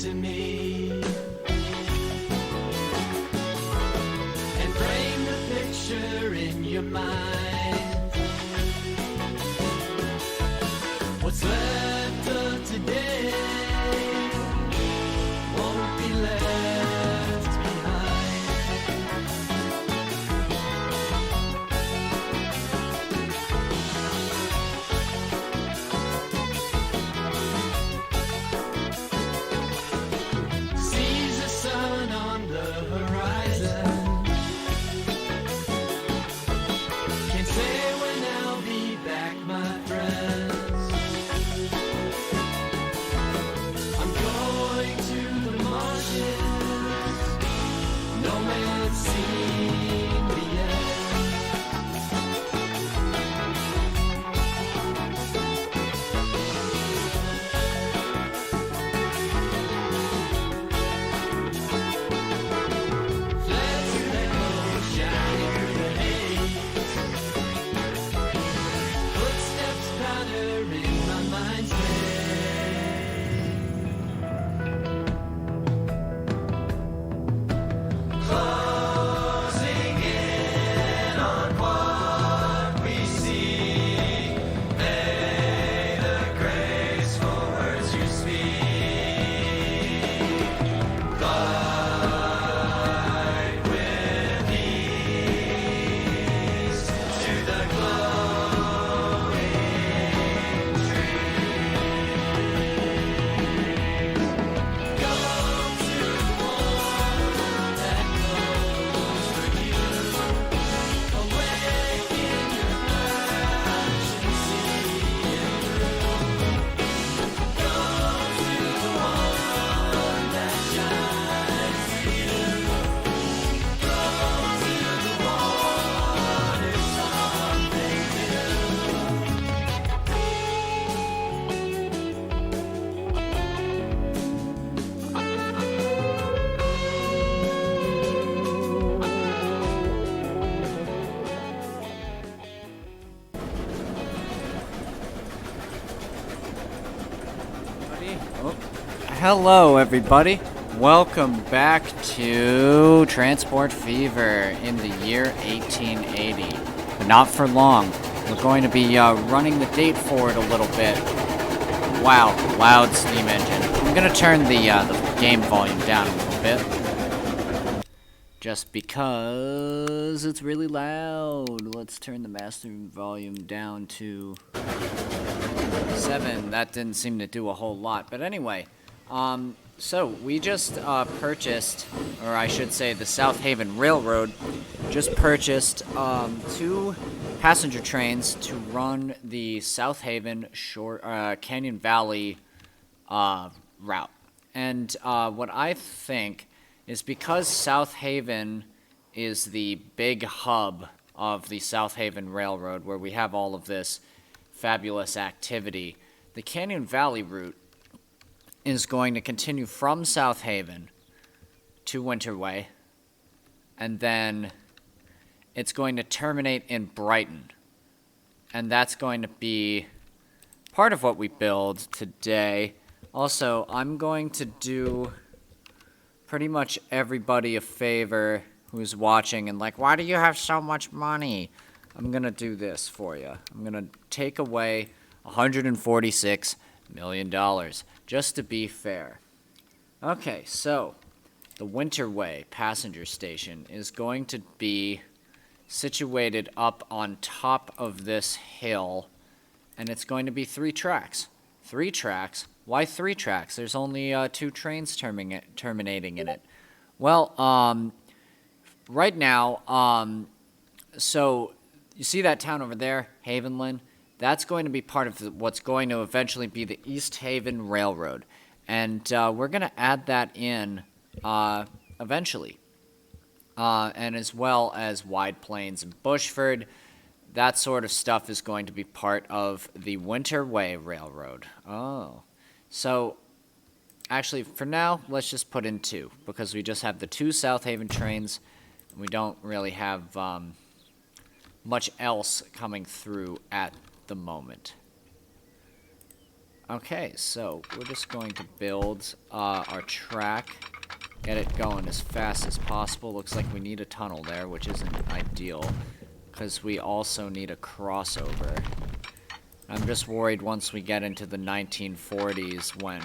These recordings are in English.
to me and frame the picture in your mind. What's left of today won't be left behind. Sees the sun on the horizon. Can't say when I'll be back, my friends. I'm going to the marshes. No man's seen me yet. Flags and echoes shining through the haze. Footsteps patter in my mind's maze. Closing in on what we see. May the graceful words you speak glide with ease to the glowing trees. Go to the one that glows for you. Awaken your passion, see it through. Go to the one that shines for you. Go to the one who's something Oh, hello, everybody. Welcome back to Transport Fever in the year 1880. But not for long. We're going to be running the date forward a little bit. Wow, loud steam engine. I'm going to turn the game volume down a little bit. Just because it's really loud. Let's turn the master volume down to 7. That didn't seem to do a whole lot. But anyway, so we just purchased, or I should say the South Haven Railroad just purchased 2 passenger trains to run the South Haven Canyon Valley route. And what I think is because South Haven is the big hub of the South Haven Railroad, where we have all of this fabulous activity, the Canyon Valley route is going to continue from South Haven to Winterway, and then it's going to terminate in Brighton. And that's going to be part of what we build today. Also, I'm going to do pretty much everybody a favor who's watching and like, why do you have so much money? I'm going to do this for you. I'm going to take away $146 million, just to be fair. Okay, so the Winterway passenger station is going to be situated up on top of this hill, and it's going to be 3 tracks. 3 tracks? Why 3 tracks? There's only 2 trains terminating in it. Well, right now, so you see that town over there, Havenland? That's going to be part of what's going to eventually be the East Haven Railroad. And we're going to add that in eventually. And as well as Wide Plains and Bushford. That sort of stuff is going to be part of the Winterway Railroad. Oh. So, actually, for now, let's just put in 2. Because we just have the 2 South Haven trains. And we don't really have much else coming through at the moment. Okay, so we're just going to build our track, get it going as fast as possible. Looks like we need a tunnel there, which isn't ideal, because we also need a crossover. I'm just worried once we get into the 1940s when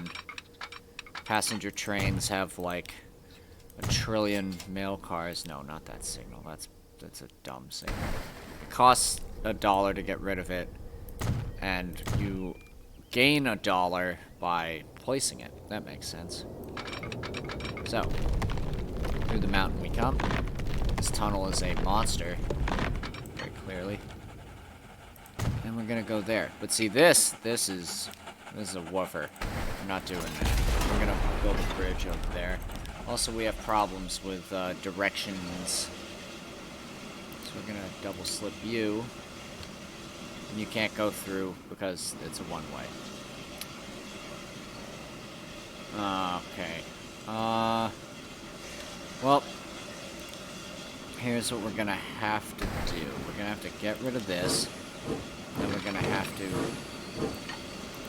passenger trains have like a trillion mail cars. No, not that signal. That's a dumb signal. It costs $1 to get rid of it, and you gain $1 by placing it. That makes sense. So, through the mountain we come. This tunnel is a monster, very clearly. And we're gonna go there. But see, this is a woofer. We're not doing that. We're gonna build a bridge over there. Also, we have problems with directions. So we're gonna double slip you. And you can't go through because it's a one-way. Okay. Well, here's what we're gonna have to do. We're gonna have to get rid of this. Then we're gonna have to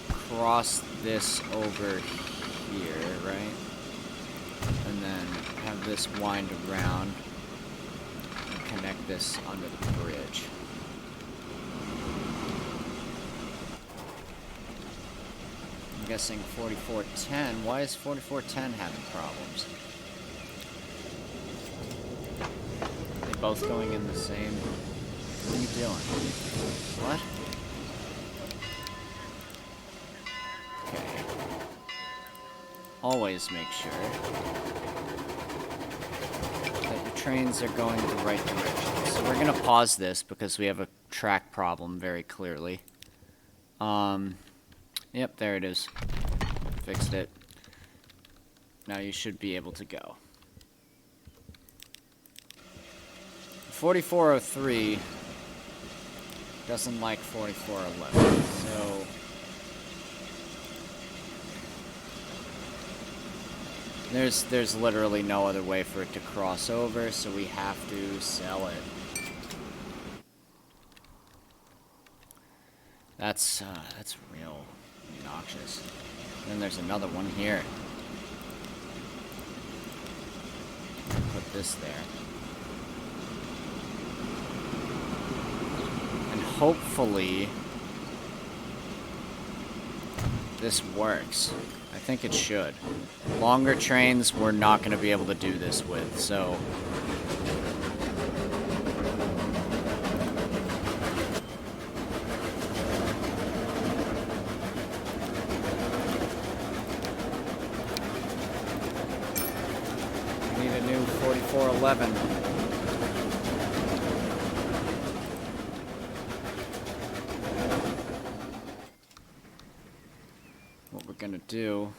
cross this over here, right? And then have this wind around and connect this under the bridge. I'm guessing 4410. Why is 4410 having problems? Are they both going in the same? What are you doing? What? Okay. Always make sure that your trains are going the right direction. So we're gonna pause this because we have a track problem very clearly. Yep, there it is. Fixed it. Now you should be able to go. 4403 doesn't like 4411, so there's literally no other way for it to cross over, so we have to sell it. That's real obnoxious. And then there's another one here. Put this there. And hopefully this works. I think it should. Longer trains we're not going to be able to do this with, so we need a new 4411. What we're gonna do,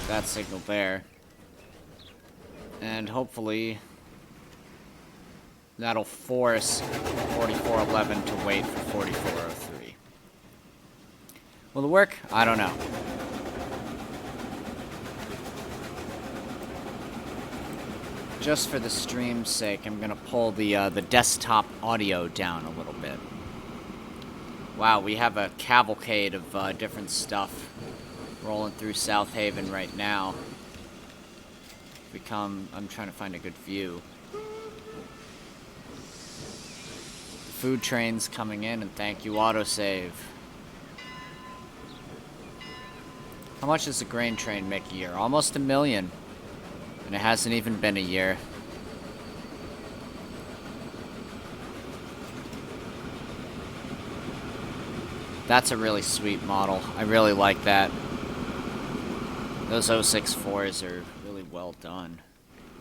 that signal there, and hopefully that'll force 4411 to wait for 4403. Will it work? I don't know. Just for the stream's sake, I'm gonna pull the desktop audio down a little bit. Wow, we have a cavalcade of different stuff rolling through South Haven right now. I'm trying to find a good view. The food train's coming in, and thank you, autosave. How much does the grain train make a year? Almost $1 million. And it hasn't even been a year. That's a really sweet model. I really like that. Those 064s are really well done.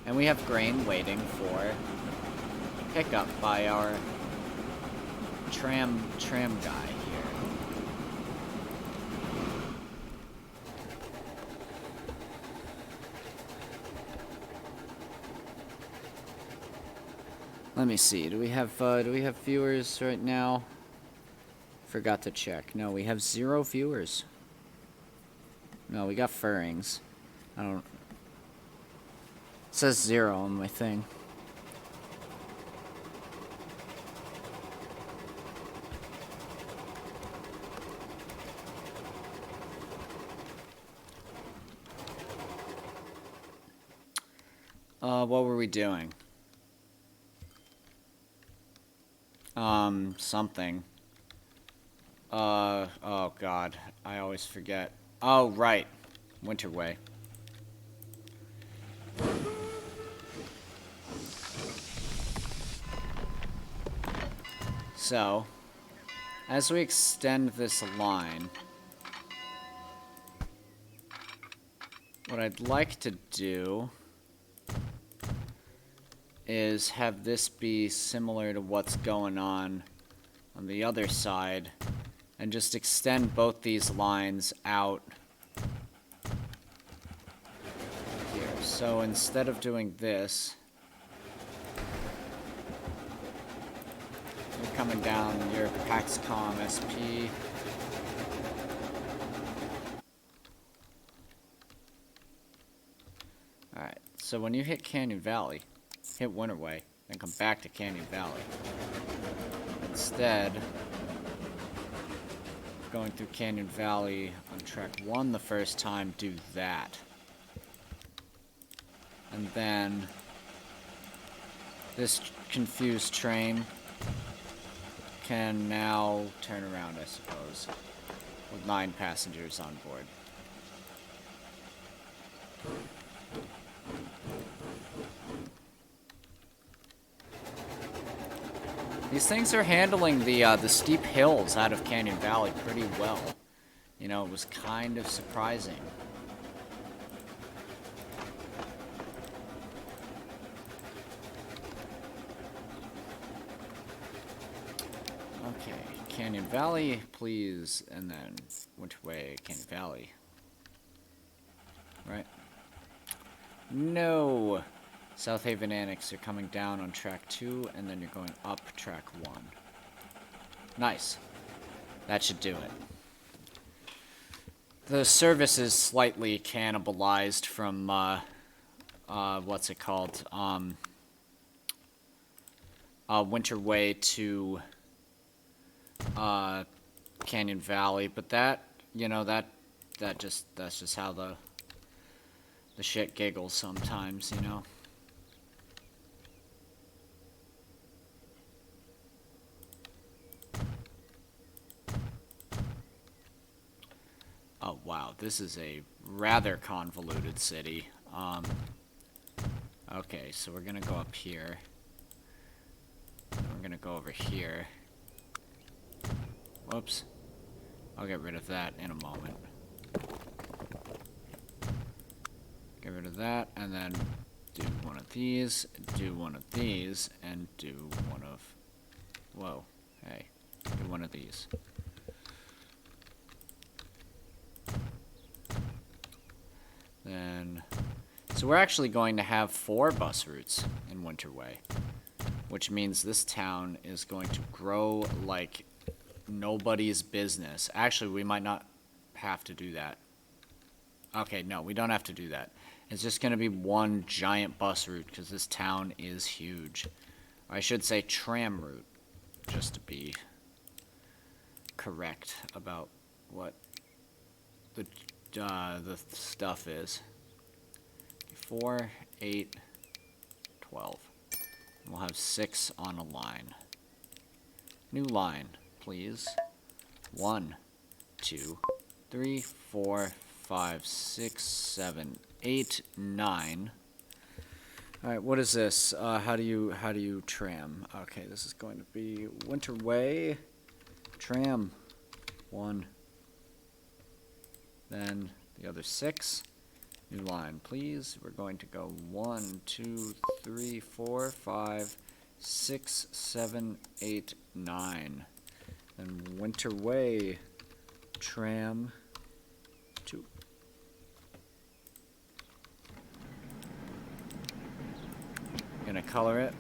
And we have grain waiting for pickup by our tram guy here. Let me see. Do we have viewers right now? Forgot to check. No, we have 0 viewers. No, we got furrings. I don't... It says 0 on my thing. What were we doing? Something. Oh god, I always forget. Oh, right. Winterway. So, as we extend this line, what I'd like to do is have this be similar to what's going on the other side, and just extend both these lines out here. So instead of doing this, you're coming down, you're Paxcom SP. Alright, so when you hit Canyon Valley, hit Winterway, then come back to Canyon Valley. Instead, going through Canyon Valley on track 1 the first time, do that. And then this confused train can now turn around, I suppose, with 9 passengers on board. These things are handling the steep hills out of Canyon Valley pretty well. You know, it was kind of surprising. Okay, Canyon Valley, please, and then Winterway, Canyon Valley. Right? No! South Haven Annex, you're coming down on track 2, and then you're going up track 1. Nice. That should do it. The service is slightly cannibalized from, what's it called? Winterway to, Canyon Valley, but that, you know, that's just how the shit giggles sometimes, you know? Oh, wow, this is a rather convoluted city. Okay, so we're gonna go up here. And we're gonna go over here. Whoops. I'll get rid of that in a moment. Get rid of that, and then do one of these, do one of these, and do one of... Whoa, hey, do one of these. Then, so we're actually going to have 4 bus routes in Winterway, which means this town is going to grow like nobody's business. Actually, we might not have to do that. Okay, no, we don't have to do that. It's just going to be one giant bus route because this town is huge. I should say tram route, just to be correct about what the stuff is. 4, 8, 12. And we'll have 6 on a line. New line, please. 1, 2, 3, 4, 5, 6, 7, 8, 9. Alright, what is this? How do you tram? Okay, this is going to be Winterway tram 1. Then the other 6. New line, please. We're going to go 1, 2, 3, 4, 5, 6, 7, 8, 9. Then Winterway tram 2. Gonna color it.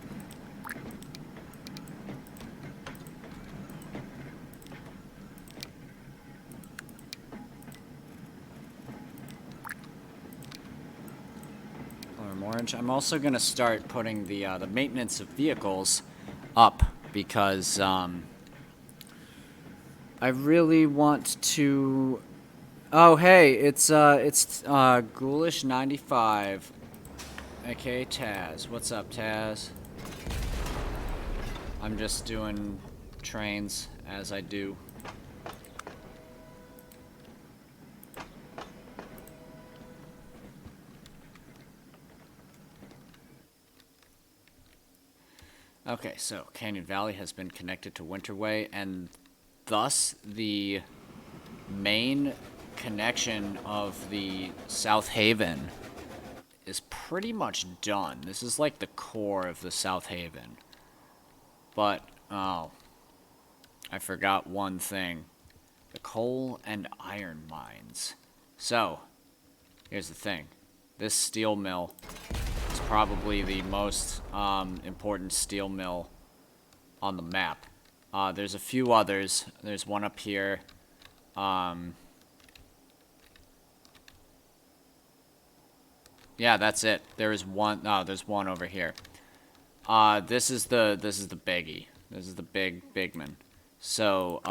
Orange. I'm also gonna start putting the maintenance of vehicles up because I really want to. Oh hey, it's Ghoulish 95, aka Taz. What's up, Taz? I'm just doing trains as I do. Okay, so Canyon Valley has been connected to Winterway, and thus the main connection of the South Haven is pretty much done. This is like the core of the South Haven. But, oh, I forgot one thing. The coal and iron mines. So, here's the thing. This steel mill is probably the most important steel mill on the map. There's a few others. There's one up here. Yeah, that's it. There is one. No, there's one over here. This is the biggie. This is the big man. So,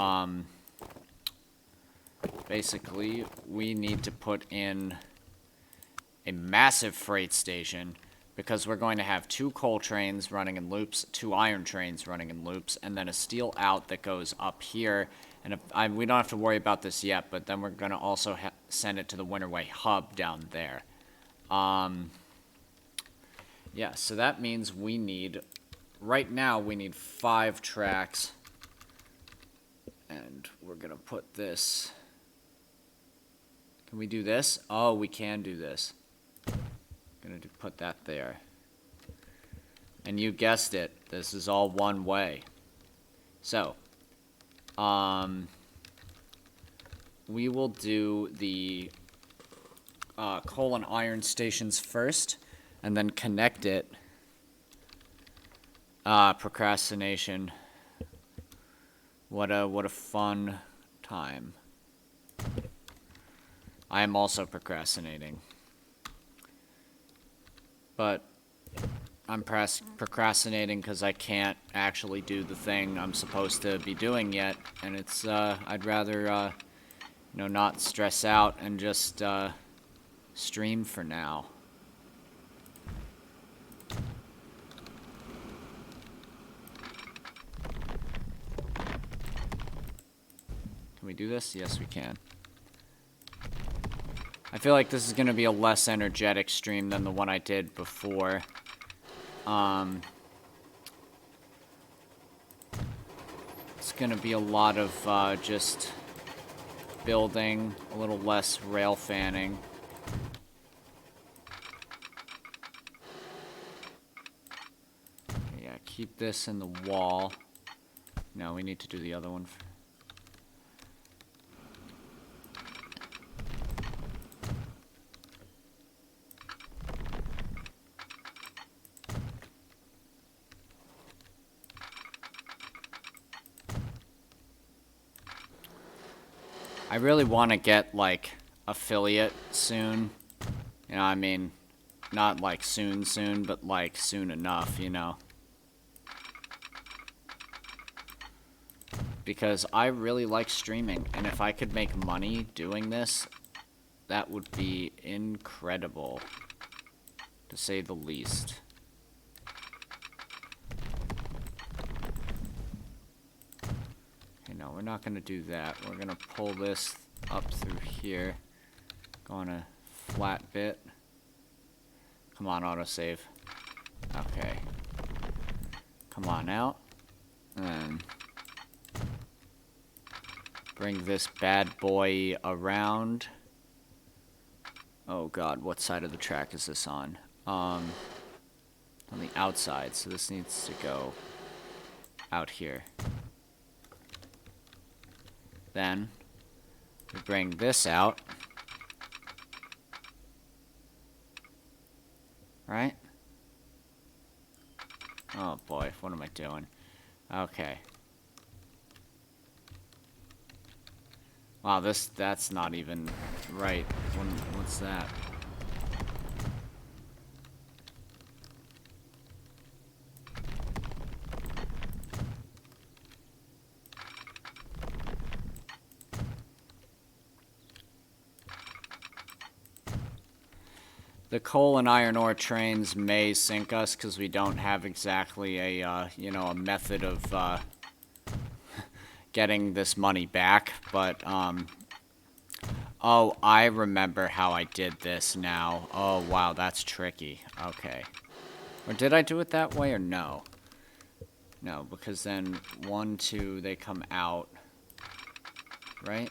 basically, we need to put in a massive freight station because we're going to have 2 coal trains running in loops, 2 iron trains running in loops, and then a steel out that goes up here. And we don't have to worry about this yet, but then we're going to also send it to the Winterway hub down there. Yeah, so that means we need, right now we need 5 tracks, and we're gonna put this, can we do this? Oh, we can do this. Put that there. And you guessed it, this is all one way. So, we will do the coal and iron stations first, and then connect it. Procrastination. What a fun time. I am also procrastinating. But I'm procrastinating because I can't actually do the thing I'm supposed to be doing yet, and it's, I'd rather, not stress out and just, stream for now. Can we do this? Yes, we can. I feel like this is going to be a less energetic stream than the one I did before. It's going to be a lot of just building, a little less rail fanning. Yeah, keep this in the wall. No, we need to do the other one. I really want to get, like, affiliate soon. You know, I mean, not like soon, but like soon enough, you know. Because I really like streaming, and if I could make money doing this, that would be incredible, to say the least. No, we're not going to do that. We're going to pull this up through here. Go on a flat bit. Come on, autosave. Okay. Come on out. And bring this bad boy around. Oh god, what side of the track is this on? On the outside, so this needs to go out here. Then we bring this out. Right? Oh boy, what am I doing? Okay. Wow, that's not even right. What's that? The coal and iron ore trains may sink us because we don't have exactly a, you know, a method of getting this money back. But, oh, I remember how I did this now. Oh, wow, that's tricky. Okay. Or did I do it that way or no? No, because then 1, 2, they come out. Right?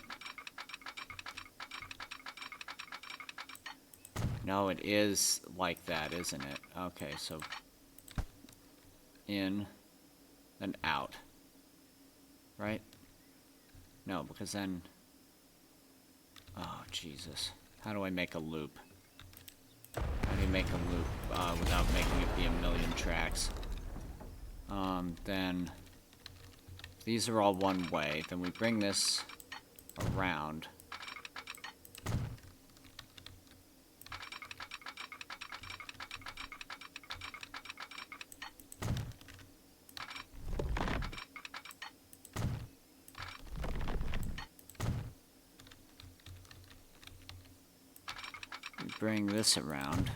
No, it is like that, isn't it? Okay, so in, then out. Right? No, because then... Oh, Jesus. How do I make a loop? How do you make a loop without making it be a million tracks? Then... These are all one way. Then we bring this around. Bring this around.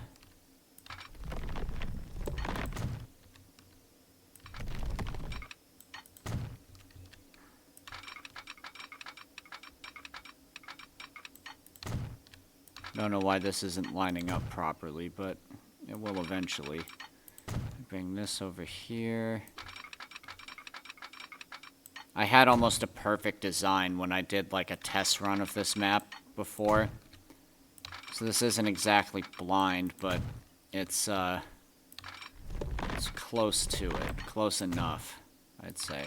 Don't know why this isn't lining up properly, but it will eventually. Bring this over here. I had almost a perfect design when I did like a test run of this map before. So this isn't exactly blind, but it's close to it. Close enough, I'd say.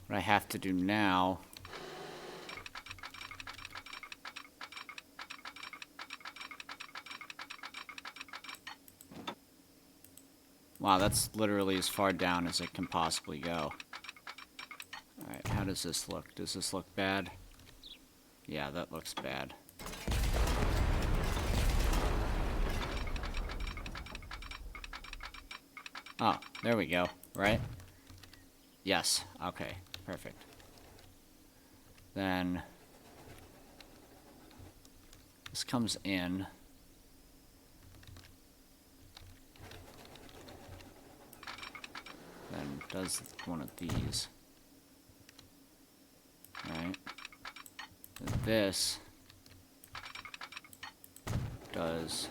What I have to do now... Wow, that's literally as far down as it can possibly go. Alright, how does this look? Does this look bad? Yeah, that looks bad. Oh, there we go, right? Yes, okay, perfect. Then... this comes in... then does one of these. Right? And this does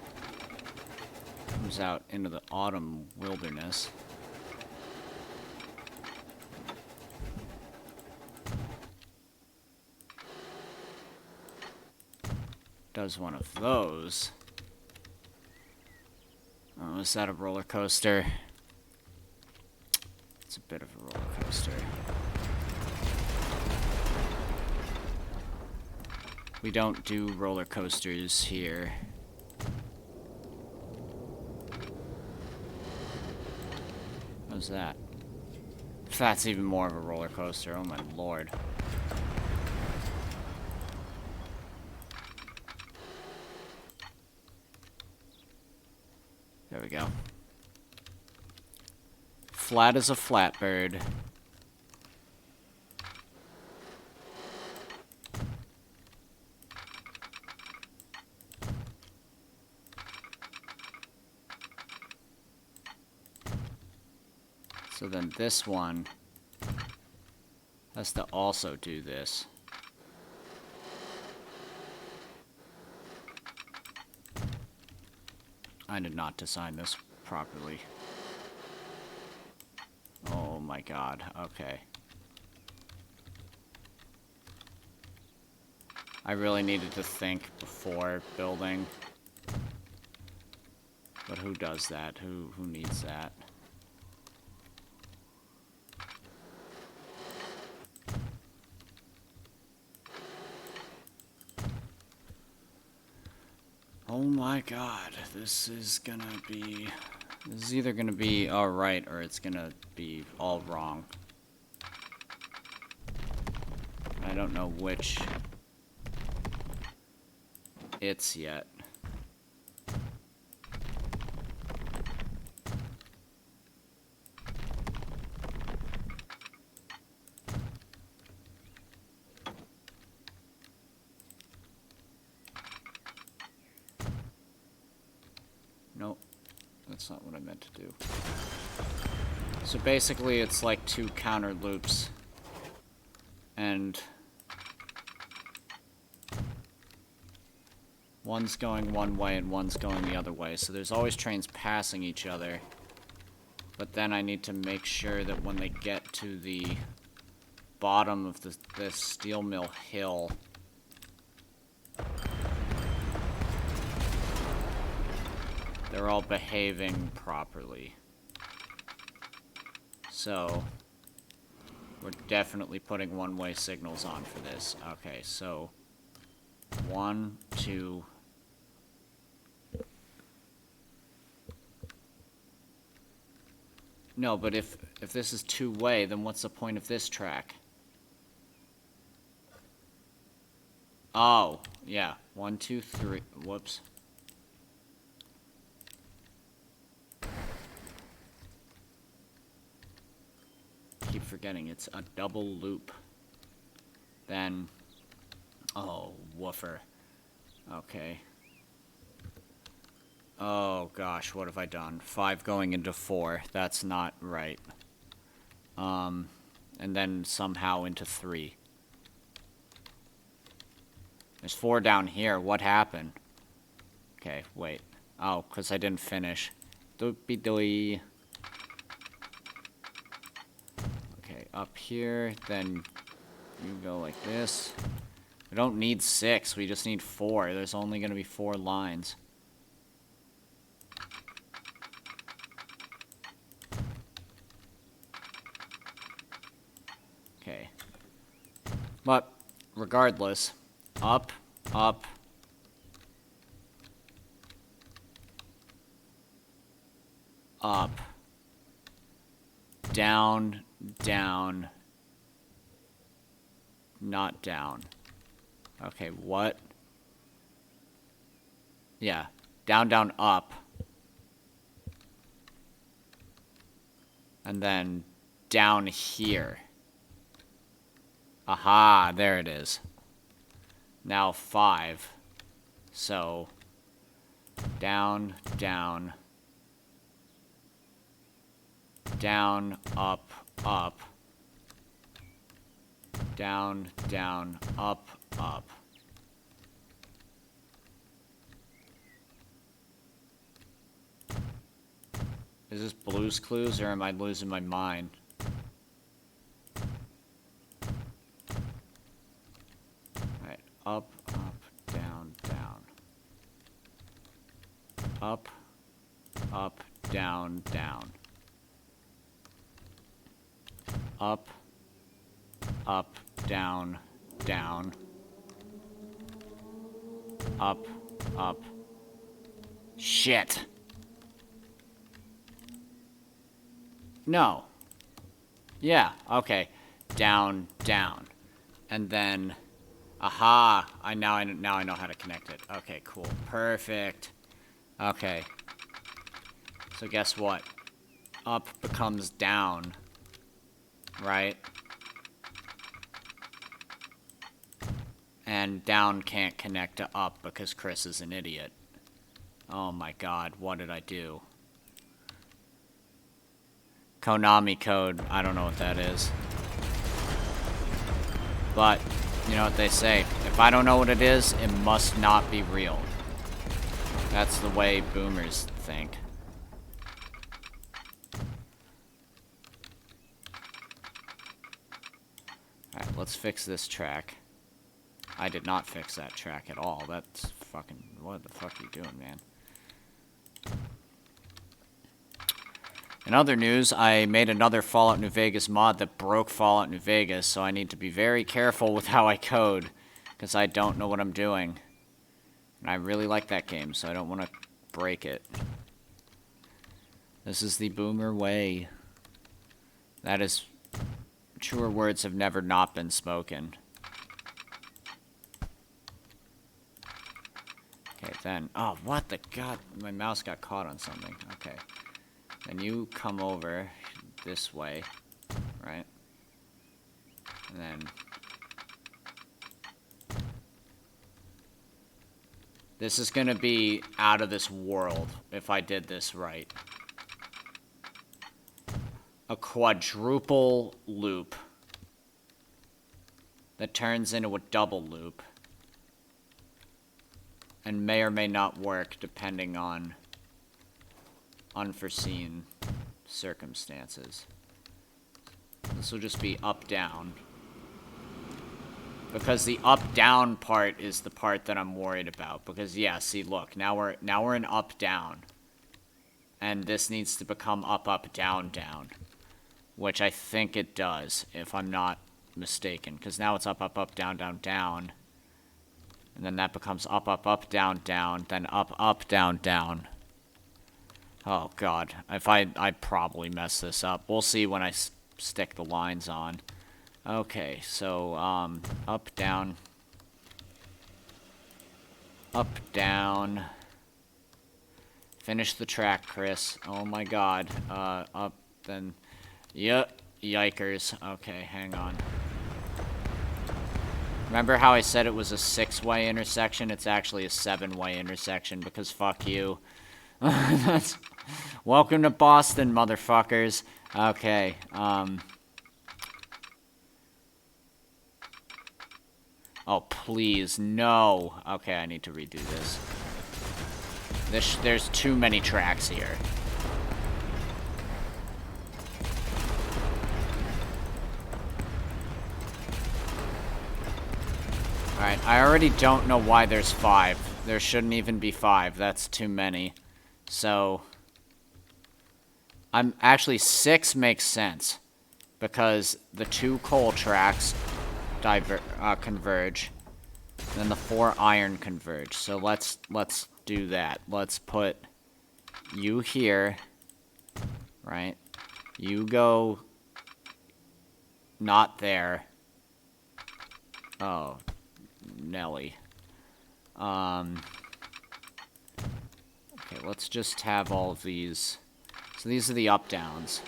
comes out into the autumn wilderness. Does one of those. Oh, is that a roller coaster? It's a bit of a roller coaster. We don't do roller coasters here. How's that? That's even more of a roller coaster, oh my lord. There we go. Flat as a flatbird. So then this one has to also do this. I did not design this properly. Oh my god, okay. I really needed to think before building. But who does that? Who needs that? Oh my god, this is either gonna be alright or it's gonna be all wrong. I don't know which it's yet. that's not what I meant to do. So basically, it's like 2 counter loops. And one's going one way and one's going the other way. So there's always trains passing each other. But then I need to make sure that when they get to the bottom of this steel mill hill, they're all behaving properly. So we're definitely putting one-way signals on for this. Okay, so 1, 2. No, but if this is 2-way, then what's the point of this track? Oh, yeah. 1, 2, 3. Whoops. Keep forgetting it's a double loop. Then, oh, woofer. Okay. Oh gosh, what have I done? 5 going into 4. That's not right. And then somehow into 3. There's 4 down here. What happened? Okay, wait. Oh, because I didn't finish. Doopy-dooey. Okay, up here, then you go like this. We don't need 6, we just need 4. There's only going to be 4 lines. Okay. But, regardless, up, up, up, down, down, not down. Okay, what? Yeah, down, down, up. And then down here. Aha, there it is. Now 5. So, down, down, down, up, up, down, down, up, up. Is this Blue's Clues, or am I losing my mind? Alright, up, up, down, down. Up, up, down, down. Up, up, down, down. Up, up. Shit! No. Yeah, okay. Down, down. And then, aha, now I know how to connect it. Okay, cool. Perfect. Okay. So guess what? Up becomes down. Right? And down can't connect to up because Chris is an idiot. Oh my god, what did I do? Konami code, I don't know what that is. But, you know what they say, if I don't know what it is, it must not be real. That's the way boomers think. Alright, let's fix this track. I did not fix that track at all. That's fucking... What the fuck are you doing, man? In other news, I made another Fallout New Vegas mod that broke Fallout New Vegas, so I need to be very careful with how I code, because I don't know what I'm doing. And I really like that game, so I don't want to break it. This is the boomer way. That is... Truer words have never not been spoken. Okay, then... Oh, what the god? My mouse got caught on something. Okay. Then you come over this way, right? And then... This is gonna be out of this world if I did this right. A quadruple loop that turns into a double loop and may or may not work depending on unforeseen circumstances. This will just be up down, because the up down part is the part that I'm worried about. Because yeah, see, look, now we're in up down, and this needs to become up up down down, which I think it does if I'm not mistaken, because now it's up up up down down down, and then that becomes up up up down down, then up up down down. Oh god, if I probably mess this up. We'll see when I stick the lines on. Okay, so up down, up down. Finish the track, Chris. Oh my god. Up then. Yep. Yikers. Okay, hang on. Remember how I said it was a 6-way intersection? It's actually a 7-way intersection, because fuck you. Welcome to Boston, motherfuckers. Okay, oh, please, no. Okay, I need to redo this. There's too many tracks here. Alright, I already don't know why there's 5. There shouldn't even be 5. That's too many. So, I'm actually 6 makes sense, because the 2 coal tracks converge, and then the 4 iron converge. So let's do that. Let's put you here, right? You go not there. Oh, Nelly. Okay, let's just have all of these. So these are the up-downs.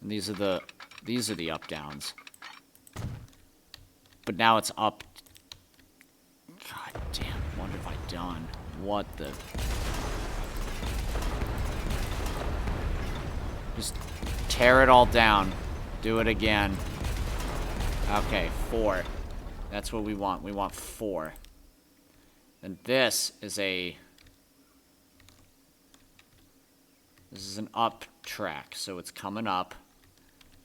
And these are the up-downs. But now it's up. God damn, what have I done? What the? Just tear it all down. Do it again. Okay, 4. That's what we want. We want 4. And this is an up track, so it's coming up,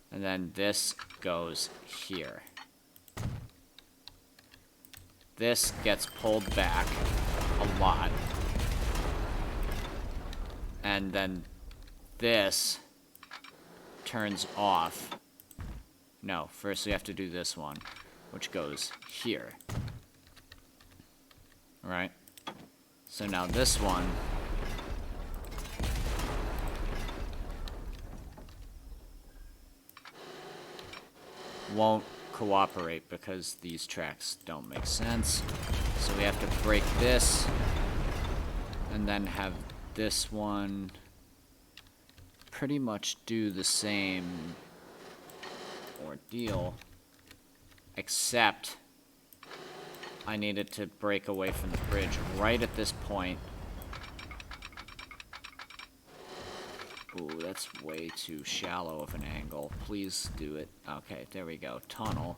and then this goes here. This gets pulled back a lot, and then this turns off. No, first we have to do this one, which goes here. Right? So now this one won't cooperate because these tracks don't make sense. So we have to break this and then have this one pretty much do the same ordeal, except I needed to break away from the bridge right at this point. Ooh, that's way too shallow of an angle. Please do it. Okay, there we go. Tunnel.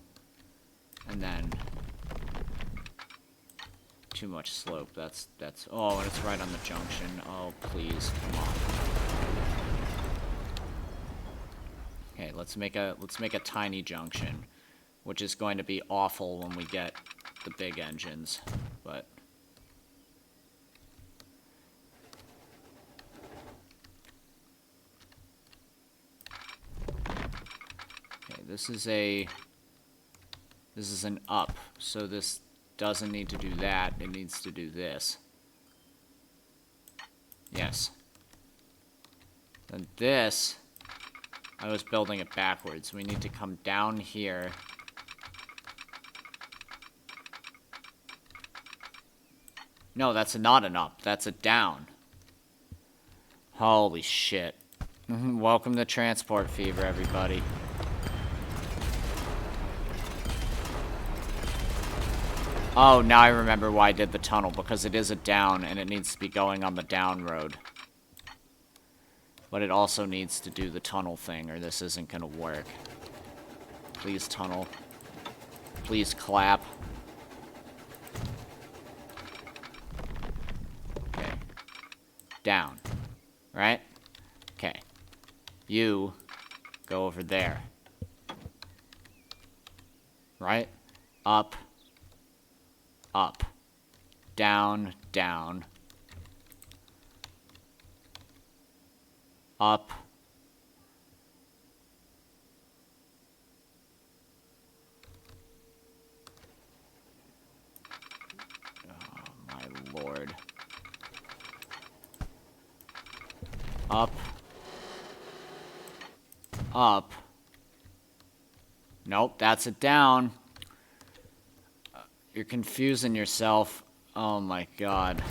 And then too much slope. That's oh, and it's right on the junction. Oh, please, come on. Okay, let's make a tiny junction, which is going to be awful when we get the big engines, but okay, this is an up, so this doesn't need to do that, it needs to do this. Yes. And this, I was building it backwards. We need to come down here. No, that's not an up. That's a down. Holy shit. Welcome to Transport Fever, everybody. Oh, now I remember why I did the tunnel, because it is a down, and it needs to be going on the down road. But it also needs to do the tunnel thing, or this isn't gonna work. Please tunnel. Please clap. Okay. Down. Right? Okay. You go over there. Right? Up. Up. Down, down. Up. Oh, my lord. Up. Up. Nope, that's it down. You're confusing yourself. Oh my god.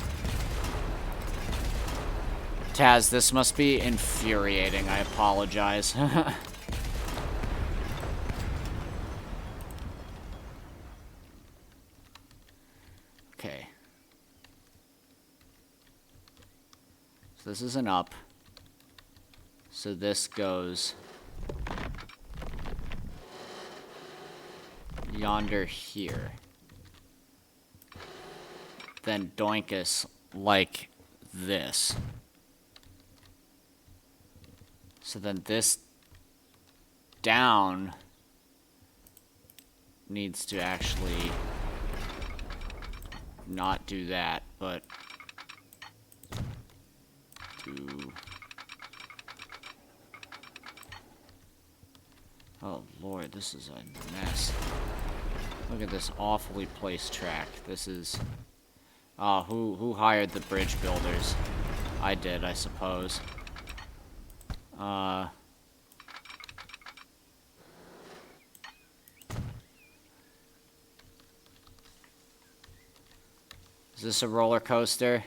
Taz, this must be infuriating. I apologize. Okay. So this is an up. So this goes yonder here. Then Doinkus like this. So then this down needs to actually not do that, but do... Oh lord, this is a mess. Look at this awfully placed track. This is... Oh, who hired the bridge builders? I did, I suppose. Is this a roller coaster?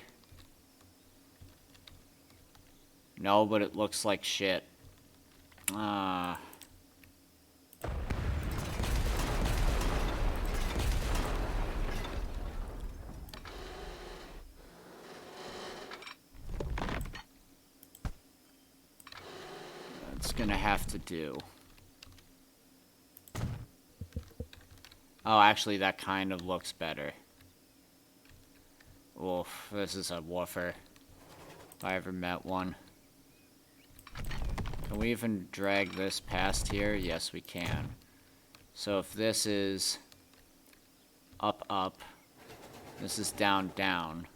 No, but it looks like shit. That's gonna have to do. Oh, actually, that kind of looks better. Oof, this is a woofer. If I ever met one. Can we even drag this past here? Yes, we can. So if this is up, up, this is down, down,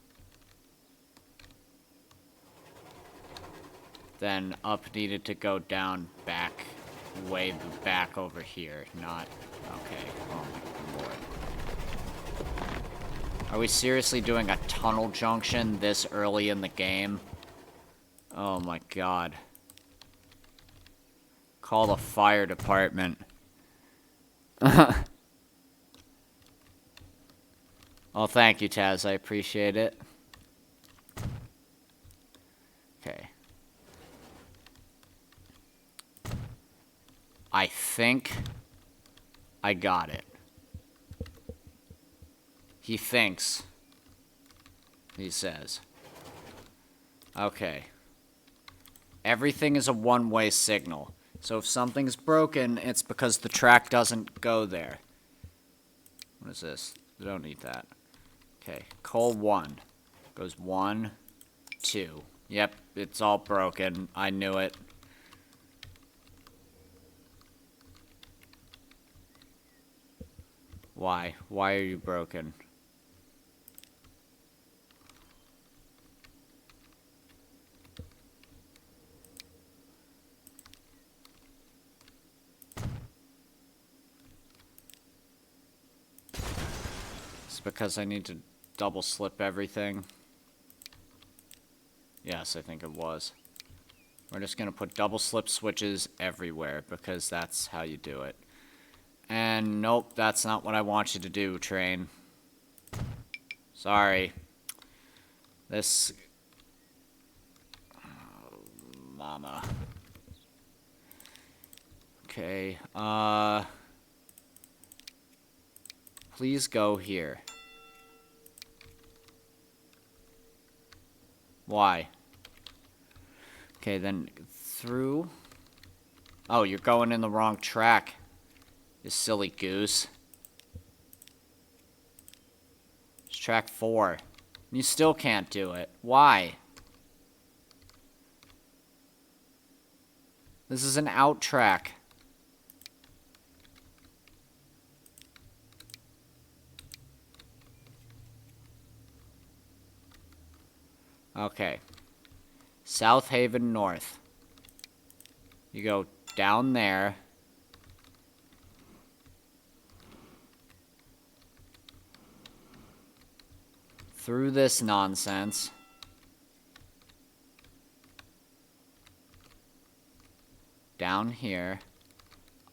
then up needed to go down back, way back over here, not... Okay, oh my lord. Are we seriously doing a tunnel junction this early in the game? Oh my god. Call the fire department. Oh, thank you, Taz. I appreciate it. Okay. I think I got it. He thinks. He says. Okay. Everything is a one-way signal. So if something's broken, it's because the track doesn't go there. What is this? I don't need that. Okay. Coal 1. Goes 1, 2. Yep, it's all broken. I knew it. Why? Why are you broken? It's because I need to double slip everything. Yes, I think it was. We're just gonna put double slip switches everywhere because that's how you do it. And nope, that's not what I want you to do, train. Sorry. This... Oh, mama. Okay, please go here. Why? Okay, then through. Oh, you're going in the wrong track, you silly goose. It's track 4. You still can't do it. Why? This is an out track. Okay. South Haven North. You go down there. Through this nonsense. Down here.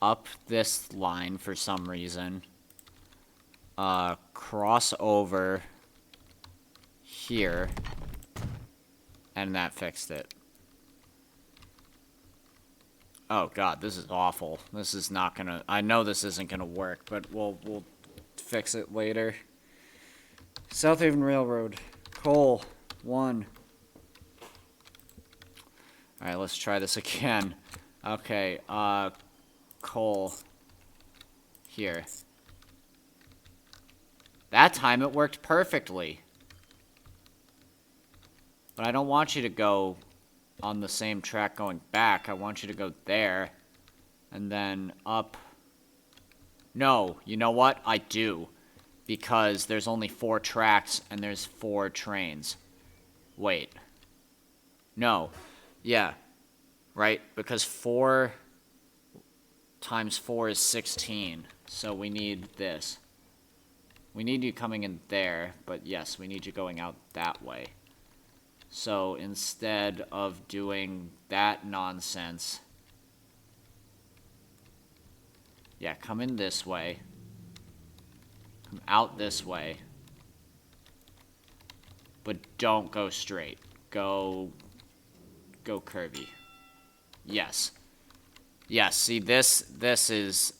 Up this line for some reason. Cross over here. And that fixed it. Oh god, this is awful. This is not gonna... I know this isn't gonna work, but we'll fix it later. South Haven Railroad. Coal. 1. Alright, let's try this again. Okay, coal. Here. That time it worked perfectly. But I don't want you to go on the same track going back. I want you to go there. And then up. No, you know what? I do. Because there's only 4 tracks and there's 4 trains. Wait. No. Yeah. Right? Because 4 times 4 is 16. So we need this. We need you coming in there. But yes, we need you going out that way. So instead of doing that nonsense, yeah, come in this way, come out this way, but don't go straight. Go curvy. Yes. Yes, see this is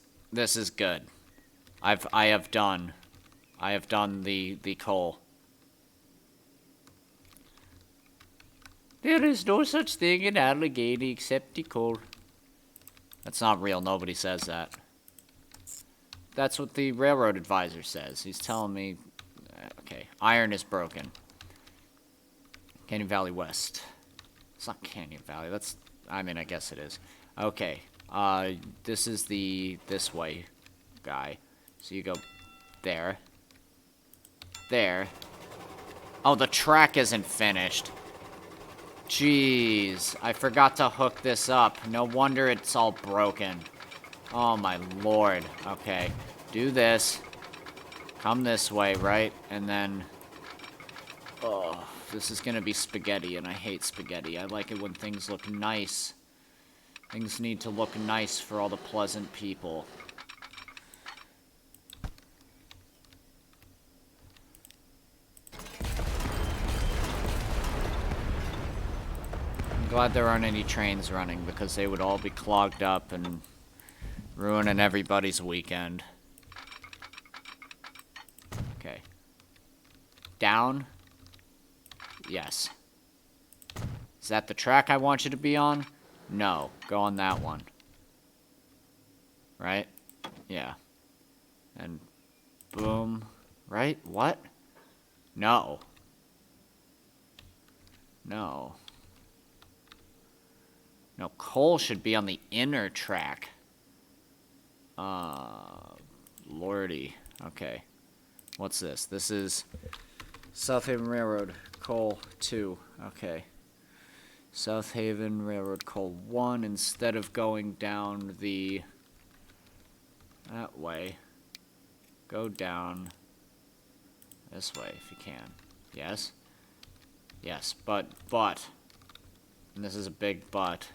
good. I have done the coal. There is no such thing in Allegheny except the coal. That's not real. Nobody says that. That's what the railroad advisor says. He's telling me... Okay. Iron is broken. Canyon Valley West. It's not Canyon Valley. That's... I mean, I guess it is. Okay. This is the... This way guy. So you go there. There. Oh, the track isn't finished. Jeez, I forgot to hook this up. No wonder it's all broken. Oh my lord. Okay, do this. Come this way, right? And then... Oh, this is gonna be spaghetti, and I hate spaghetti. I like it when things look nice. Things need to look nice for all the pleasant people. Glad there aren't any trains running because they would all be clogged up and ruining everybody's weekend. Okay. Down? Yes. Is that the track I want you to be on? No. Go on that one. Right? Yeah. And boom. Right? What? No. No. No, coal should be on the inner track. Lordy. Okay. What's this? This is South Haven Railroad, coal 2. Okay. South Haven Railroad, coal 1. Instead of going down that way, go down this way if you can. Yes? Yes, but, and this is a big but.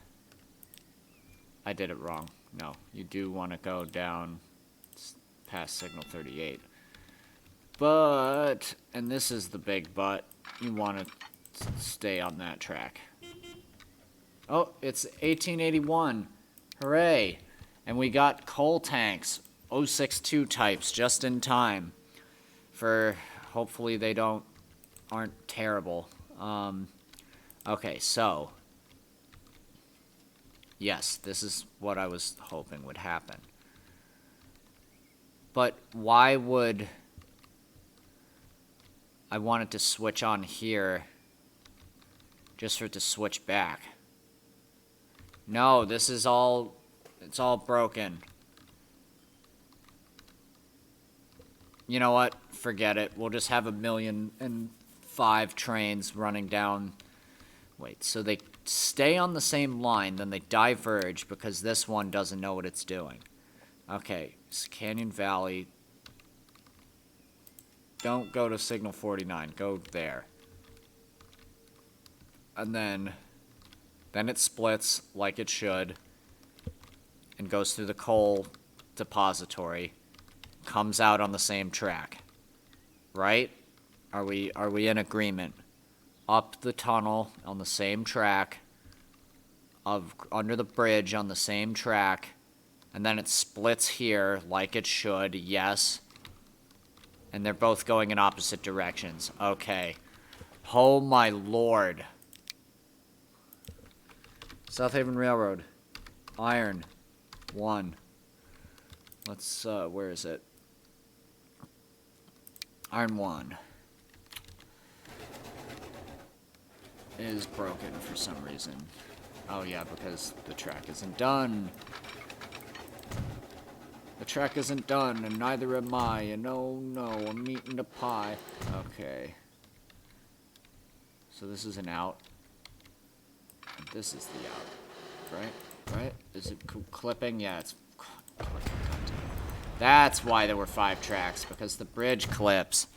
I did it wrong. No, you do want to go down past signal 38. But, and this is the big but, you want to stay on that track. Oh, it's 1881. Hooray. And we got coal tanks, 062 types, just in time. For, hopefully they aren't terrible. Okay, so... Yes, this is what I was hoping would happen. But why would I want it to switch on here just for it to switch back? No, this is all... It's all broken. You know what? Forget it. We'll just have 1,000,005 trains running down... Wait, so they stay on the same line, then they diverge because this one doesn't know what it's doing. Okay, it's Canyon Valley. Don't go to Signal 49. Go there. And then it splits like it should and goes through the coal depository. Comes out on the same track. Right? Are we in agreement? Up the tunnel on the same track, under the bridge on the same track, and then it splits here like it should, yes. And they're both going in opposite directions. Okay. Oh my lord. South Haven Railroad. Iron. 1. Let's, where is it? Iron 1. Is broken for some reason. Oh yeah, because the track isn't done. The track isn't done, and neither am I, and oh no, I'm eating the pie. Okay. So this is an out. And this is the out. Right? Right? Is it clipping? Yeah, it's clipping. That's why there were 5 tracks, because the bridge clips.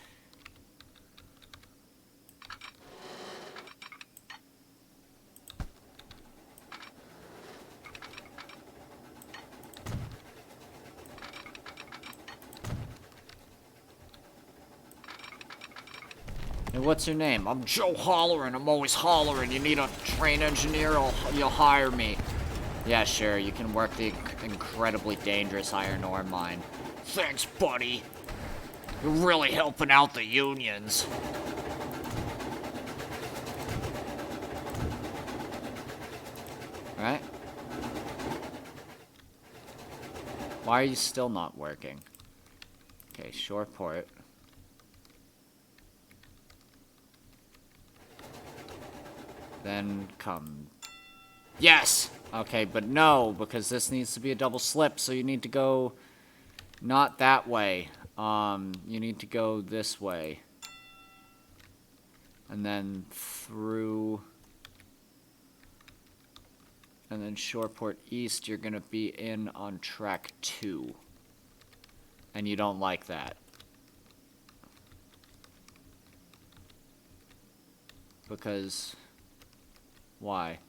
Hey, what's your name? I'm Joe Hollerin'. I'm always hollering. You need a train engineer, you'll hire me. Yeah, sure. You can work the incredibly dangerous iron ore mine. Thanks, buddy. You're really helping out the unions. Right? Why are you still not working? Okay, Shoreport. Then come... Yes! Okay, but no, because this needs to be a double slip, so you need to go... Not that way. You need to go this way. And then through... And then Shoreport East, you're gonna be in on track 2. And you don't like that. Because... Why?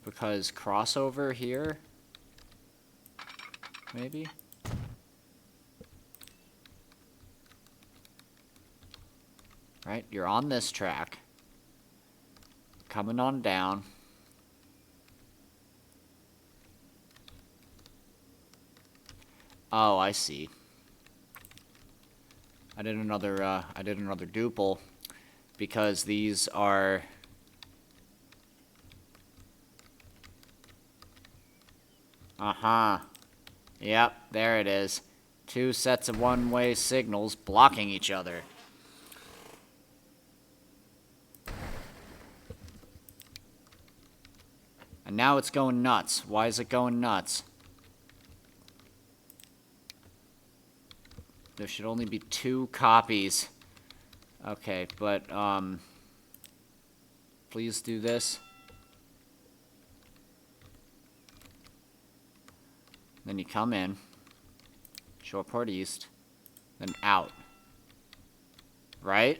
Because crossover here? Maybe? Right, you're on this track. Coming on down. Oh, I see. I did another duple because these are... Uh-huh. Yep, there it is. 2 sets of one-way signals blocking each other. And now it's going nuts. Why is it going nuts? There should only be 2 copies. Okay, but, please do this. Then you come in, Shoreport East, then out. Right?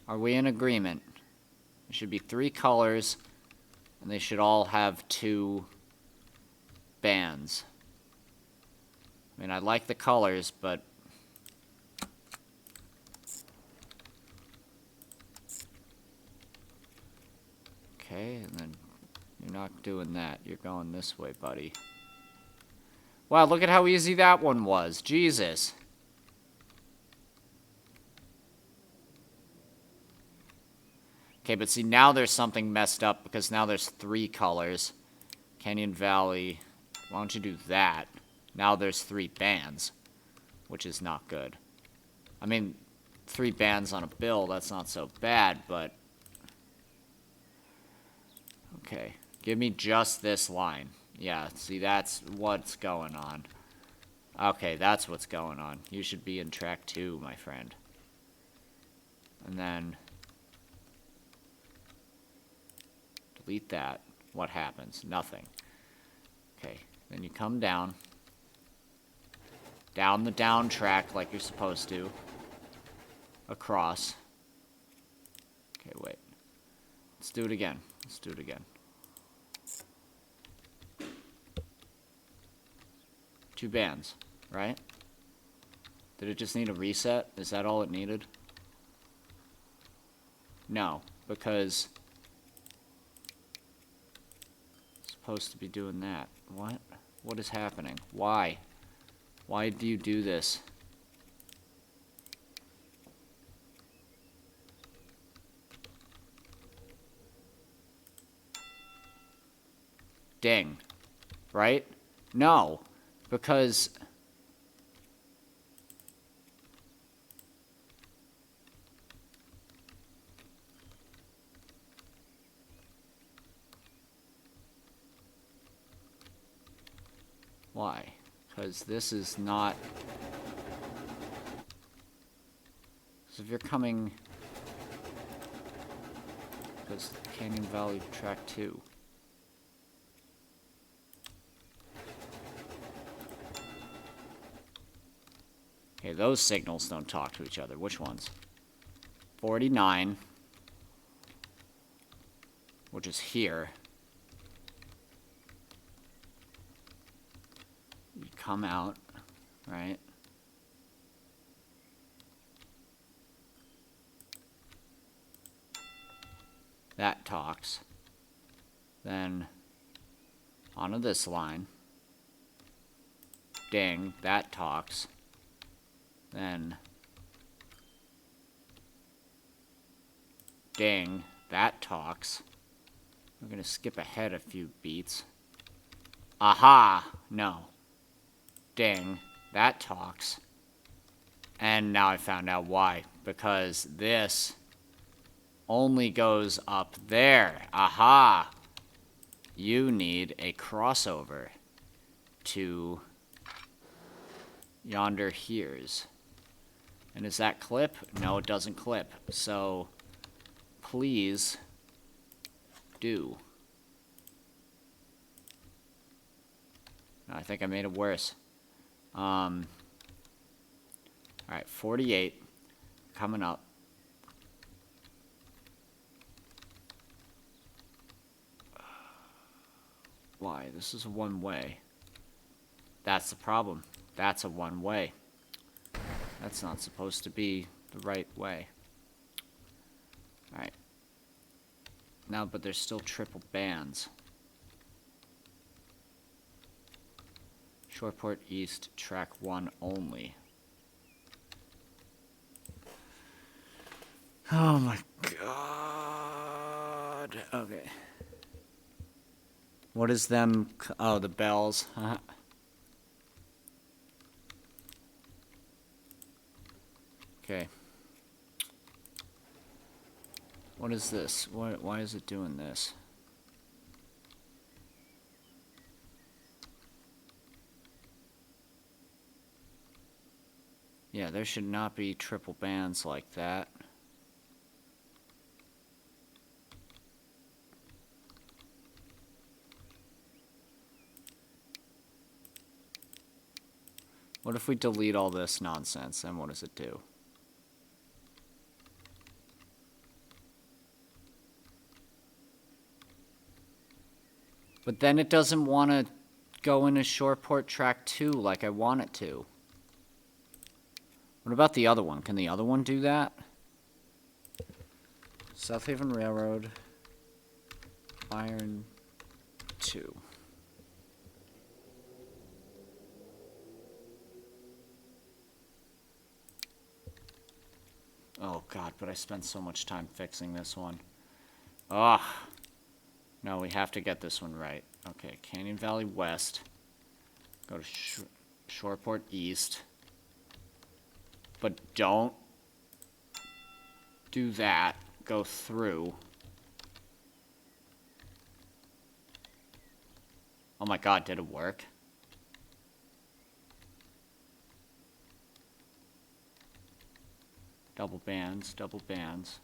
Are we in agreement? There should be 3 colors, and they should all have 2 bands. I mean, I like the colors, but... Okay, and then... You're not doing that. You're going this way, buddy. Wow, look at how easy that one was. Jesus. Okay, but see, now there's something messed up because now there's 3 colors. Canyon Valley. Why don't you do that? Now there's 3 bands, which is not good. I mean, 3 bands on a bill, that's not so bad, but... Okay, give me just this line. Yeah, see, that's what's going on. Okay, that's what's going on. You should be in track 2, my friend. And then... delete that. What happens? Nothing. Okay, then you come down. Down the down track like you're supposed to. Across. Okay, wait. Let's do it again. Let's do it again. 2 bands, right? Did it just need a reset? Is that all it needed? No, because... it's supposed to be doing that. What? What is happening? Why? Why do you do this? Ding. Right? No. Because... why? Because this is not... so if you're coming... because Canyon Valley track 2. Okay, those signals don't talk to each other. Which ones? 49, which is here. You come out, right? That talks. Then onto this line. Ding, that talks. Then ding, that talks. We're gonna skip ahead a few beats. Aha! No. Ding, that talks. And now I found out why. Because this only goes up there. Aha! You need a crossover to yonder here's. And does that clip? No, it doesn't clip. So, please do. I think I made it worse. Alright, 48. Coming up. Why? This is a one-way. That's the problem. That's a one-way. That's not supposed to be the right way. Alright. Now, but there's still triple bands. Shoreport East, track 1 only. Oh my god. Okay. What is them? Oh, the bells. Okay. What is this? Why is it doing this? Yeah, there should not be triple bands like that. What if we delete all this nonsense, then what does it do? But then it doesn't want to go into Shoreport track 2 like I want it to. What about the other one? Can the other one do that? South Haven Railroad, Iron 2. Oh god, but I spent so much time fixing this one. Ugh. No, we have to get this one right. Okay, Canyon Valley West. Go to Shoreport East. But don't do that. Go through. Oh my god, did it work? Double bands, double bands.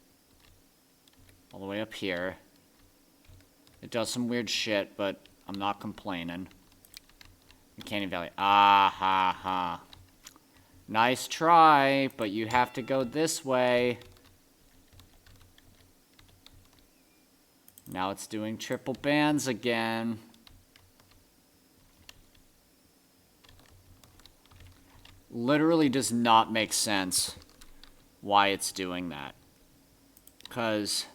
All the way up here. It does some weird shit, but I'm not complaining. Canyon Valley. Ah ha ha. Nice try, but you have to go this way. Now it's doing triple bands again. Literally does not make sense why it's doing that. 'Cause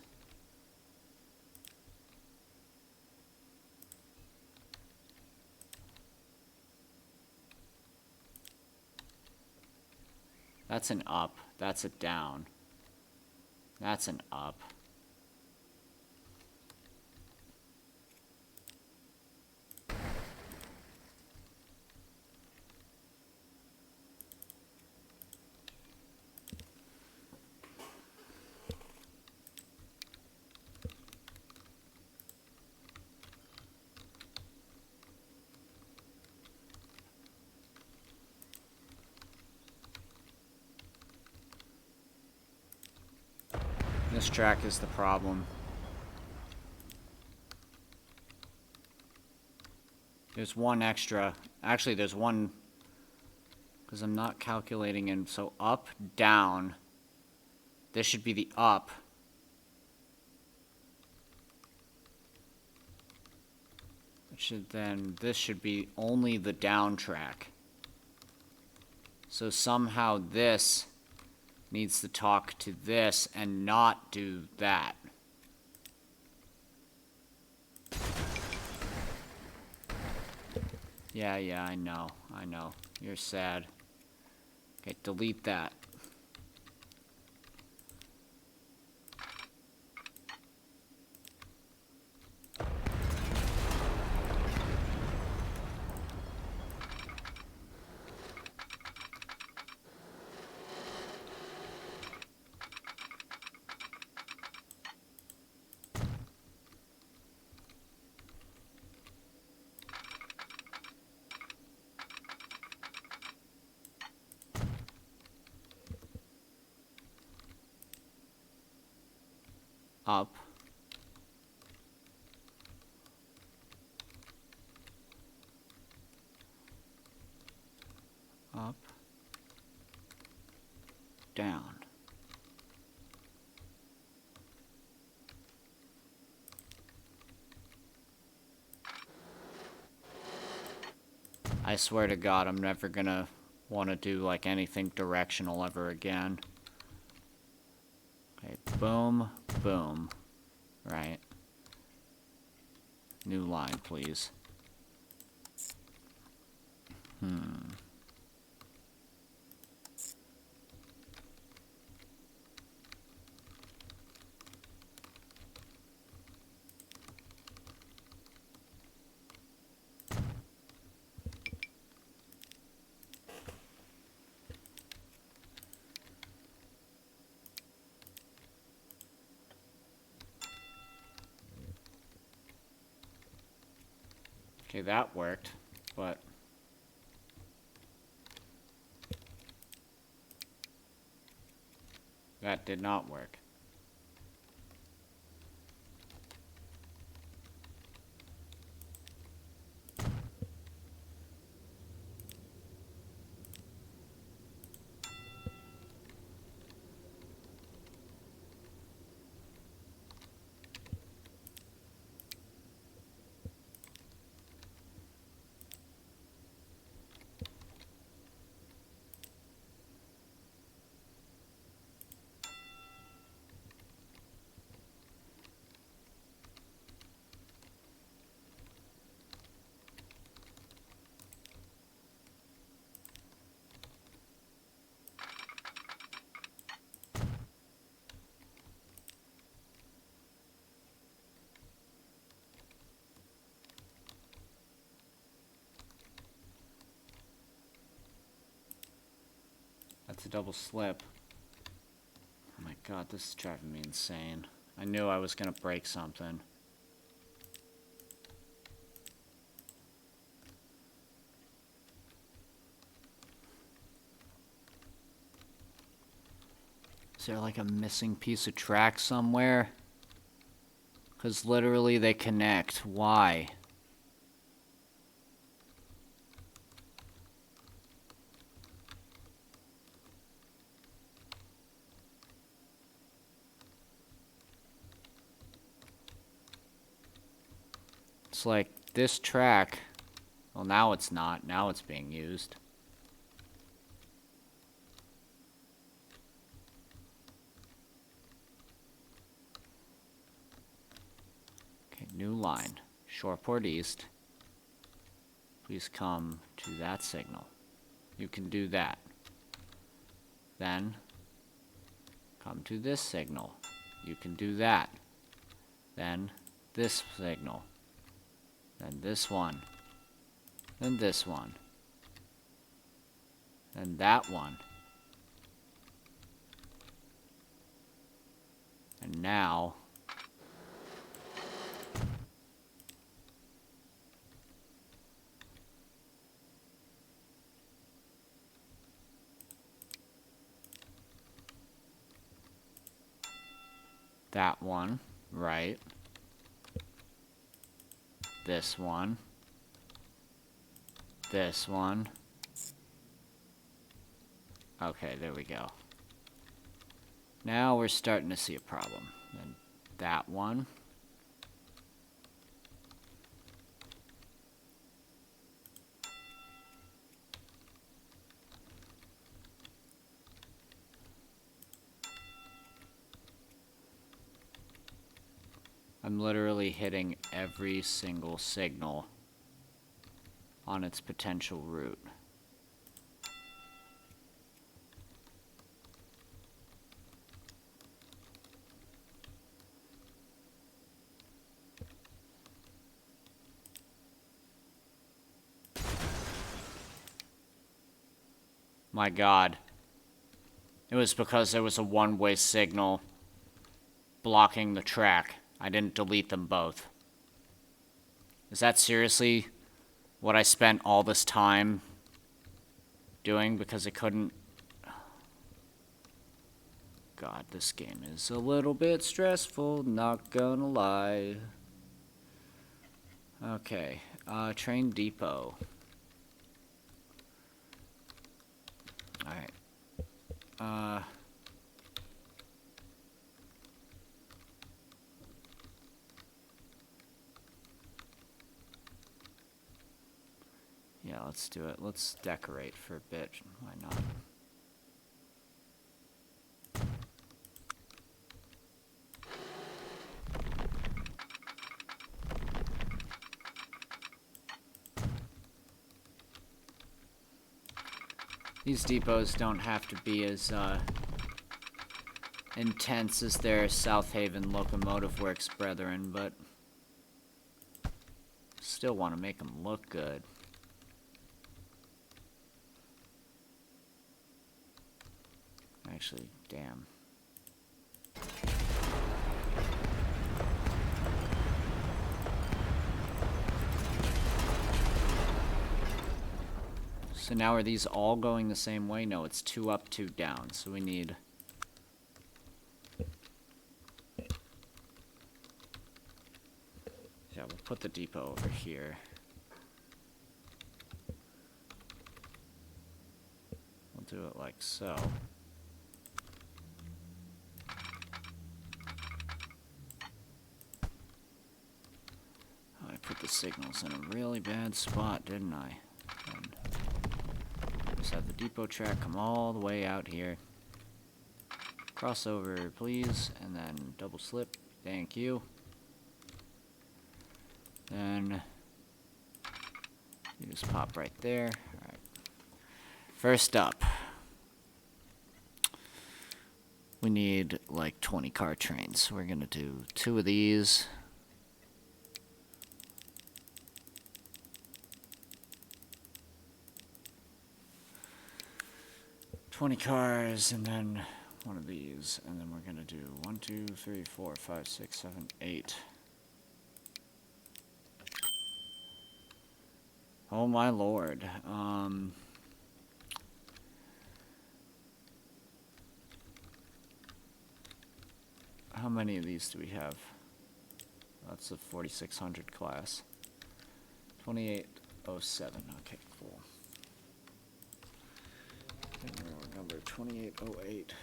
that's an up. That's a down. That's an up. This track is the problem. There's one extra. Actually, there's one. Because I'm not calculating in. So up, down. This should be the up. This should be only the down track. So somehow this needs to talk to this and not do that. Yeah, I know. You're sad. Okay, delete that. Up. Up. Down. I swear to God, I'm never gonna want to do like anything directional ever again. Okay, boom, boom. Right. New line, please. Okay, that worked, but that did not work. it's a double slip. Oh my god, this is driving me insane. I knew I was gonna break something. Is there like a missing piece of track somewhere? Because literally they connect. Why? It's like this track. Well, now it's not. Now it's being used. Okay, new line. Shoreport East. Please come to that signal. You can do that. Then, come to this signal. You can do that. Then, this signal. Then this one. Then this one. Then that one. And now... that one, right. This one. This one. Okay, there we go. Now we're starting to see a problem. Then that one. I'm literally hitting every single signal on its potential route. My God. It was because there was a one-way signal blocking the track. I didn't delete them both. Is that seriously what I spent all this time doing because it couldn't... God, this game is a little bit stressful, not gonna lie. Okay, train depot. Alright. Yeah, let's do it. Let's decorate for a bit. Why not? These depots don't have to be as intense as their South Haven Locomotive Works brethren, but still want to make them look good. Actually, damn. So now are these all going the same way? No, it's 2 up, 2 down. So we need... yeah, we'll put the depot over here. We'll do it like so. I put the signals in a really bad spot, didn't I? And just have the depot track come all the way out here. Crossover, please, and then double slip. Thank you. Then you just pop right there. Alright. First up, we need like 20 car trains. We're gonna do 2 of these. 20 cars, and then one of these, and then we're gonna do 1, 2, 3, 4, 5, 6, 7, 8. Oh my lord. How many of these do we have? That's a 4600 class. 2807. Okay, cool. Number 2808.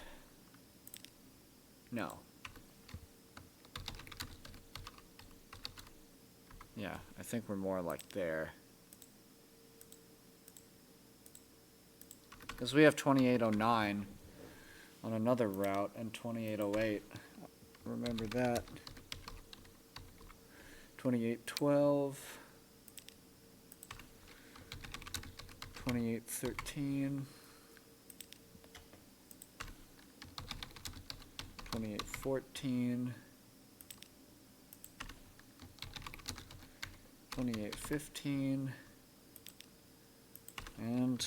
No. Yeah, I think we're more like there. Because we have 2809 on another route and 2808. Remember that. 2812. 2813. 2814. 2815. And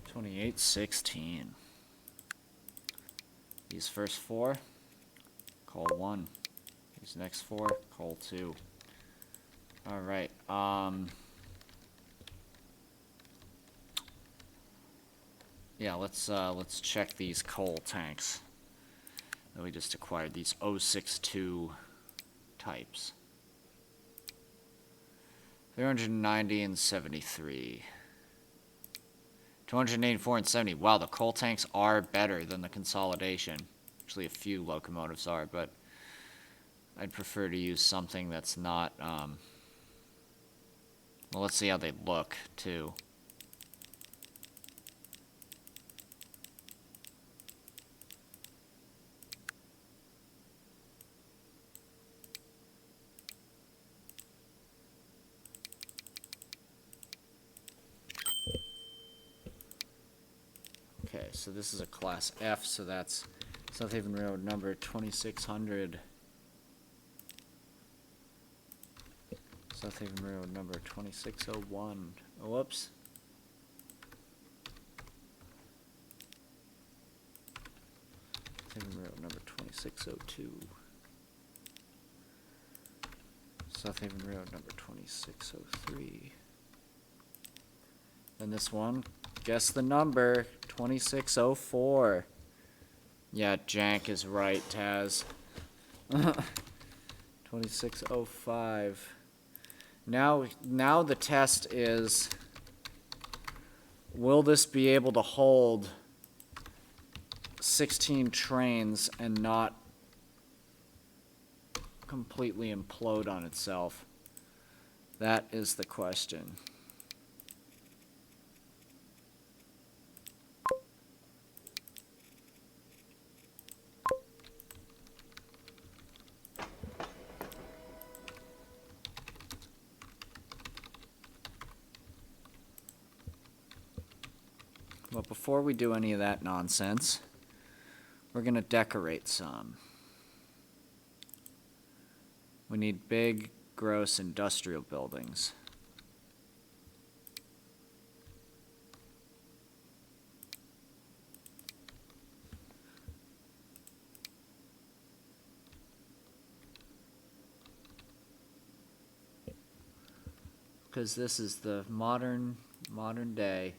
2816. These first four, call 1. These next four, call 2. Alright, yeah, let's check these coal tanks that we just acquired, these 062 types. 390 and 73. 284 and 70. Wow, the coal tanks are better than the consolidation. Actually, a few locomotives are, but I'd prefer to use something that's not, well, let's see how they look, too. Okay, so this is a Class F, so that's South Haven Railroad number 2600. South Haven Railroad number 2601. Oh, whoops. South Haven Railroad number 2602. South Haven Railroad number 2603. And this one, guess the number, 2604. Yeah, Jank is right, Taz. 2605. Now the test is, will this be able to hold 16 trains and not completely implode on itself? That is the question. But before we do any of that nonsense, we're going to decorate some. We need big, gross industrial buildings. Because this is the modern day.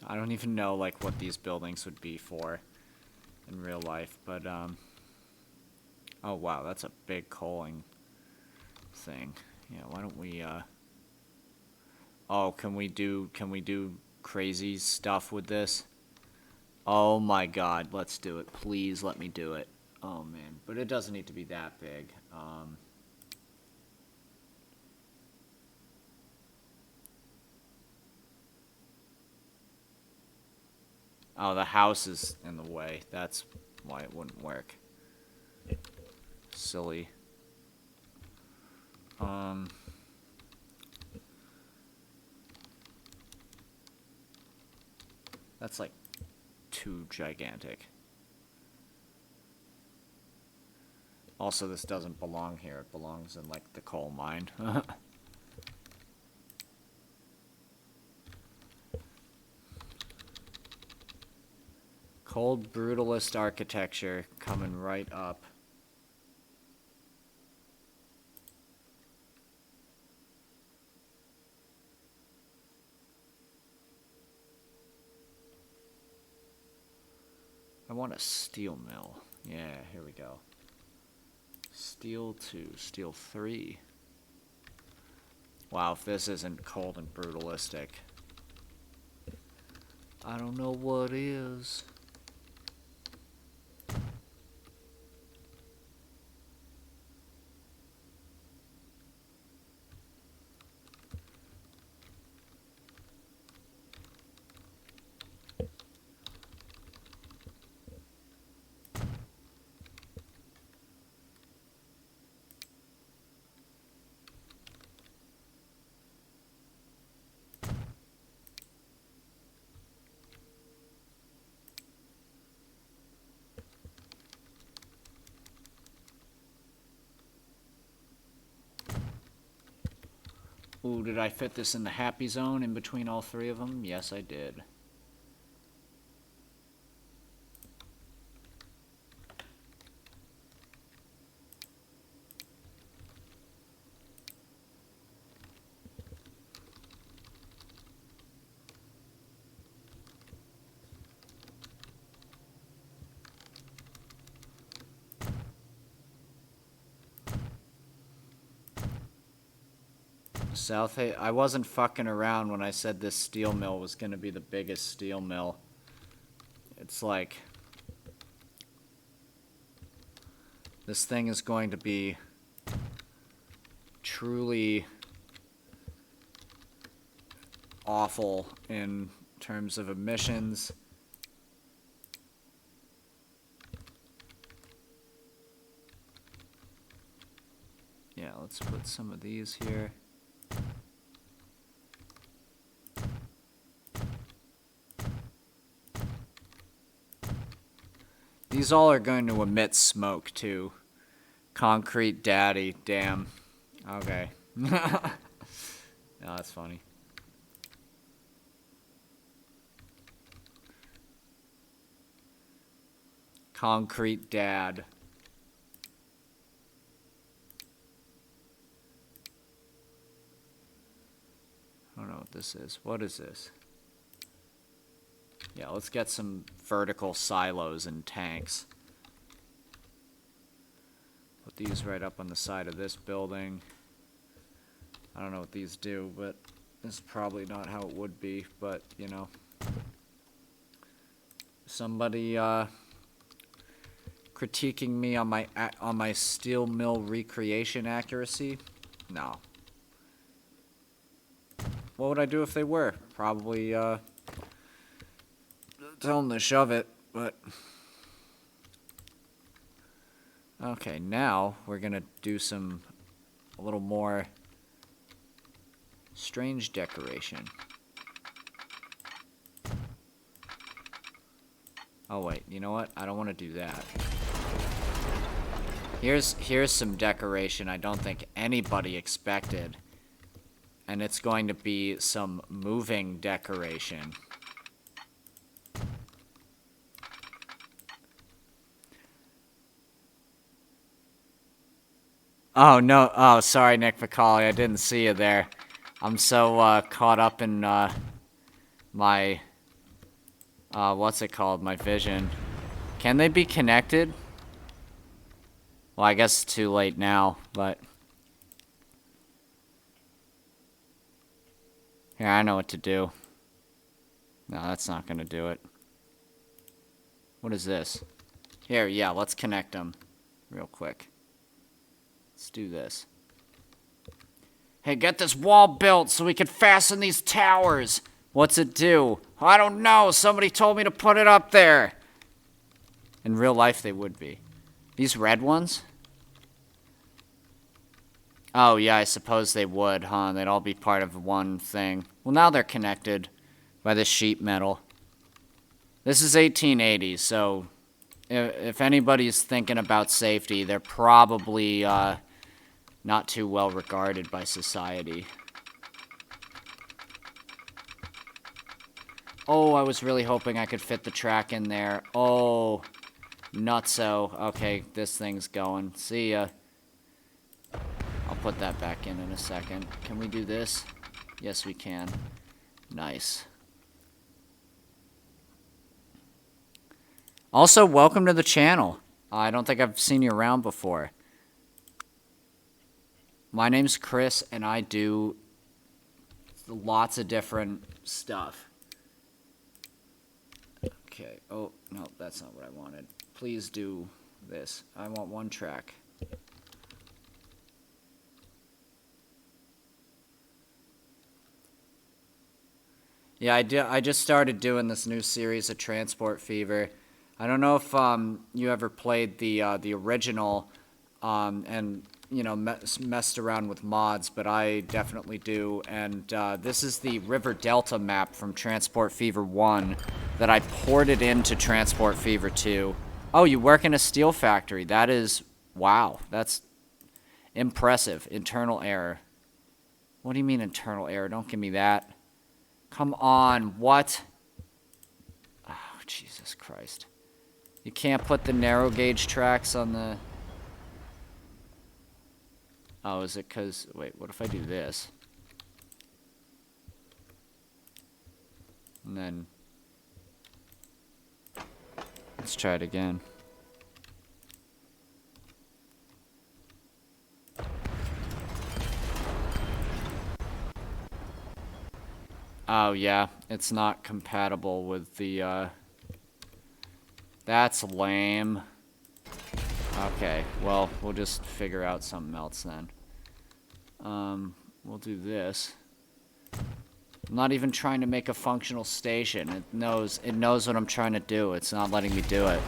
I don't even know like what these buildings would be for in real life, but oh wow, that's a big coaling thing. Yeah, why don't we oh, can we do crazy stuff with this? Oh my god, let's do it. Please let me do it. Oh man, but it doesn't need to be that big. Oh, the house is in the way. That's why it wouldn't work. Silly. That's like too gigantic. Also, this doesn't belong here. It belongs in, like, the coal mine. Cold brutalist architecture coming right up. I want a steel mill. Yeah, here we go. Steel 2, steel 3. Wow, if this isn't cold and brutalistic, I don't know what is. Ooh, did I fit this in the happy zone in between all three of them? Yes, I did. I wasn't fucking around when I said this steel mill was gonna be the biggest steel mill. It's like, this thing is going to be truly awful in terms of emissions. Yeah, let's put some of these here. These all are going to emit smoke, too. Concrete daddy, damn. Okay. No, that's funny. Concrete dad. I don't know what this is. What is this? Yeah, let's get some vertical silos and tanks. Put these right up on the side of this building. I don't know what these do, but this is probably not how it would be, but, you know. Somebody, critiquing me on my steel mill recreation accuracy? No. What would I do if they were? Probably, tell them to shove it, but... Okay, now we're gonna do a little more strange decoration. Oh wait, you know what? I don't want to do that. Here's some decoration I don't think anybody expected. And it's going to be some moving decoration. Oh, no. Oh, sorry, Nick Picali. I didn't see you there. I'm so, caught up in, my, what's it called? My vision. Can they be connected? Well, I guess it's too late now, but... Here, I know what to do. No, that's not gonna do it. What is this? Here, yeah, let's connect them real quick. Let's do this. Hey, get this wall built so we can fasten these towers. What's it do? I don't know. Somebody told me to put it up there. In real life, they would be. These red ones? Oh, yeah, I suppose they would, huh? They'd all be part of one thing. Well, now they're connected by this sheet metal. This is 1880, so if anybody's thinking about safety, they're probably not too well regarded by society. Oh, I was really hoping I could fit the track in there. Oh, nutso. Okay, this thing's going. See ya. I'll put that back in a second. Can we do this? Yes, we can. Nice. Also, welcome to the channel. I don't think I've seen you around before. My name's Chris, and I do lots of different stuff. Okay. Oh, no, that's not what I wanted. Please do this. I want one track. Yeah, I just started doing this new series of Transport Fever. I don't know if you ever played the original and you know messed around with mods, but I definitely do. And this is the River Delta map from Transport Fever 1 that I ported into Transport Fever 2. Oh, you work in a steel factory. That is, wow, that's impressive. Internal error. What do you mean internal error? Don't give me that. Come on, what? Oh, Jesus Christ. You can't put the narrow gauge tracks on the... Oh, is it because... Wait, what if I do this? And then... Let's try it again. Oh, yeah. It's not compatible with the, That's lame. Okay, well, we'll just figure out something else then. We'll do this. I'm not even trying to make a functional station. It knows what I'm trying to do. It's not letting me do it.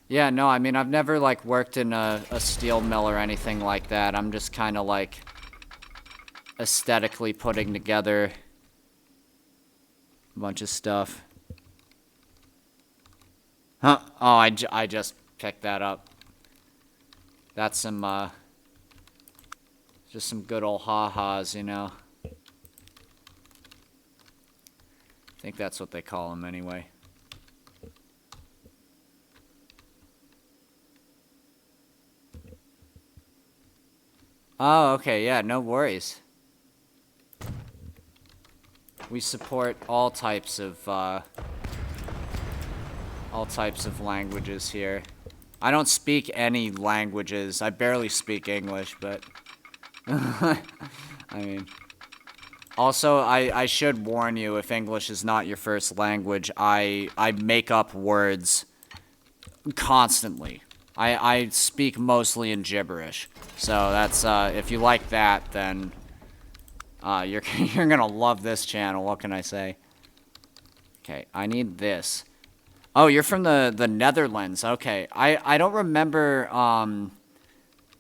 Yeah, no, I mean, I've never, like, worked in a steel mill or anything like that. I'm just kind of, like, aesthetically putting together a bunch of stuff. Huh? Oh, I just picked that up. That's some, just some good old ha-has, you know? I think that's what they call them anyway. Oh, okay, yeah, no worries. We support all types of languages here. I don't speak any languages. I barely speak English, but... I mean... Also, I should warn you, if English is not your first language, I make up words constantly. I speak mostly in gibberish. So that's, if you like that, then, you're gonna love this channel, what can I say? Okay, I need this. Oh, you're from the Netherlands, okay. I don't remember,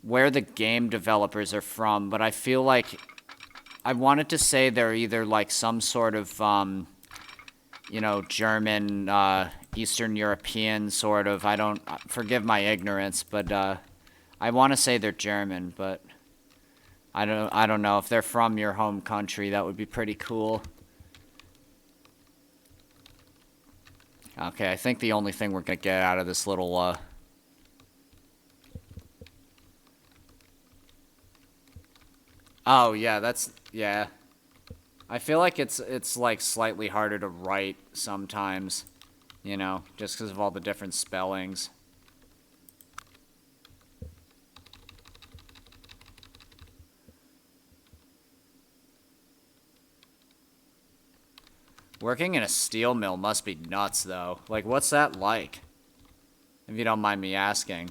where the game developers are from, but I feel like, I wanted to say they're either, like, some sort of, you know, German, Eastern European sort of, forgive my ignorance, but, I want to say they're German, but I don't know. If they're from your home country, that would be pretty cool. Okay, I think the only thing we're gonna get out of this little, Oh, yeah, yeah. I feel like it's like slightly harder to write sometimes, you know, just because of all the different spellings. Working in a steel mill must be nuts, though. Like, what's that like? If you don't mind me asking.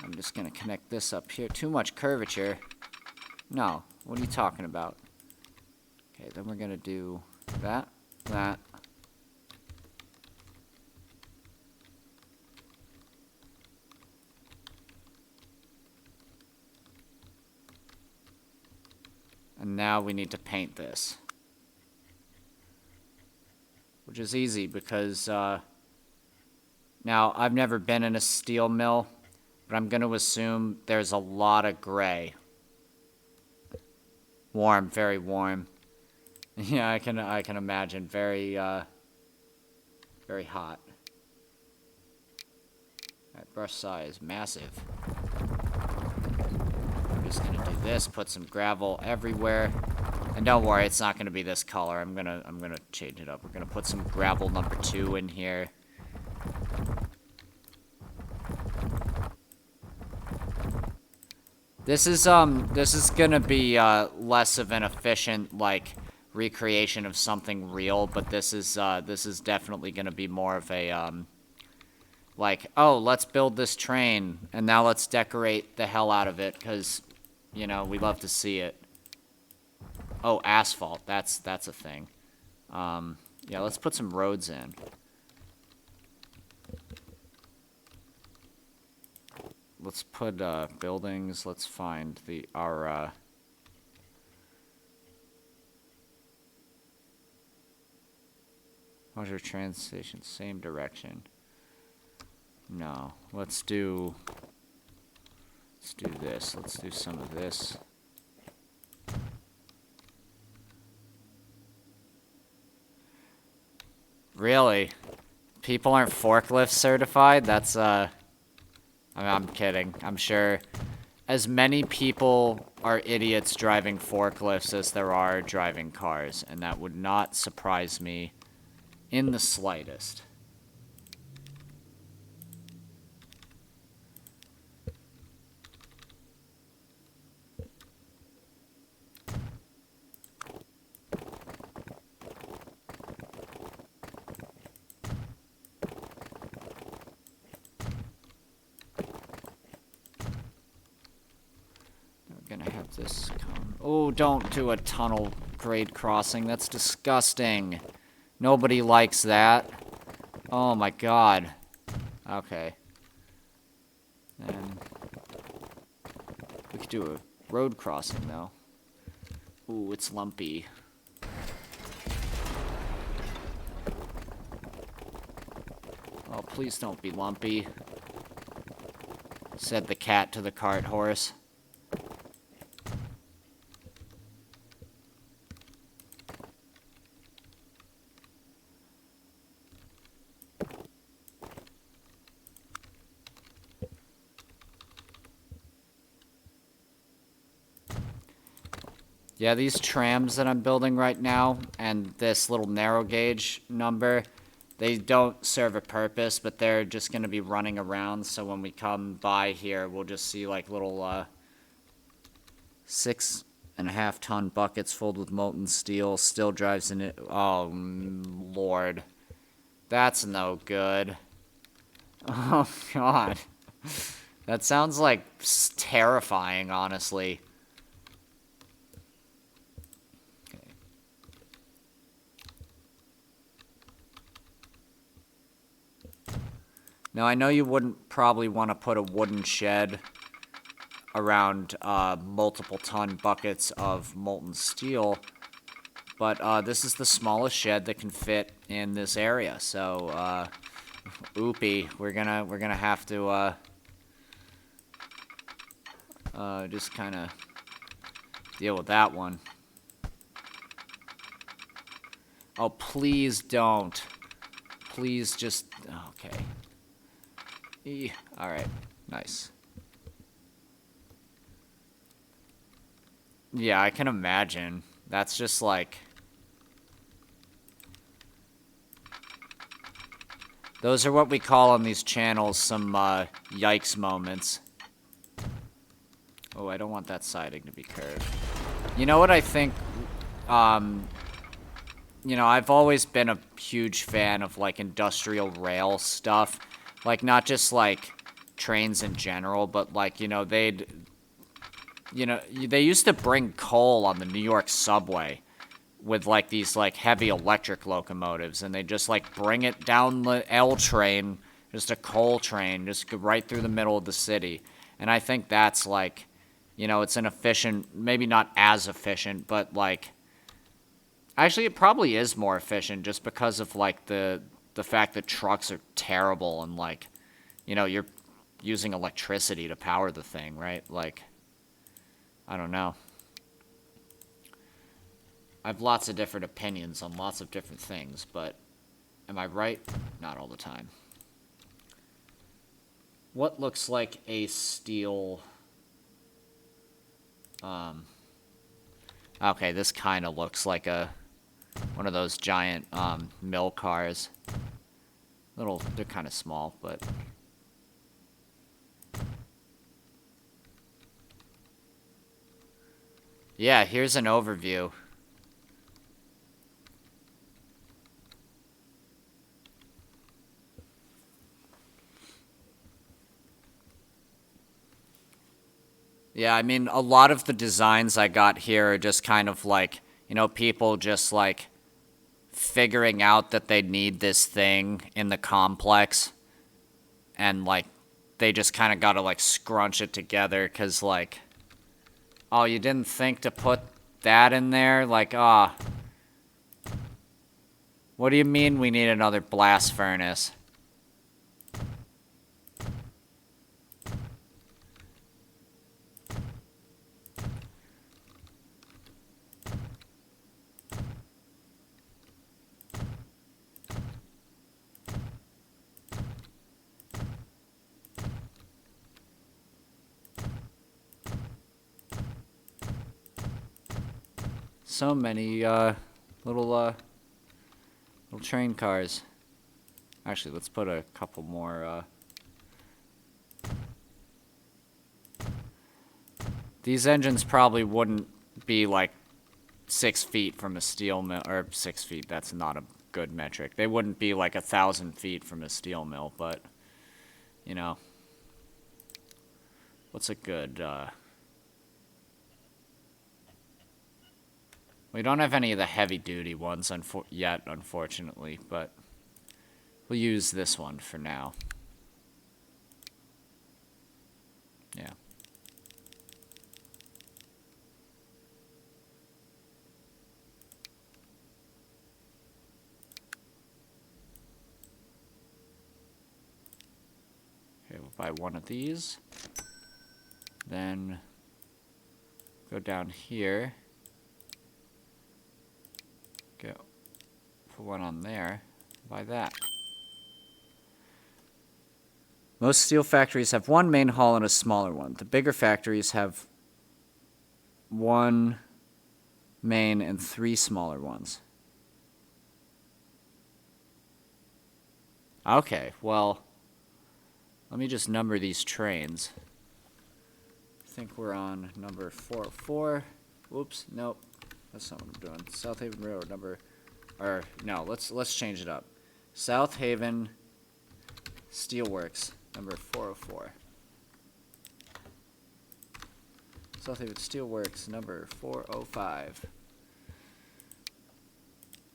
I'm just gonna connect this up here. Too much curvature. No, what are you talking about? Okay, then we're gonna do that, that. And now we need to paint this. Which is easy because, now, I've never been in a steel mill, but I'm going to assume there's a lot of gray. Warm, very warm. Yeah, I can imagine. Very, very hot. That brush size, massive. I'm just gonna do this, put some gravel everywhere. And don't worry, it's not gonna be this color. I'm gonna change it up. We're gonna put some gravel number 2 in here. This is gonna be less of an efficient like recreation of something real, but this is definitely gonna be more of a like, oh, let's build this train and now let's decorate the hell out of it because, you know, we love to see it. Oh, asphalt, that's a thing. Yeah, let's put some roads in. Let's put buildings. Let's find our motor train station, same direction. No, let's do this. Let's do some of this. Really? People aren't forklift certified? That's I'm kidding. I'm sure as many people are idiots driving forklifts as there are driving cars, and that would not surprise me in the slightest. This come. Oh, don't do a tunnel grade crossing. That's disgusting. Nobody likes that. Oh my god. Okay. Then we could do a road crossing though. Ooh, it's lumpy. Oh, please don't be lumpy, said the cat to the cart horse. Yeah, these trams that I'm building right now and this little narrow gauge number, they don't serve a purpose, but they're just going to be running around. So when we come by here, we'll just see like little 6.5-ton buckets filled with molten steel. Still drives in it. Oh, Lord. That's no good. Oh, God. That sounds like terrifying, honestly. Now, I know you wouldn't probably want to put a wooden shed around multiple ton buckets of molten steel, but this is the smallest shed that can fit in this area. So, oopie, we're gonna have to just kind of deal with that one. Oh, please don't. Please just okay. Alright, nice. Yeah, I can imagine. That's just like... Those are what we call on these channels some yikes moments. Oh, I don't want that siding to be curved. You know what I think? You know, I've always been a huge fan of, like, industrial rail stuff. Like, not just, like, trains in general, but, like, you know, they used to bring coal on the New York subway with, like, these, like, heavy electric locomotives, and they just, like, bring it down the L train, just a coal train, just go right through the middle of the city. And I think that's, like, you know, it's an efficient, maybe not as efficient, but, like, actually it probably is more efficient just because of, like, the fact that trucks are terrible and, like, you know, you're using electricity to power the thing, right? Like, I don't know. I have lots of different opinions on lots of different things, but am I right? Not all the time. What looks like a steel... Okay, this kind of looks like one of those giant mill cars. They're kind of small, but... Yeah, here's an overview. Yeah, I mean, a lot of the designs I got here are just kind of like, you know, people just like figuring out that they need this thing in the complex, and like they just kind of got to like scrunch it together because like, oh, you didn't think to put that in there? Like, what do you mean we need another blast furnace? So many little train cars. Actually, let's put a couple more. These engines probably wouldn't be like 6 feet from a steel mill, or 6 feet. That's not a good metric. They wouldn't be like 1,000 feet from a steel mill, but you know, what's a good? We don't have any of the heavy-duty ones yet, unfortunately, but we'll use this one for now. Yeah. Okay, we'll buy one of these. Then go down here. Go. Put one on there. Buy that. Most steel factories have one main hall and a smaller one. The bigger factories have one main and 3 smaller ones. Okay, well, let me just number these trains. I think we're on number 404. Whoops, nope. That's not what I'm doing. South Haven Railroad number, or no, let's change it up. South Haven Steelworks number 404. South Haven Steelworks number 405.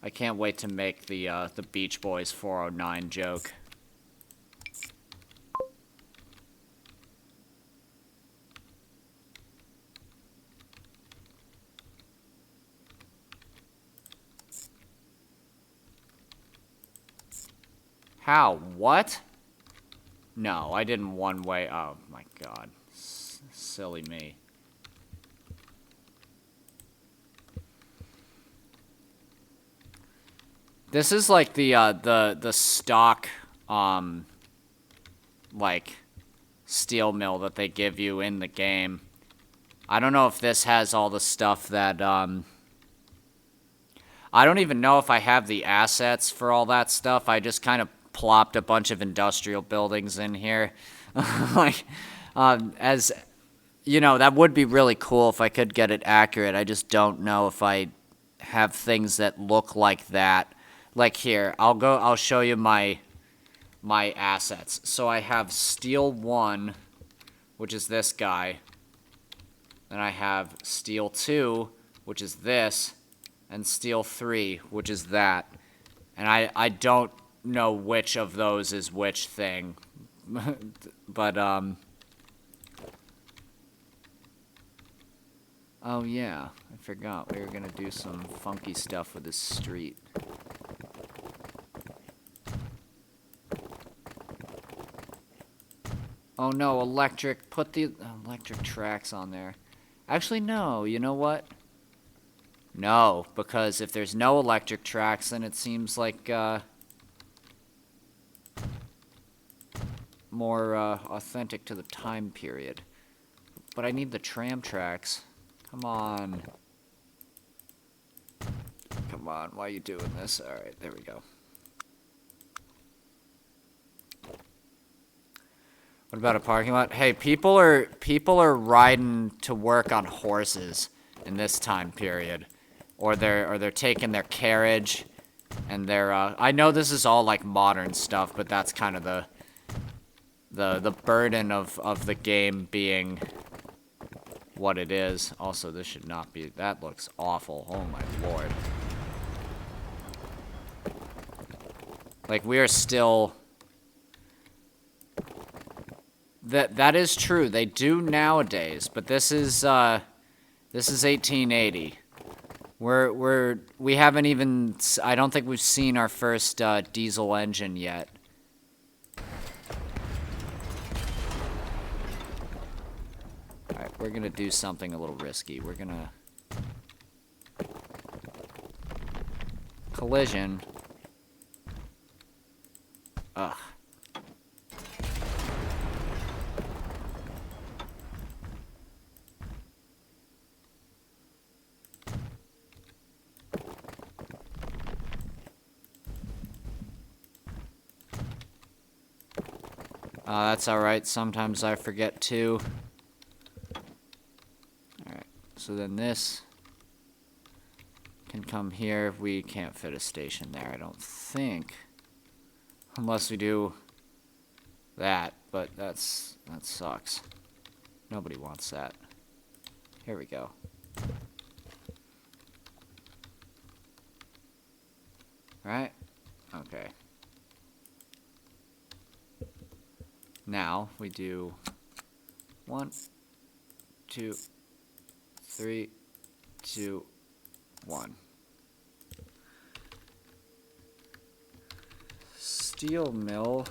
I can't wait to make the Beach Boys 409 joke. How? What? No, I didn't one way. Oh my god. Silly me. This is like the stock like steel mill that they give you in the game. I don't know if this has all the stuff that I don't even know if I have the assets for all that stuff. I just kind of plopped a bunch of industrial buildings in here. Like, as you know, that would be really cool if I could get it accurate. I just don't know if I have things that look like that. Like here, I'll show you my assets. So I have Steel 1, which is this guy. Then I have Steel 2, which is this, and Steel 3, which is that. And I don't know which of those is which thing. But, oh yeah, I forgot we were gonna do some funky stuff with this street. Oh no, electric, put the electric tracks on there. Actually, no, you know what? No, because if there's no electric tracks, then it seems like, more, authentic to the time period. But I need the tram tracks. Come on. Come on, why are you doing this? Alright, there we go. What about a parking lot? Hey, people are riding to work on horses in this time period. Or they're taking their carriage and they're I know this is all like modern stuff, but that's kind of the burden of the game being what it is. Also, this should not be. That looks awful. Oh my lord. Like, we are still. That is true. They do nowadays, but this is 1880. We haven't even. I don't think we've seen our first diesel engine yet. Alright, we're gonna do something a little risky. We're gonna collision. Ugh. That's alright. Sometimes I forget too. Alright, so then this can come here. We can't fit a station there, I don't think. Unless we do that, but that sucks. Nobody wants that. Here we go. Right? Okay. Now we do 1, 2, 3, 2, 1. Steel mill,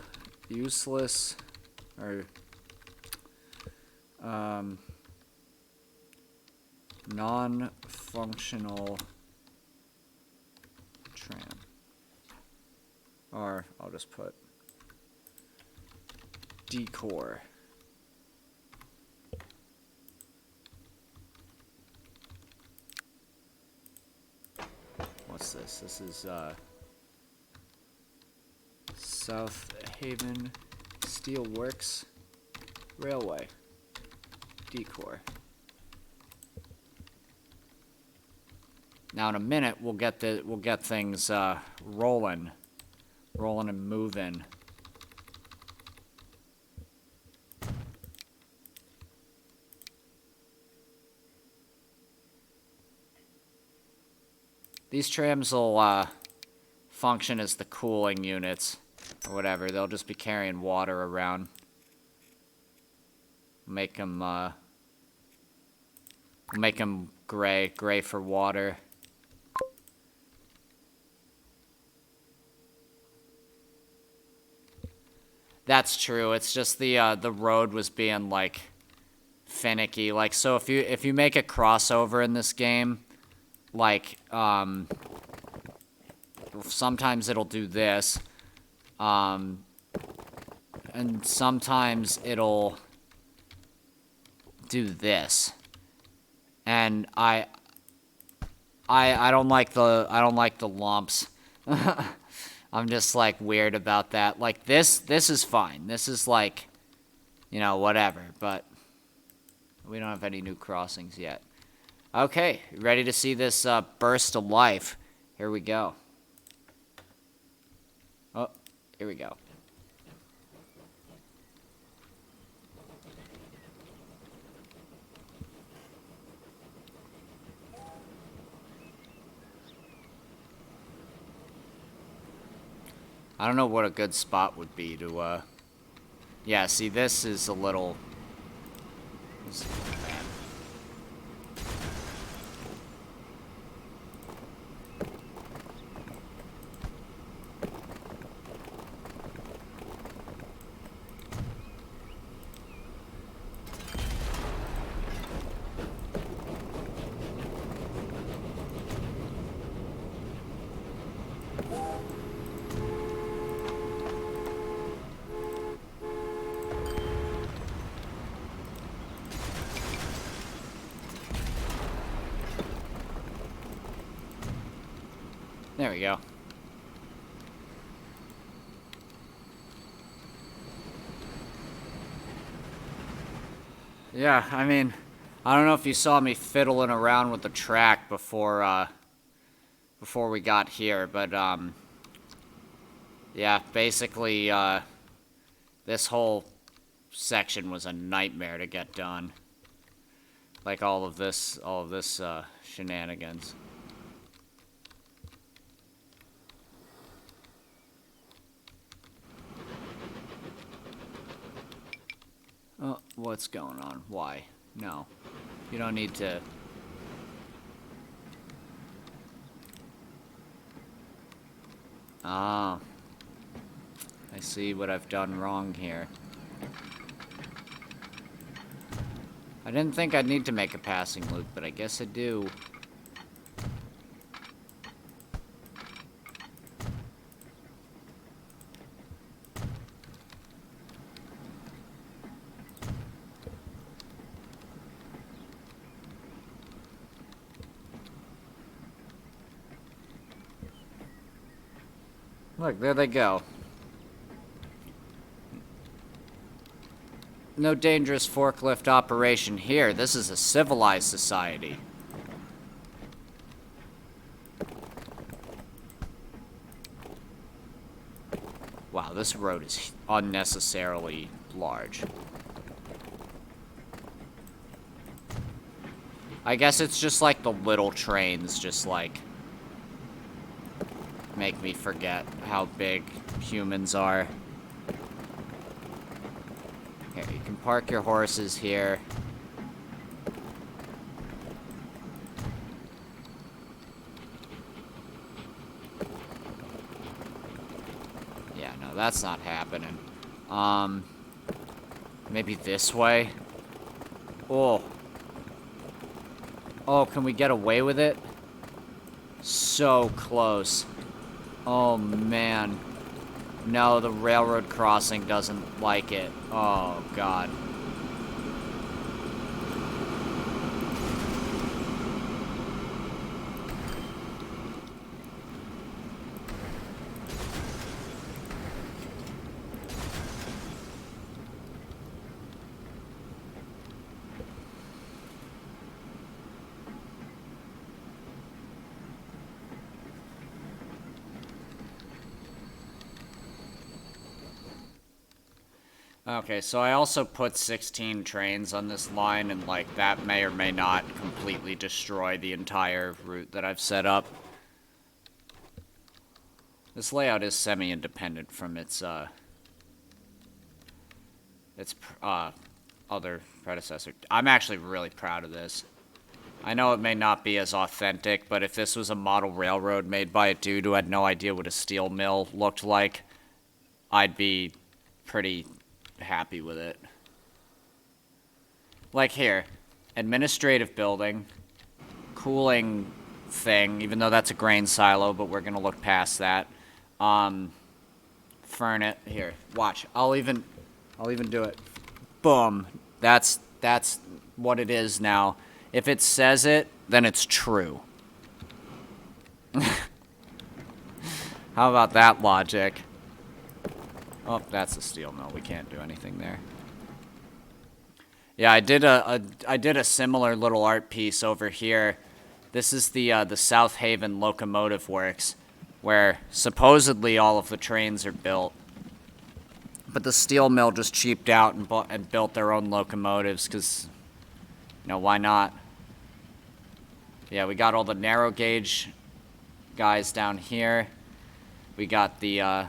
useless, or non-functional tram. Or I'll just put decor. What's this? This is South Haven Steel Works Railway decor. Now in a minute we'll get things rolling and moving. These trams will function as the cooling units, or whatever. They'll just be carrying water around. Make them gray for water. That's true. It's just the road was being like finicky. Like, so if you make a crossover in this game. Like, sometimes it'll do this, and sometimes it'll do this, and I don't like the lumps. I'm just, like, weird about that. Like, this is fine. This is, like, you know, whatever. But we don't have any new crossings yet. Okay, ready to see this burst of life. Here we go. Oh, here we go. I don't know what a good spot would be to, yeah, see, this is a little... This is bad. There we go. Yeah, I mean, I don't know if you saw me fiddling around with the track before we got here, but, yeah, basically, this whole section was a nightmare to get done. Like all of this, shenanigans. Oh, what's going on? Why? No. You don't need to... Ah. I see what I've done wrong here. I didn't think I'd need to make a passing loop, but I guess I do. Look, there they go. No dangerous forklift operation here. This is a civilized society. Wow, this road is unnecessarily large. I guess it's just like the little trains just like make me forget how big humans are. Here, you can park your horses here. Yeah, no, that's not happening. Maybe this way? Oh. Oh, can we get away with it? So close. Oh, man. No, the railroad crossing doesn't like it. Oh, God. Okay, so I also put 16 trains on this line, and, like, that may or may not completely destroy the entire route that I've set up. This layout is semi-independent from its other predecessor. I'm actually really proud of this. I know it may not be as authentic, but if this was a model railroad made by a dude who had no idea what a steel mill looked like, I'd be pretty happy with it. Like here, administrative building, cooling thing, even though that's a grain silo, but we're gonna look past that. Furnace, here, watch, I'll even do it. Boom. That's what it is now. If it says it, then it's true. How about that logic? Oh, that's a steel mill. We can't do anything there. Yeah, I did a similar little art piece over here. This is the South Haven Locomotive Works, where supposedly all of the trains are built. But the steel mill just cheaped out and built their own locomotives, because, you know, why not? Yeah, we got all the narrow gauge guys down here. We got the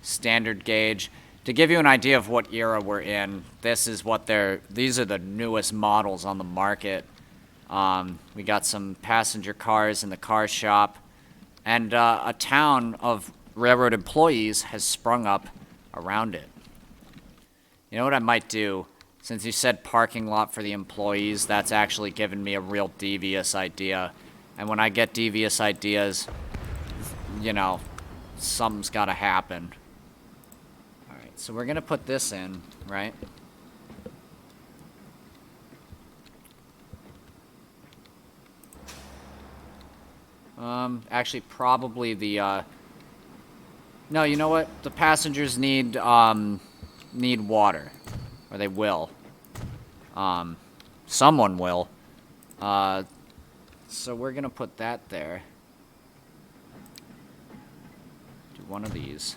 standard gauge. To give you an idea of what era we're in, these are the newest models on the market. We got some passenger cars in the car shop, and a town of railroad employees has sprung up around it. You know what I might do? Since you said parking lot for the employees, that's actually given me a real devious idea. And when I get devious ideas, you know, something's gotta happen. Alright, so we're gonna put this in, right? Actually, probably the, no, you know what? The passengers need water. Or they will. Someone will. So we're gonna put that there. Do one of these.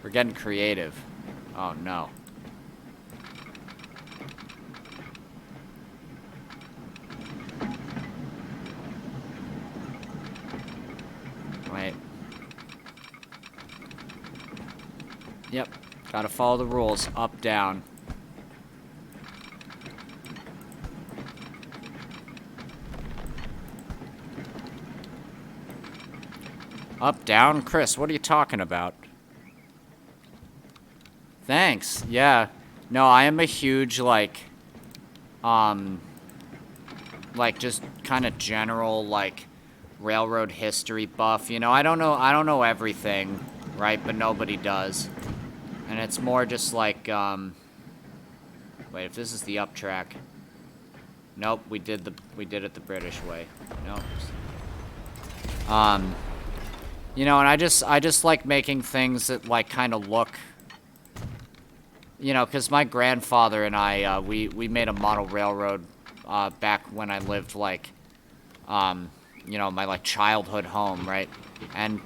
We're getting creative. Oh, no. Wait. Yep. Gotta follow the rules. Up, down. Up, down? Chris, what are you talking about? Thanks. Yeah. No, I am a huge, like, just kind of general, like, railroad history buff. You know, I don't know everything, right? But nobody does. And it's more just like, wait, if this is the up track. Nope, we did it the British way. Nope. You know, and I just like making things that, like, kind of look, you know, because my grandfather and I, we made a model railroad, back when I lived, like, you know, my, like, childhood home, right? And,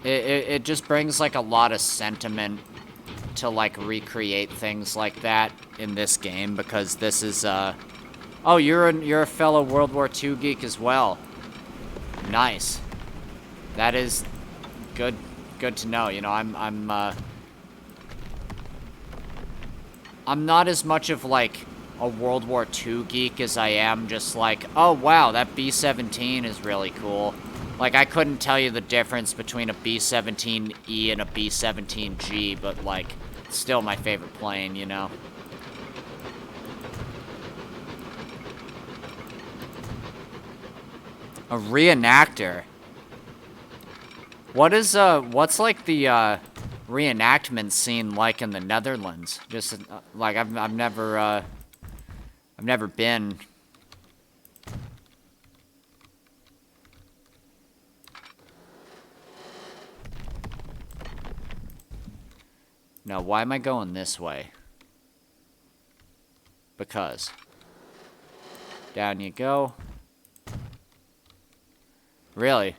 it just brings, like, a lot of sentiment to, like, recreate things like that in this game, because this is, oh, you're a fellow World War II geek as well. Nice. That is good to know. You know, I'm not as much of, like, a World War II geek as I am just like, oh wow, that B-17 is really cool. Like, I couldn't tell you the difference between a B-17E and a B-17G, but, like, it's still my favorite plane, you know? A reenactor? What's like the, reenactment scene like in the Netherlands? Just, like, I've never been. Now, why am I going this way? Because. Down you go. Really?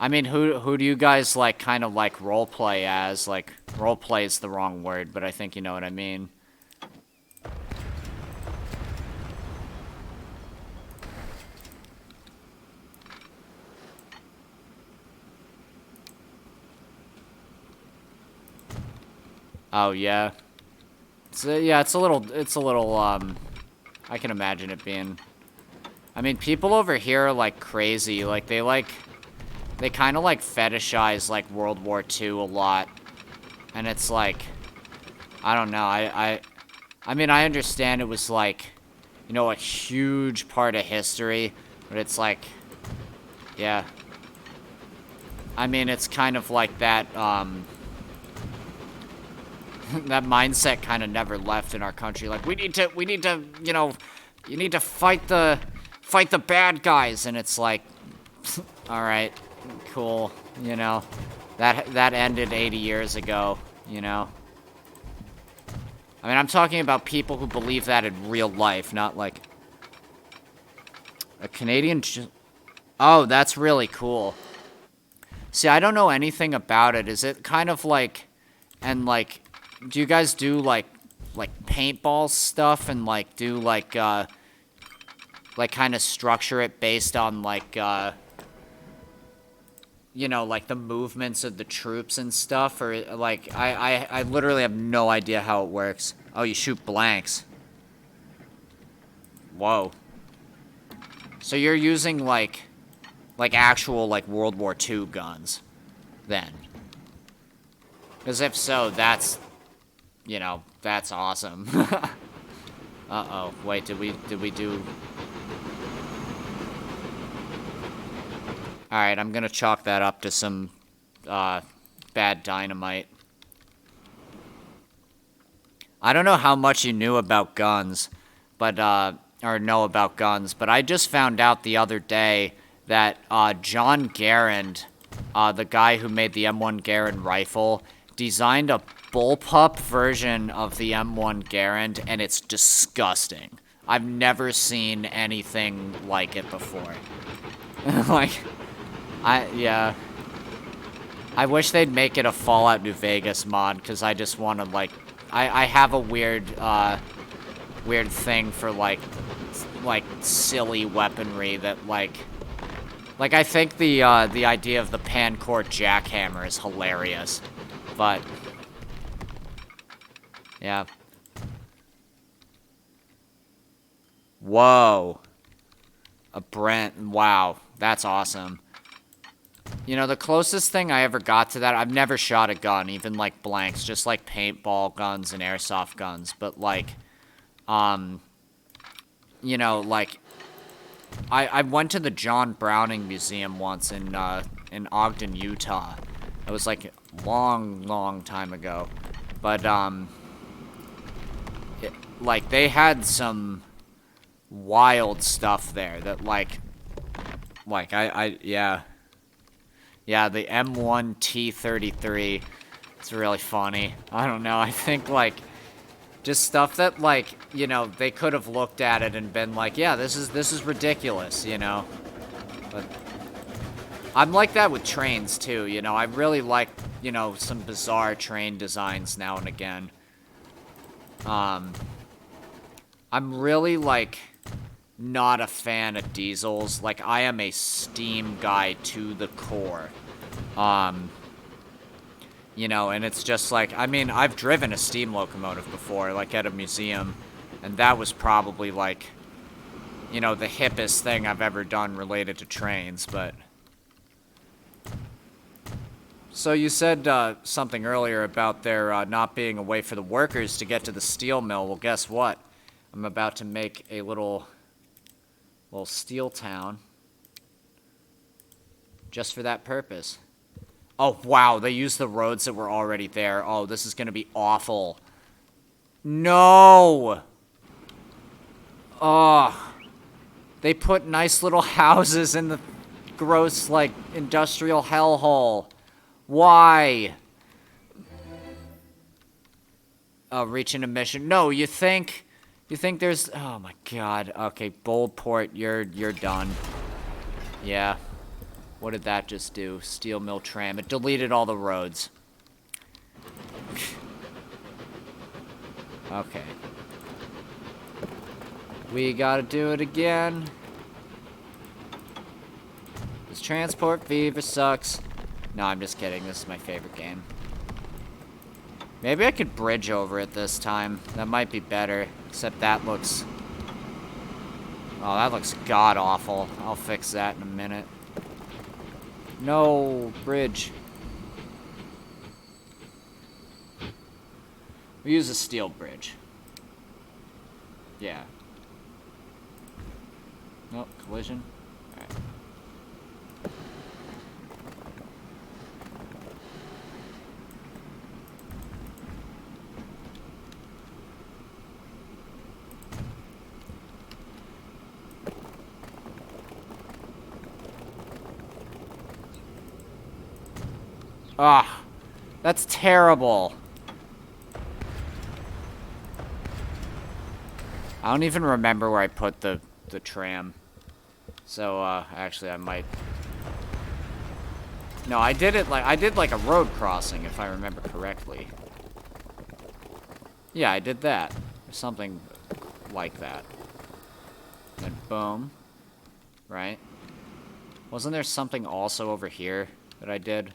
I mean, who do you guys, like, kind of, like, roleplay as? Like, roleplay is the wrong word, but I think you know what I mean. Oh, yeah. It's a little, I can imagine it being. I mean, people over here are, like, crazy. Like, they kind of, like, fetishize, like, World War II a lot. And it's, like, I don't know. I mean, I understand it was, like, you know, a huge part of history. But it's, like, yeah. I mean, it's kind of like that, that mindset kind of never left in our country. Like, we need to, you know, you need to fight the bad guys. And it's like, all right. cool, you know. That ended 80 years ago, you know. I mean, I'm talking about people who believe that in real life, not like a Canadian. Oh, that's really cool. See, I don't know anything about it. Is it kind of like, and like, do you guys do like paintball stuff and like do like kind of structure it based on like you know, like the movements of the troops and stuff, or like I literally have no idea how it works. Oh, you shoot blanks. Whoa. So you're using like actual like World War II guns, then? Because if so, that's, you know, that's awesome. Uh-oh. Wait, did we do... Alright, I'm gonna chalk that up to some, bad dynamite. I don't know how much you knew about guns, but, or know about guns, but I just found out the other day that, John Garand, the guy who made the M1 Garand rifle, designed a bullpup version of the M1 Garand, and it's disgusting. I've never seen anything like it before. Like, yeah. I wish they'd make it a Fallout New Vegas mod, because I just want to, like, I have a weird thing for, like, silly weaponry that, like, I think the idea of the Pancore jackhammer is hilarious, but, yeah. Whoa. A Brent, wow, that's awesome. You know, the closest thing I ever got to that, I've never shot a gun, even, like, blanks, just, like, paintball guns and airsoft guns, but, like, you know, like, I went to the John Browning Museum once in Ogden, Utah. It was, like, a long time ago, but, like, they had some wild stuff there that, like, yeah. Yeah, the M1 T33. It's really funny. I don't know, I think, like, just stuff that, like, you know, they could have looked at it and been like, yeah, this is ridiculous, you know? But I'm like that with trains, too, you know? I really like, you know, some bizarre train designs now and again. I'm really, like, not a fan of diesels. Like, I am a steam guy to the core. You know, and it's just like, I mean, I've driven a steam locomotive before, like at a museum, and that was probably like, you know, the hippest thing I've ever done related to trains, but... So you said something earlier about there not being a way for the workers to get to the steel mill. Well, guess what? I'm about to make a little steel town just for that purpose. Oh, wow, they used the roads that were already there. Oh, this is gonna be awful. No! Oh. They put nice little houses in the gross, like, industrial hellhole. Why? Oh, reaching a mission. No, you think there's... Oh, my God. Okay, Boldport, you're done. Yeah. What did that just do? Steel mill tram. It deleted all the roads. Okay. We gotta do it again. This Transport Fever sucks. No, I'm just kidding. This is my favorite game. Maybe I could bridge over it this time. That might be better. Except that looks... Oh, that looks god-awful. I'll fix that in a minute. No, bridge. We use a steel bridge. Yeah. Nope, collision. Alright. Ah, that's terrible. I don't even remember where I put the tram. So, actually I might... No, I did like a road crossing, if I remember correctly. Yeah, I did that. Or something like that. And boom. Right? Wasn't there something also over here that I did?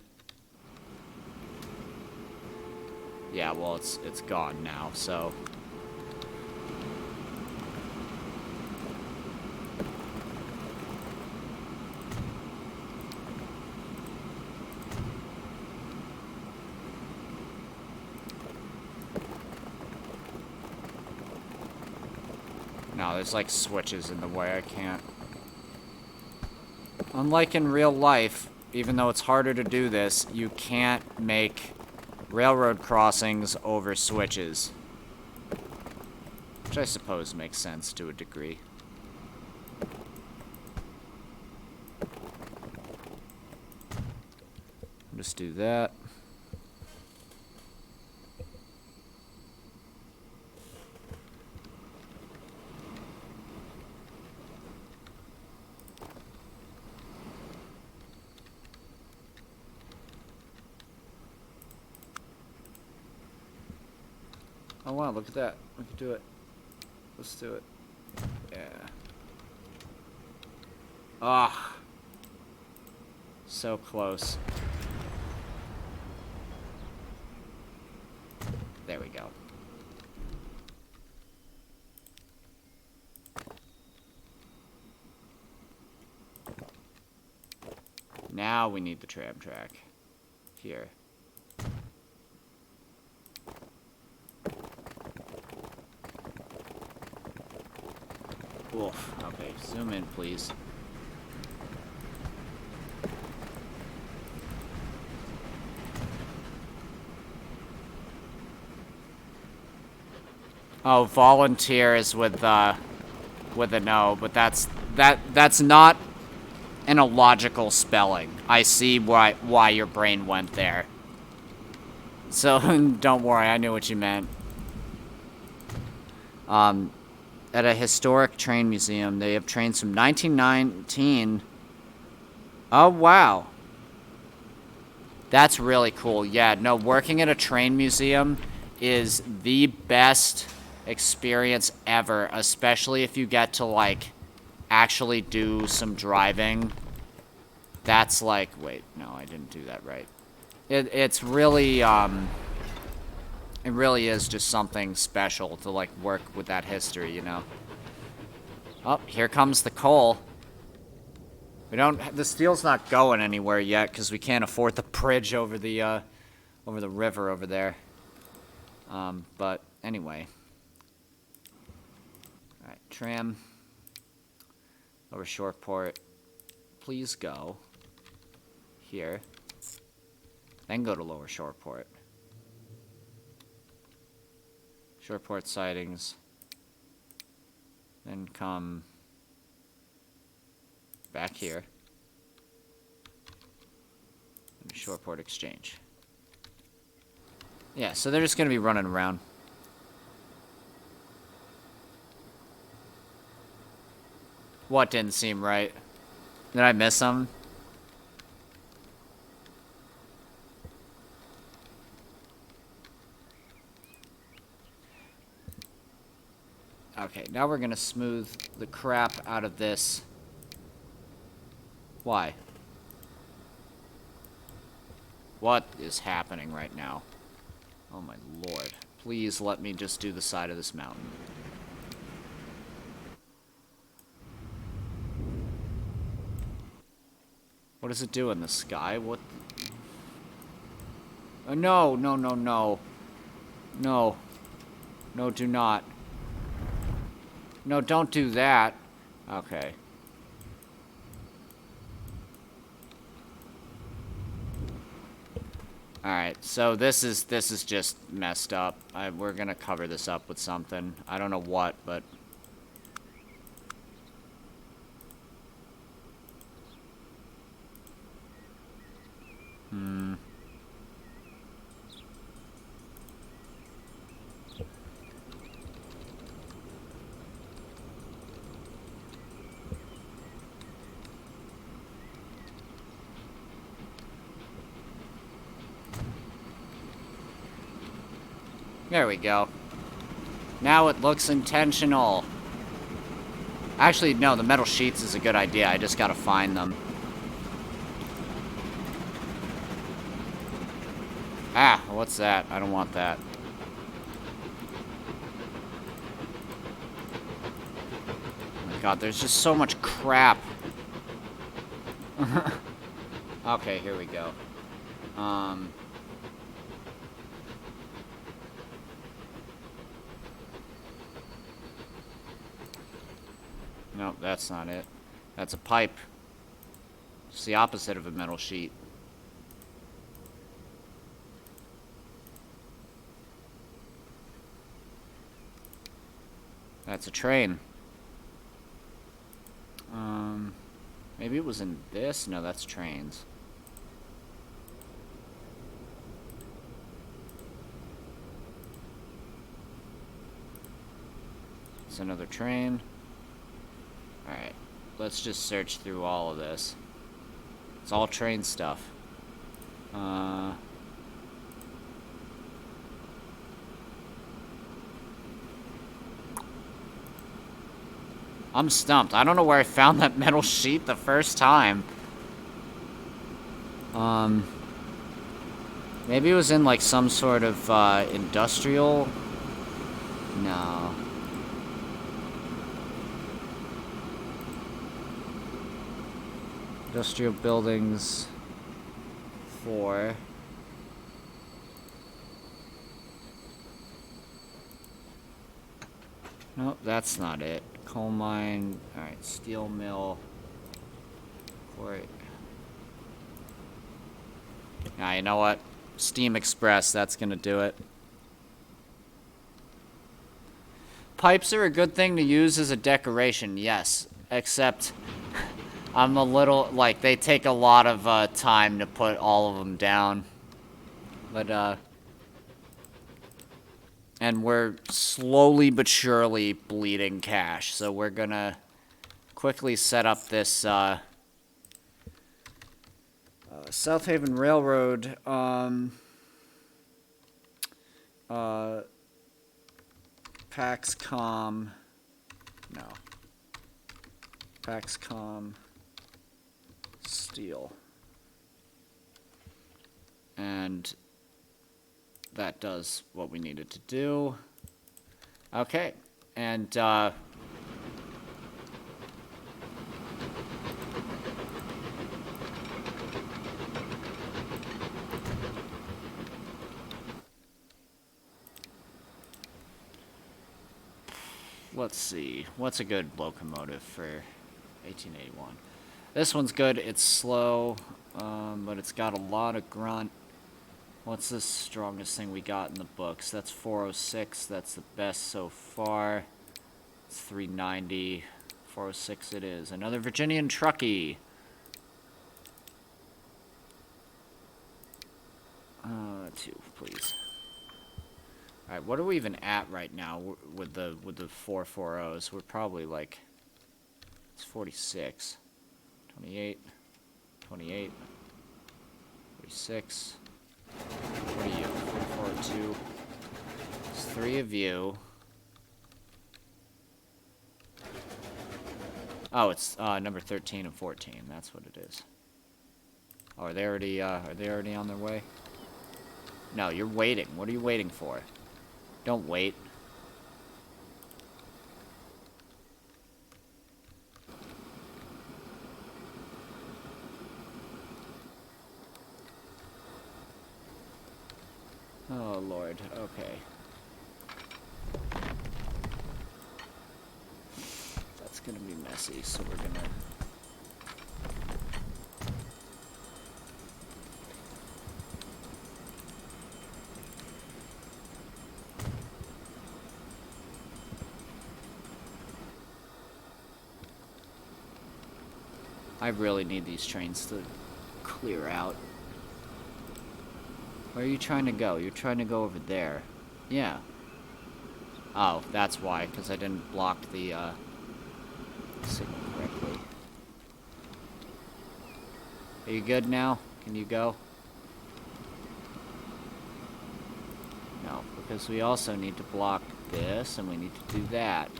Yeah, well, it's gone now, so... No, there's like switches in the way, I can't. Unlike in real life, even though it's harder to do this, you can't make railroad crossings over switches. Which I suppose makes sense to a degree. Just do that. Oh wow, look at that. We can do it. Let's do it. Yeah. Ah. So close. There we go. Now we need the tram track. Here. Oof. Okay, zoom in, please. Oh, volunteer is with a no, but that's not an illogical spelling. I see why your brain went there. So don't worry, I knew what you meant. At a historic train museum, they have trains from 1919. Oh wow. That's really cool. Yeah, no, working at a train museum is the best experience ever, especially if you get to, like, actually do some driving. That's like, wait, no, I didn't do that right. It's really, it really is just something special to, like, work with that history, you know? Oh, here comes the coal. The steel's not going anywhere yet, because we can't afford the bridge over the river over there. But anyway. Alright, tram. Lower Shoreport. Please go. Here. Then go to Lower Shoreport. Shoreport sidings. Then come back here. And Shoreport Exchange. Yeah, so they're just gonna be running around. What didn't seem right? Did I miss them? Okay, now we're gonna smooth the crap out of this. Why? What is happening right now? Oh my lord. Please let me just do the side of this mountain. What does it do in the sky? What? Oh, no, no, no, no. No. No, do not. No, don't do that. Okay. Alright, so this is just messed up. We're gonna cover this up with something. I don't know what, but... There we go. Now it looks intentional. Actually, no, the metal sheets is a good idea. I just gotta find them. Ah, what's that? I don't want that. Oh my god, there's just so much crap. Okay, here we go. Nope, that's not it. That's a pipe. It's the opposite of a metal sheet. That's a train. Maybe it was in this? No, that's trains. It's another train. Alright, let's just search through all of this. It's all train stuff. I'm stumped. I don't know where I found that metal sheet the first time. Maybe it was in like some sort of industrial. No. Industrial buildings 4. Nope, that's not it. Coal mine. Alright, steel mill. Quarry. Ah, you know what? Steam Express, that's gonna do it. Pipes are a good thing to use as a decoration, yes. Except, I'm a little, like, they take a lot of time to put all of them down. But, and we're slowly but surely bleeding cash, so we're gonna quickly set up this, South Haven Railroad, Paxcom, no, Paxcom Steel, and that does what we needed to do. Okay, and, let's see, what's a good locomotive for 1881? This one's good, it's slow, but it's got a lot of grunt. What's the strongest thing we got in the books? That's 406, that's the best so far. It's 390, 406 it is. Another Virginian Truckee. 2, please. Alright, what are we even at right now with the 440s? We're probably like, it's 46. 28, 28, 46. What are you? 442. It's 3 of you. Oh, it's number 13 and 14. That's what it is. Oh, are they already on their way? No, you're waiting. What are you waiting for? Don't wait. Oh, Lord. Okay. That's gonna be messy, so we're gonna... I really need these trains to clear out. Where are you trying to go? You're trying to go over there. Yeah. Oh, that's why, because I didn't block the, signal correctly. Are you good now? Can you go? No. because we also need to block this, and we need to do that.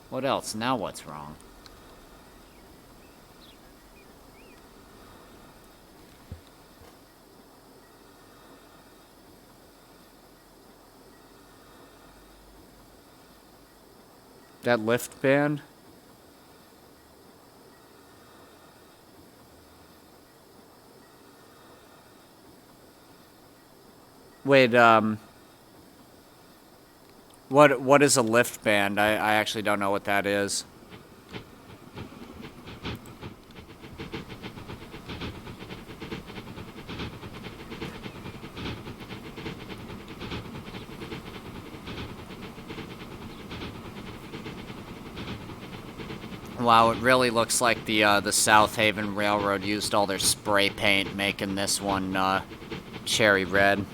What else? Now what's wrong? That lift ban? Wait, what is a lift band? I actually don't know what that is. Wow, it really looks like the South Haven Railroad used all their spray paint making this one cherry red.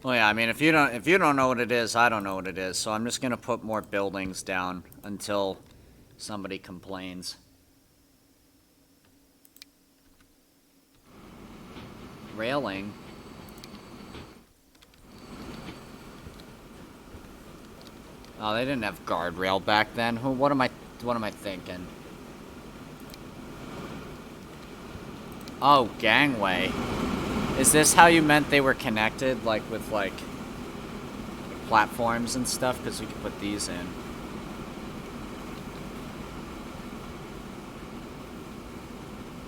Well, yeah, I mean, if you don't know what it is, I don't know what it is. So I'm just gonna put more buildings down until somebody complains. Railing. Oh, they didn't have guardrail back then. What am I thinking? Oh, gangway. Is this how you meant they were connected, like with like platforms and stuff? Because we could put these in.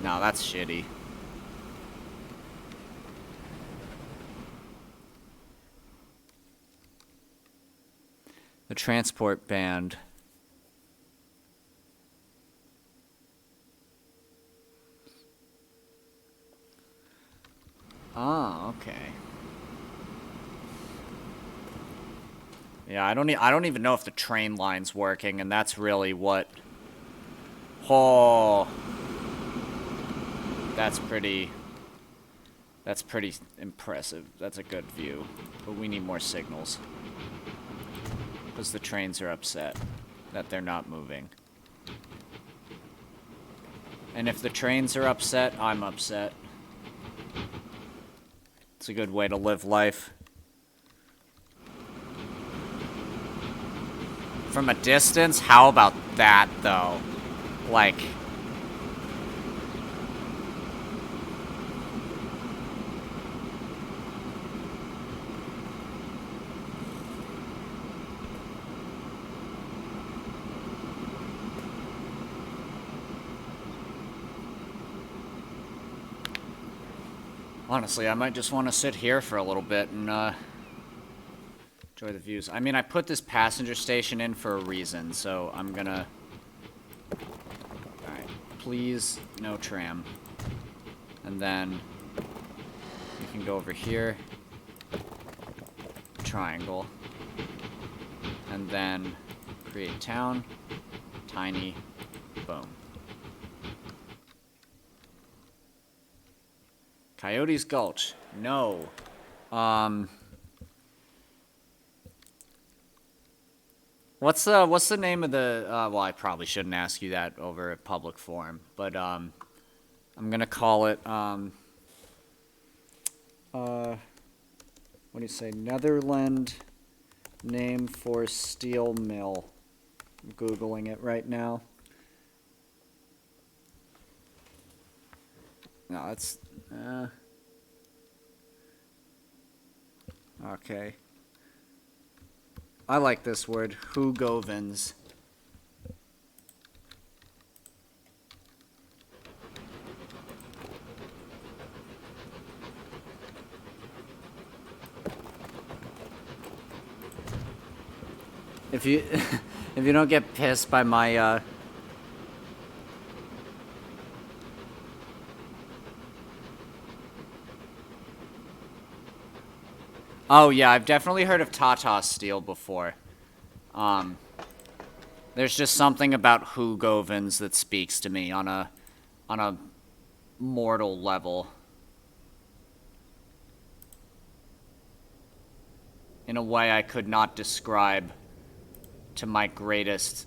No, that's shitty. The transport band. Oh, okay. Yeah, I don't even know if the train line's working, and that's really what. Oh, that's pretty impressive. That's a good view, but we need more signals because the trains are upset that they're not moving. And if the trains are upset, I'm upset. It's a good way to live life. From a distance, how about that, though? Like... Honestly, I might just want to sit here for a little bit and, enjoy the views. I mean, I put this passenger station in for a reason, so I'm gonna... Alright, please, no tram. And then... you can go over here. Triangle. And then... create town. Tiny. Boom. Coyotes Gulch. No. What's the name of the, well, I probably shouldn't ask you that over a public forum, but, I'm gonna call it, what do you say, Netherland name for steel mill. I'm Googling it right now. No, it's, okay. I like this word, Hugovens. If you if you don't get pissed by my Oh yeah, I've definitely heard of Tata Steel before. There's just something about Hugovens that speaks to me on a mortal level. In a way I could not describe to my greatest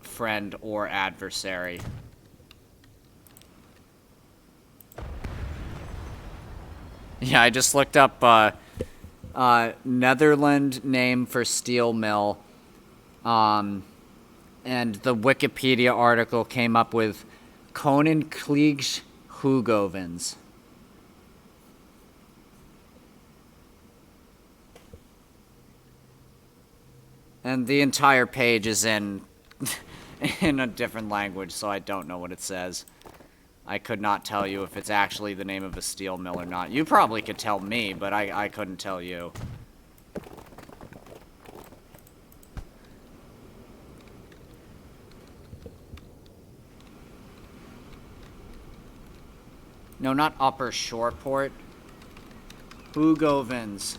friend or adversary. Yeah, I just looked up Netherland name for steel mill. And the Wikipedia article came up with Koninklijke Hugovens. And the entire page is in in a different language, so I don't know what it says. I could not tell you if it's actually the name of a steel mill or not. You probably could tell me, but I couldn't tell you. No, not Upper Shoreport. Hugovens.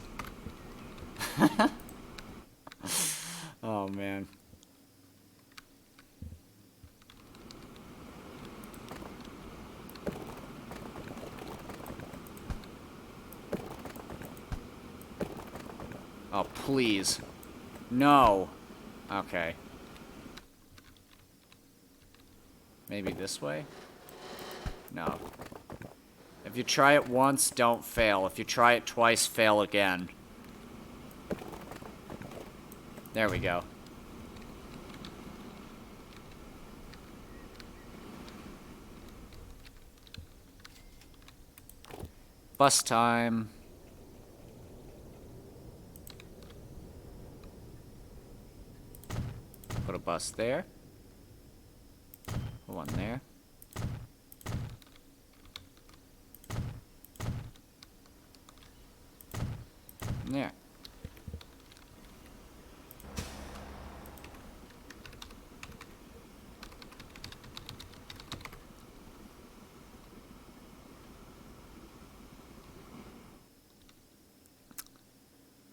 Oh, man. Oh, please. No. Okay. Maybe this way? No. If you try it once, don't fail. If you try it twice, fail again. There we go. Bus time. Put a bus there. Put one there. There.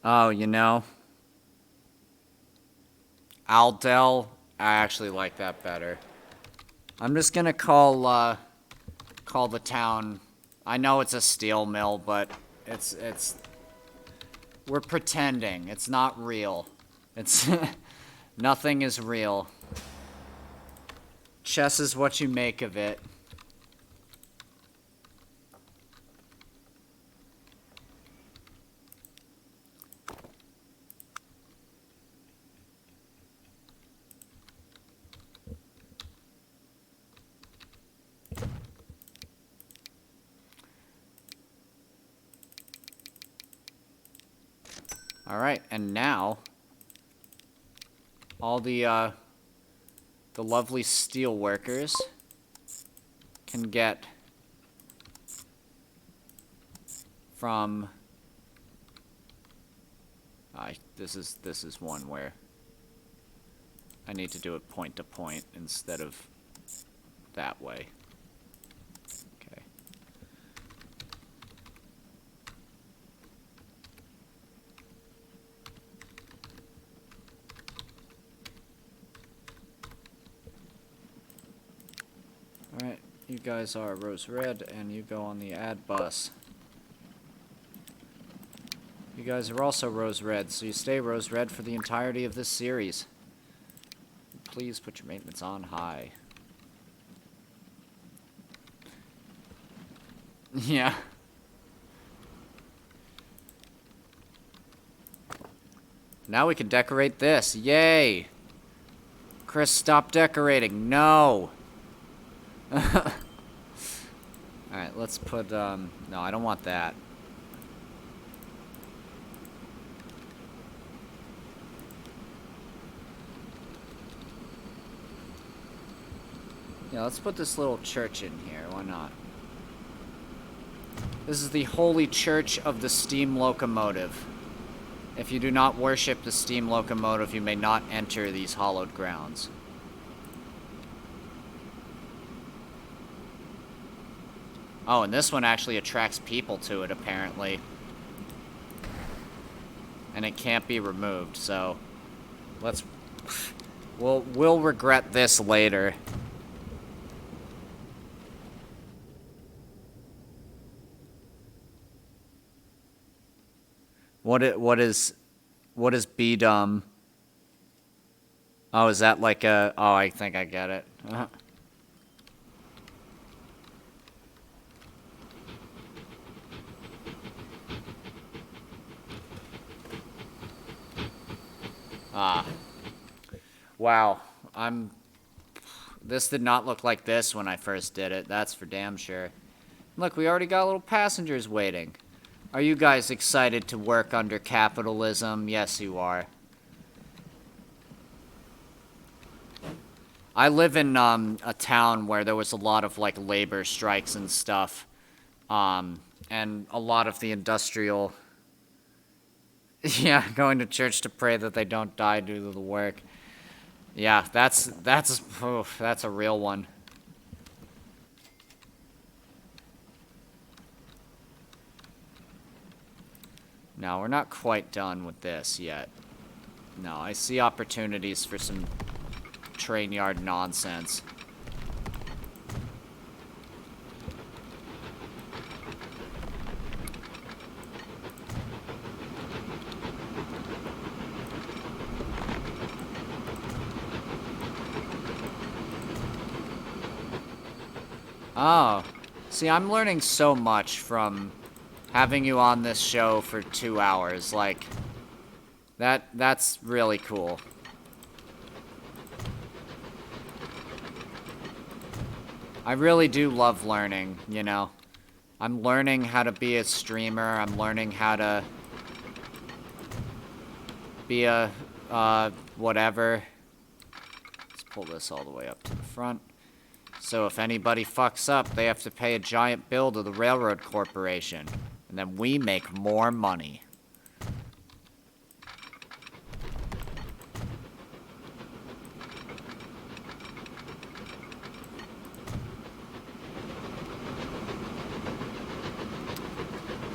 Oh, you know, Aldel, I actually like that better. I'm just gonna call the town. I know it's a steel mill, but it's we're pretending. It's not real. It's nothing is real. Chess is what you make of it. All right, and now all the lovely steel workers can get from this is one where I need to do it point to point instead of that way. Okay. Alright, you guys are Rose Red, and you go on the ad bus. You guys are also Rose Red, so you stay Rose Red for the entirety of this series. Please put your maintenance on high. Yeah. Now we can decorate this. Yay! Chris, stop decorating. No! Alright, let's put, no, I don't want that. Yeah, let's put this little church in here. Why not? This is the Holy Church of the Steam Locomotive. If you do not worship the steam locomotive, you may not enter these hallowed grounds. Oh, and this one actually attracts people to it, apparently. And it can't be removed, so... let's... We'll regret this later. What is B-Dum? Oh, is that like a... oh, I think I get it. Ah. Wow. This did not look like this when I first did it. That's for damn sure. Look, we already got little passengers waiting. Are you guys excited to work under capitalism? Yes, you are. I live in a town where there was a lot of like labor strikes and stuff, and a lot of the industrial. Yeah, going to church to pray that they don't die due to the work. Yeah, that's a real one. No, we're not quite done with this yet. No, I see opportunities for some train yard nonsense. Oh, see, I'm learning so much from having you on this show for 2 hours. Like, that's really cool. I really do love learning, you know. I'm learning how to be a streamer. I'm learning how to be a, whatever. Let's pull this all the way up to the front. So if anybody fucks up, they have to pay a giant bill to the Railroad Corporation. And then we make more money.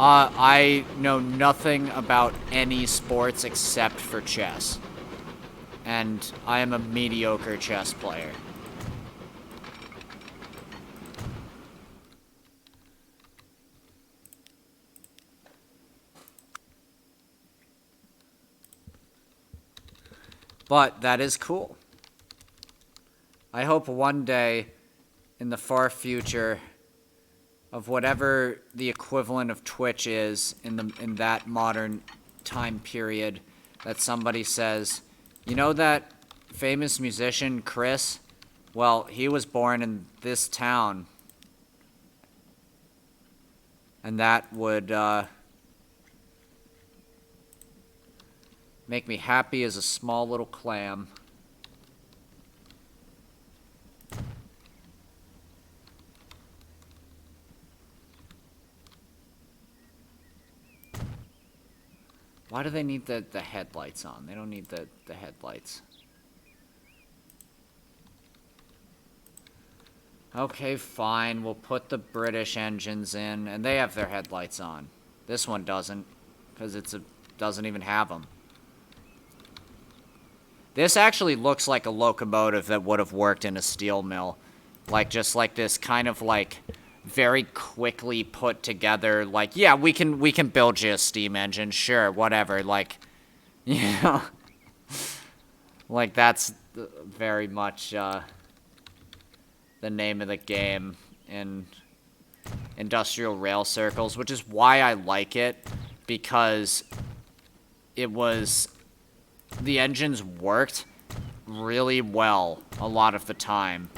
I know nothing about any sports except for chess. And I am a mediocre chess player. But that is cool. I hope one day, in the far future, of whatever the equivalent of Twitch is in that modern time period, that somebody says, you know that famous musician Chris? Well, he was born in this town. And that would make me happy as a small little clam. Why do they need the headlights on? They don't need the headlights. Okay, fine. We'll put the British engines in, and they have their headlights on. This one doesn't, because doesn't even have them. This actually looks like a locomotive that would have worked in a steel mill. Like, just like this kind of like very quickly put together, like, yeah, we can build you a steam engine, sure, whatever, like, you know, like, that's very much, the name of the game in industrial rail circles, which is why I like it, because the engines worked really well a lot of the time.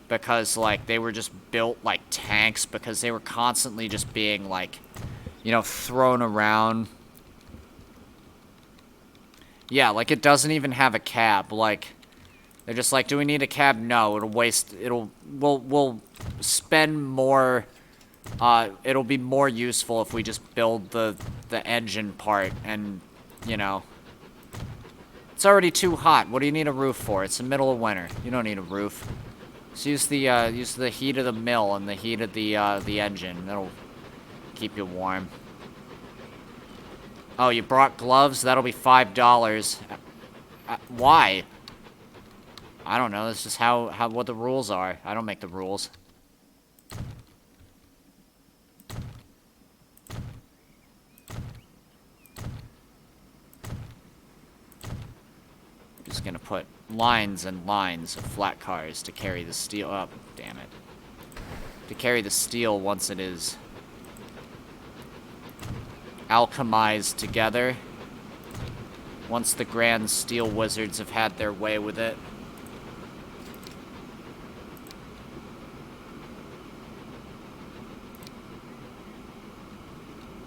Because, like, they were just built like tanks, because they were constantly just being, like, you know, thrown around. Yeah, like, it doesn't even have a cab. Like, they're just like, do we need a cab? No, we'll spend more, it'll be more useful if we just build the engine part and, you know. It's already too hot. What do you need a roof for? It's the middle of winter. You don't need a roof. Just use the heat of the mill and the heat of the engine. That'll keep you warm. Oh, you brought gloves? That'll be $5. Why? I don't know. This is what the rules are. I don't make the rules. Just gonna put lines and lines of flat cars to carry the steel up. Damn it. To carry the steel once it is alchemized together. Once the grand steel wizards have had their way with it.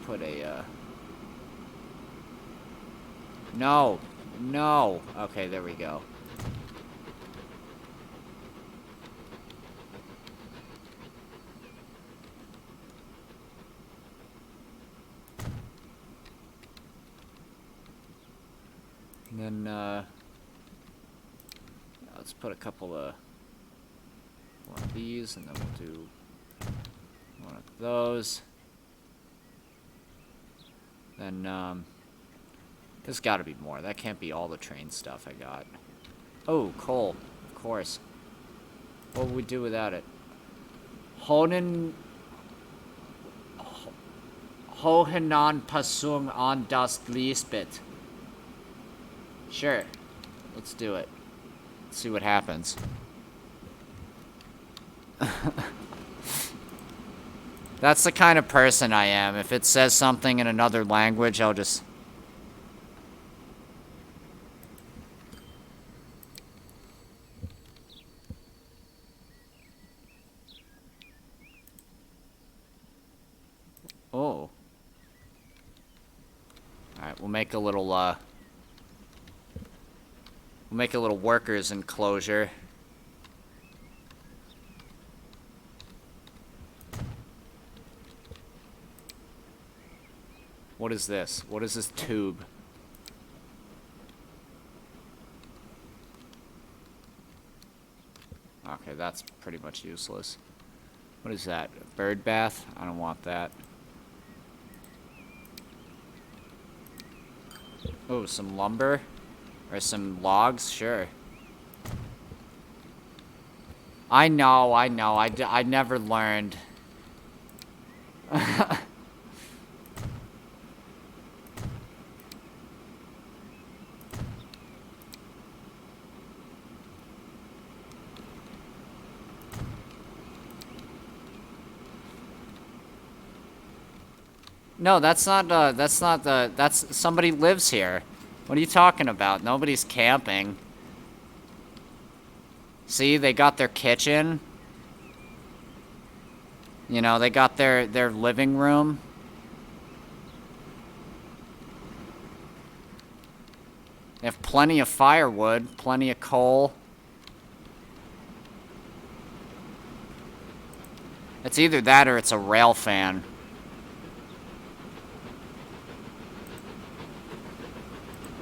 Put a, No! No! Okay, there we go. And then, let's put a couple of one of these, and then we'll do one of those. Then, there's gotta be more. That can't be all the train stuff I got. Oh, coal. Of course. What would we do without it? Hohenan Passung an das Lisbeth. Sure. Let's do it. Let's see what happens. That's the kind of person I am. If it says something in another language, I'll just... Oh. Alright, we'll make a little, We'll make a little workers enclosure. What is this? What is this tube? Okay, that's pretty much useless. What is that? A bird bath? I don't want that. Oh, some lumber? Or some logs? Sure. I know. I never learned. No, that's somebody lives here. What are you talking about? Nobody's camping. See, they got their kitchen. You know, they got their living room. They have plenty of firewood, plenty of coal. It's either that or it's a rail fan.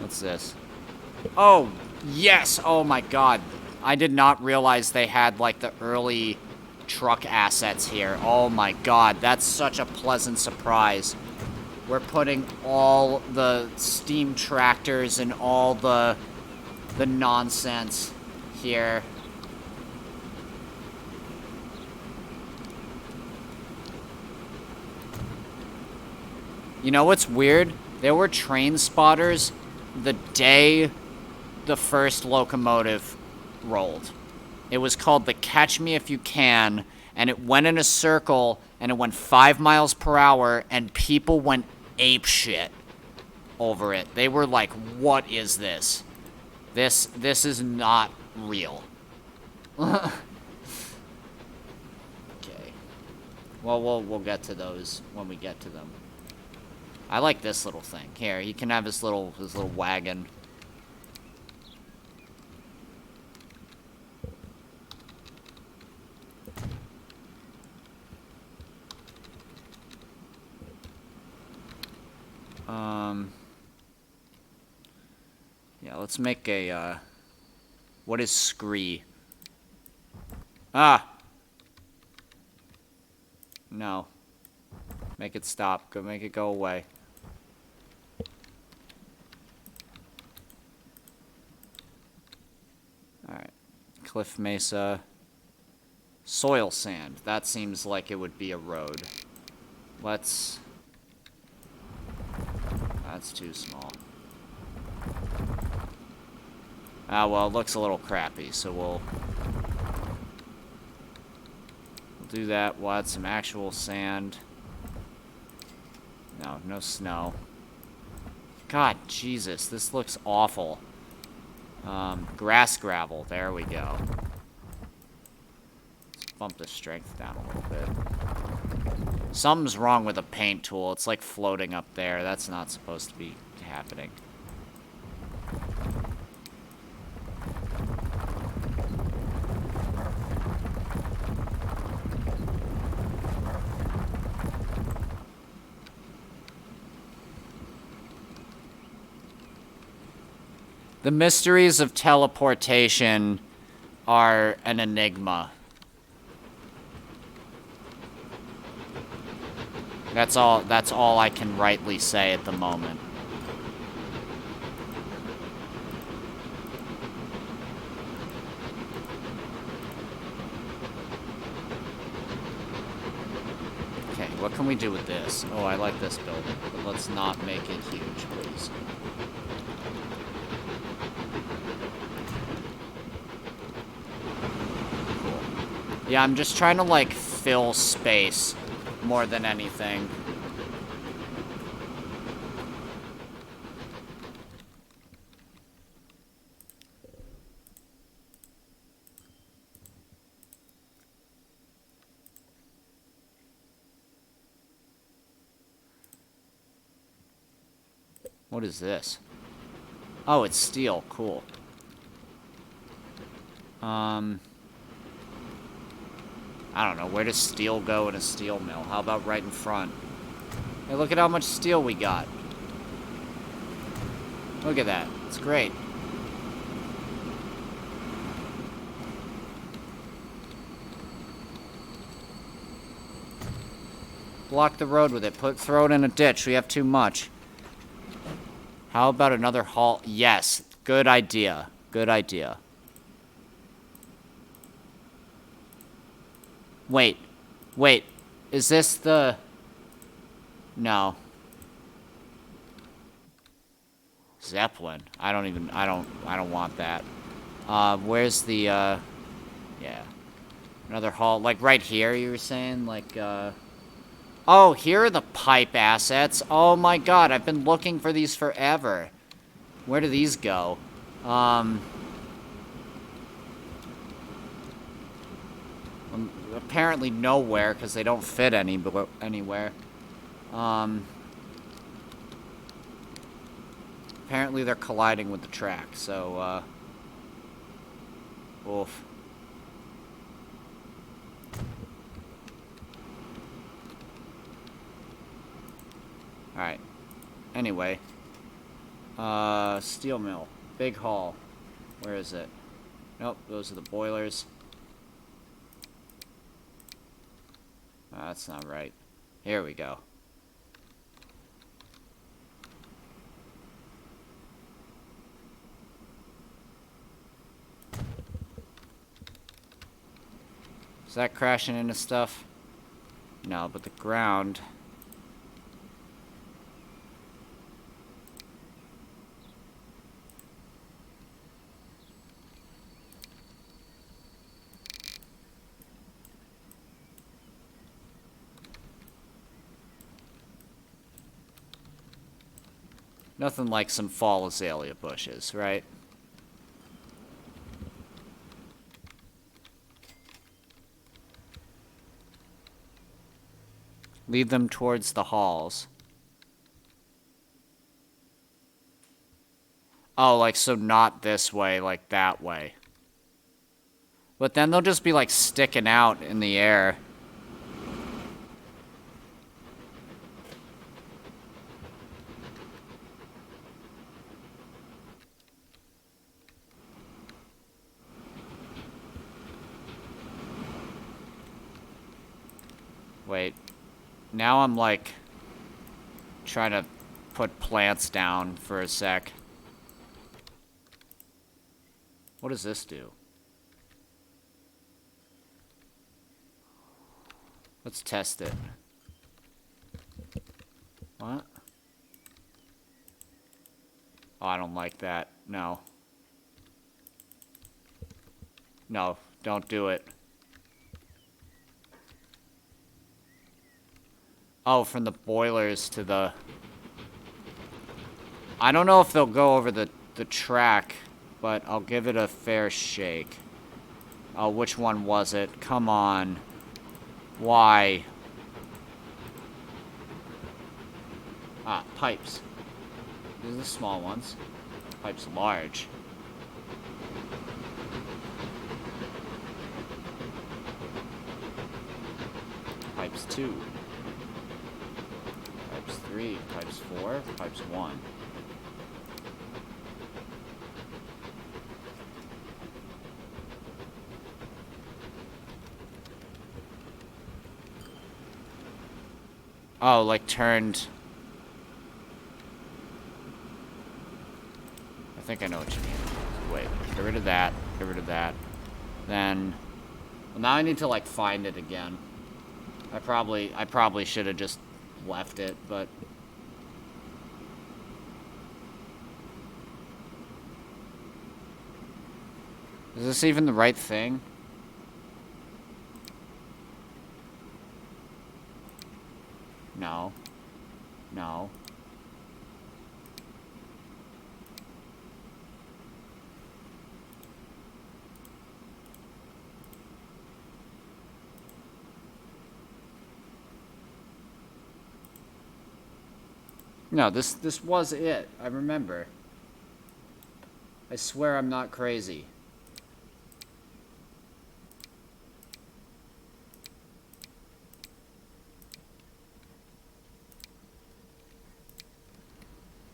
What's this? Oh, yes! Oh my god. I did not realize they had, like, the early truck assets here. Oh my god, that's such a pleasant surprise. We're putting all the steam tractors and all the nonsense here. You know what's weird? There were train spotters the day the first locomotive rolled. It was called the Catch Me If You Can, and it went in a circle, and it went 5 miles per hour, and people went apeshit over it. They were like, what is this? This is not real. Okay. Well, we'll get to those when we get to them. I like this little thing. Here, he can have his little wagon. Yeah, let's make a, what is scree? Ah! No. Make it stop. Go make it go away. Alright. Cliff Mesa. Soil sand. That seems like it would be a road. Let's... That's too small. Ah, well, it looks a little crappy, so we'll do that. We'll add some actual sand. No, no snow. God, Jesus, this looks awful. Grass gravel. There we go. Let's bump the strength down a little bit. Something's wrong with the paint tool. It's like floating up there. That's not supposed to be happening. The mysteries of teleportation are an enigma. That's all I can rightly say at the moment. Okay, what can we do with this? Oh, I like this building, but let's not make it huge, please. Yeah, I'm just trying to, like, fill space more than anything. What is this? Oh, it's steel. Cool. I don't know, where does steel go in a steel mill? How about right in front? Hey, look at how much steel we got. Look at that. It's great. Block the road with it. Throw it in a ditch. We have too much. How about another haul? Yes. Good idea. Good idea. Wait. Wait. Is this the... No. Zeppelin. I don't want that. Where's the, yeah. Another haul. Like, right here, you were saying? Like, Oh, here are the pipe assets. Oh my god, I've been looking for these forever. Where do these go? Apparently nowhere, because they don't fit anywhere. Apparently they're colliding with the track, so, oof. Alright. Anyway. Steel mill. Big hall. Where is it? Nope, those are the boilers. That's not right. Here we go. Is that crashing into stuff? No, but the ground... Nothing like some fall azalea bushes, right? Lead them towards the halls. Oh, like, so not this way, like that way. But then they'll just be, like, sticking out in the air. now I'm like trying to put plants down for a sec. What does this do? Let's test it. What? Oh, I don't like that. No. No, don't do it. Oh, from the boilers to the... I don't know if they'll go over the track, but I'll give it a fair shake. Oh, which one was it? Come on. Why? Ah, pipes. These are the small ones. Pipes large. Pipes 2. Pipes 3. Pipes 4. Pipes 1. Oh, like turned... I think I know what you mean. Wait, get rid of that. Get rid of that. Then... Well, now I need to, like, find it again. I probably should have just left it, but... Is this even the right thing? No. No. No, this was it. I remember. I swear I'm not crazy.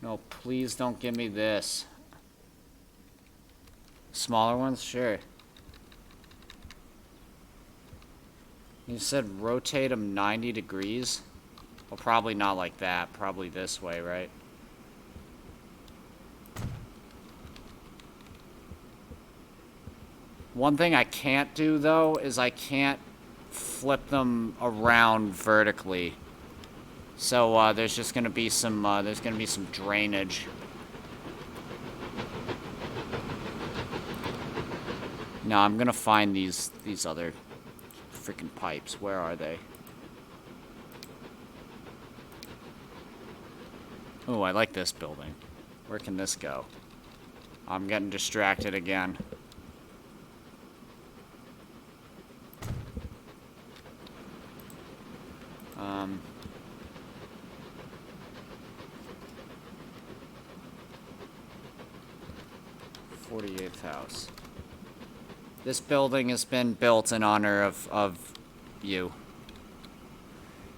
No, please don't give me this. Smaller ones? Sure. You said rotate them 90 degrees? Well, probably not like that. Probably this way, right? One thing I can't do, though, is I can't flip them around vertically. So, there's just gonna be some, drainage. No, I'm gonna find these other freaking pipes. Where are they? Oh, I like this building. Where can this go? I'm getting distracted again. Um... 48th house. This building has been built in honor of you.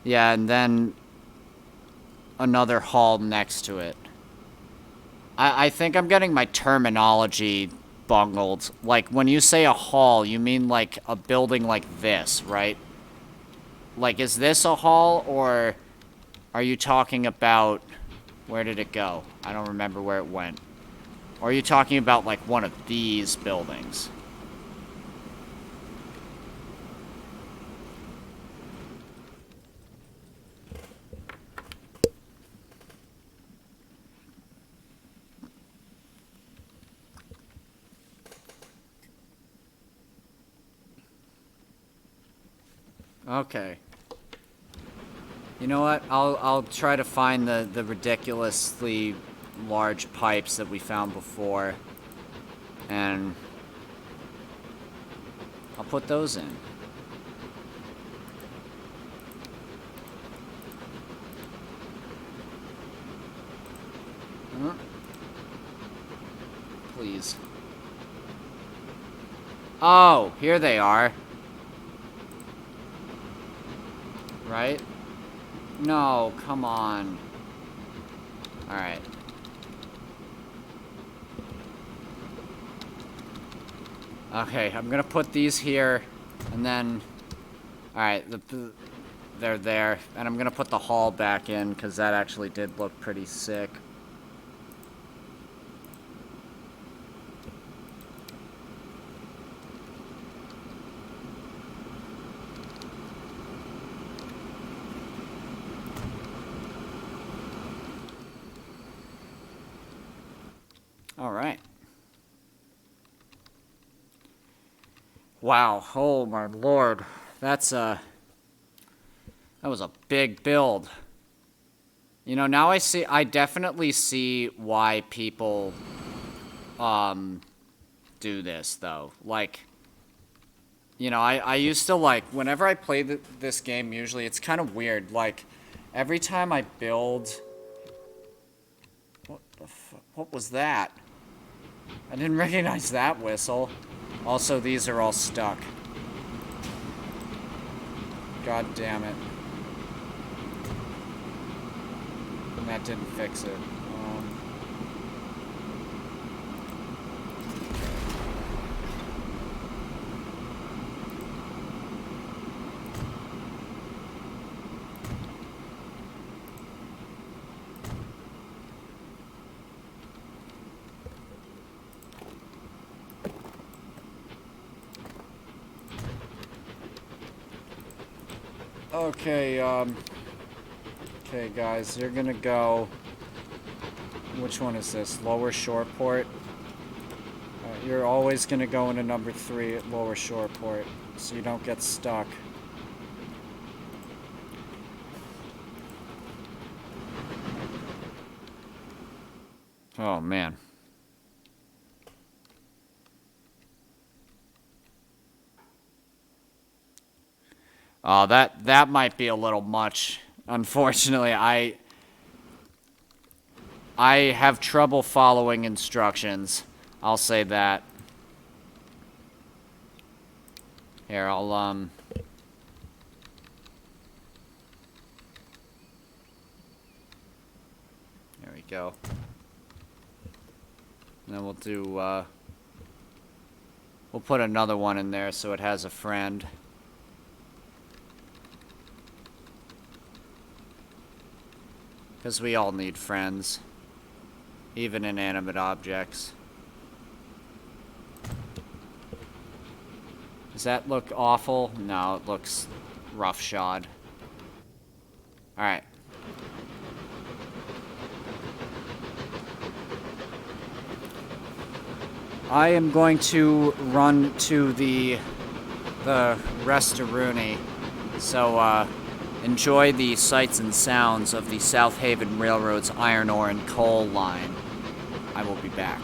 Yeah, and then another hall next to it. I think I'm getting my terminology bungled. Like, when you say a hall, you mean like a building like this, right? Like, is this a hall, or are you talking about... Where did it go? I don't remember where it went. Or are you talking about, like, one of these buildings? Okay. You know what? I'll try to find the ridiculously large pipes that we found before, and I'll put those in. Huh? Please. Oh, here they are. Right? No, come on. Alright. Okay, I'm gonna put these here, and then... Alright, they're there. And I'm gonna put the hall back in, because that actually did look pretty sick. All right. Wow. Oh my lord. That was a big build. You know, now I definitely see why people do this though. Like, you know, I used to, like, whenever I play this game, usually it's kind of weird. Like, every time I build, what was that? I didn't recognize that whistle. Also, these are all stuck. God damn it. And that didn't fix it. Okay, okay, guys, you're gonna go... Which one is this? Lower Shoreport? You're always gonna go into number 3 at Lower Shoreport, so you don't get stuck. Oh, man. Oh, that might be a little much. Unfortunately, I have trouble following instructions. I'll say that. Here, I'll there we go. And then we'll do we'll put another one in there so it has a friend. Because we all need friends. Even inanimate objects. Does that look awful? No, it looks roughshod. Alright. I am going to run to the Restoruni. So, enjoy the sights and sounds of the South Haven Railroad's iron ore and coal line. I will be back.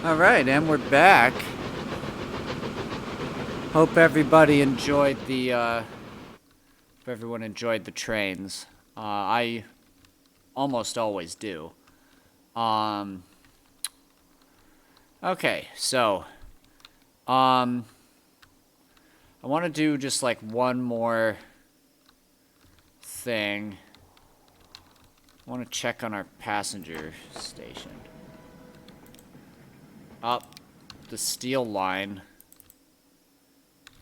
Alright, and we're back. Hope everybody enjoyed the, hope everyone enjoyed the trains. I almost always do. Okay, so, I want to do just like one more thing. I want to check on our passenger station. Up the steel line